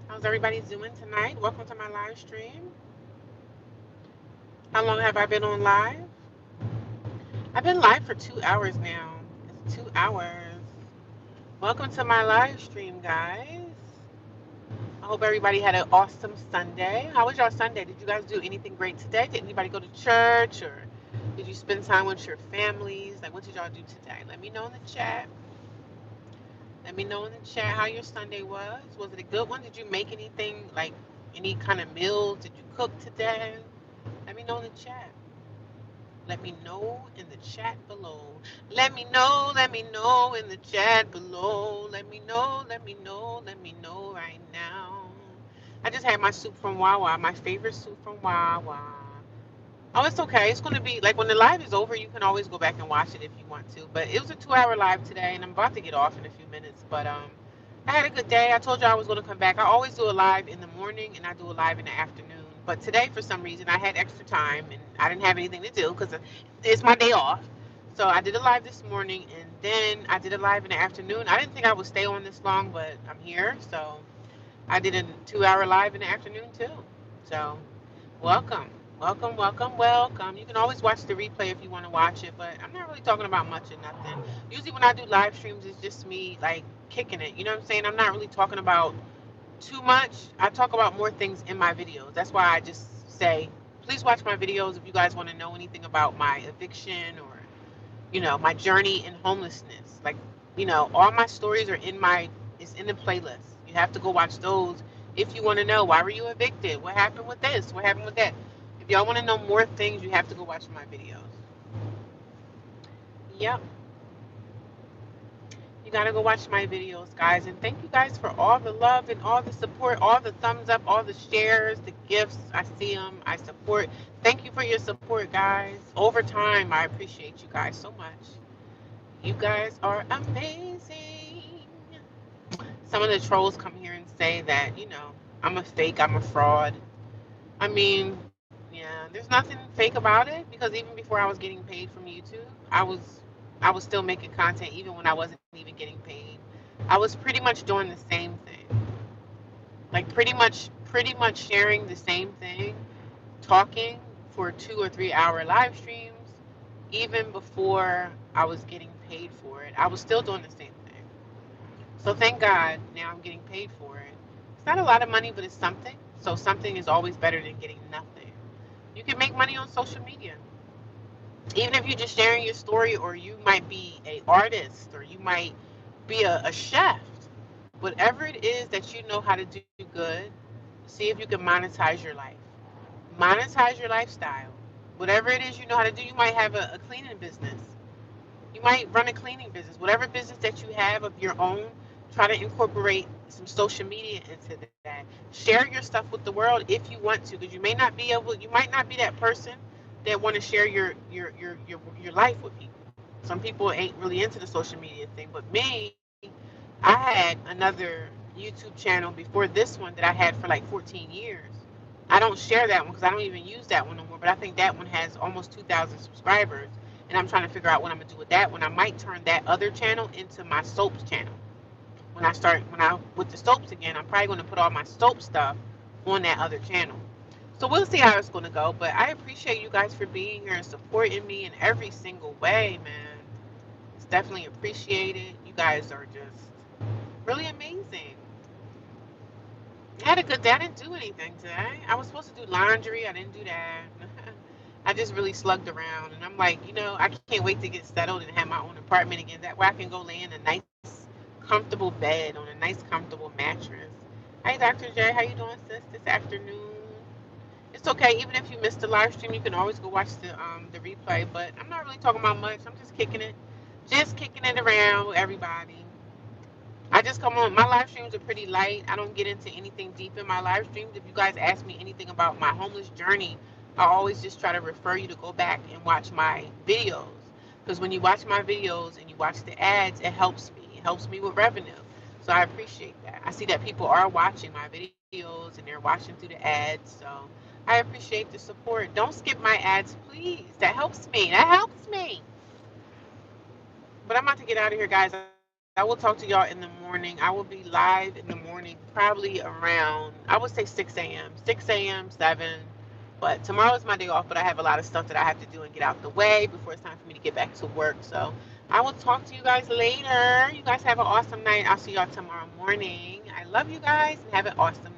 How's everybody doing tonight? Welcome to my live stream. How long have I been on live? I've been live for 2 hours now. It's 2 hours. Welcome to my live stream, guys. I hope everybody had an awesome Sunday. How was your Sunday? Did you guys do anything great today? Did anybody go to church or did you spend time with your families? Like, what did y'all do today? Let me know in the chat. Let me know in the chat how your Sunday was. Was it a good one? Did you make anything, like any kind of meals? Did you cook today? Let me know in the chat. Let me know in the chat below. Let me know in the chat below. Let me know, let me know right now. I just had my soup from Wawa, my favorite soup from Wawa. Oh, it's okay. It's going to be like when the live is over, you can always go back and watch it if you want to. But it was a 2 hour live today, and I'm about to get off in a few minutes. But I had a good day. I told you I was going to come back. I always do a live in the morning, and I do a live in the afternoon. But today, for some reason, I had extra time, and I didn't have anything to do because it's my day off. So I did a live this morning, and then I did a live in the afternoon. I didn't think I would stay on this long, but I'm here. So I did a 2 hour live in the afternoon, too. So welcome. Welcome, welcome, welcome. You can always watch the replay if you want to watch it, but I'm not really talking about much or nothing. Usually when I do live streams, it's just me like kicking it. You know what I'm saying? I'm not really talking about too much. I talk about more things in my videos. That's why I just say, please watch my videos if you guys want to know anything about my eviction or, my journey in homelessness. Like, all my stories are it's in the playlist. You have to go watch those if you want to know why were you evicted? What happened with this? What happened with that? If y'all want to know more things, you have to go watch my videos. Yep. You gotta go watch my videos, guys. And thank you guys for all the love and all the support, all the thumbs up, all the shares, the gifts. I see them. I support. Thank you for your support, guys. Over time, I appreciate you guys so much. You guys are amazing. Some of the trolls come here and say that, I'm a fake, I'm a fraud. I mean, yeah, there's nothing fake about it because even before I was getting paid from YouTube, I was still making content even when I wasn't even getting paid. I was pretty much doing the same thing. Like pretty much sharing the same thing, talking for 2 or 3 hour live streams even before I was getting paid for it. I was still doing the same thing. So thank God now I'm getting paid for it. It's not a lot of money, but it's something. So something is always better than getting nothing. You can make money on social media. Even if you're just sharing your story, or you might be a artist, or you might be a chef. Whatever it is that you know how to do good, see if you can monetize your life. Monetize your lifestyle. Whatever it is you know how to do, you might have a cleaning business. You might run a cleaning business. Whatever business that you have of your own, try to incorporate some social media into that. Share your stuff with the world if you want to, because you might not be that person that want to share your life with people. Some people ain't really into the social media thing, but me, I had another YouTube channel before this one that I had for like 14 years. I don't share that one because I don't even use that one no more. But I think that one has almost 2,000 subscribers, and I'm trying to figure out what I'm gonna do with that one. I might turn that other channel into my soaps channel. When I with the soaps again, I'm probably gonna put all my soap stuff on that other channel. So we'll see how it's gonna go. But I appreciate you guys for being here and supporting me in every single way, man. It's definitely appreciated. You guys are just really amazing. I had a good day. I didn't do anything today. I was supposed to do laundry. I didn't do that. I just really slugged around. And I'm like, I can't wait to get settled and have my own apartment again. That way I can go lay in a nice, comfortable bed on a nice, comfortable mattress. Hey, Dr. J, how you doing, sis, this afternoon? It's okay. Even if you missed the live stream, you can always go watch the replay. But I'm not really talking about much. I'm just kicking it. Just kicking it around with everybody. I just come on. My live streams are pretty light. I don't get into anything deep in my live streams. If you guys ask me anything about my homeless journey, I always just try to refer you to go back and watch my videos. Because when you watch my videos and you watch the ads, it helps me. It helps me with revenue. So I appreciate that. I see that people are watching my videos and they're watching through the ads. So I appreciate the support. Don't skip my ads, please. That helps me. That helps me. But I'm about to get out of here, guys. I will talk to y'all in the morning. I will be live in the morning, probably around, I would say 6 a.m., 6 a.m., 7. But tomorrow is my day off, but I have a lot of stuff that I have to do and get out the way before it's time for me to get back to work. So I will talk to you guys later. You guys have an awesome night. I'll see y'all tomorrow morning. I love you guys and have an awesome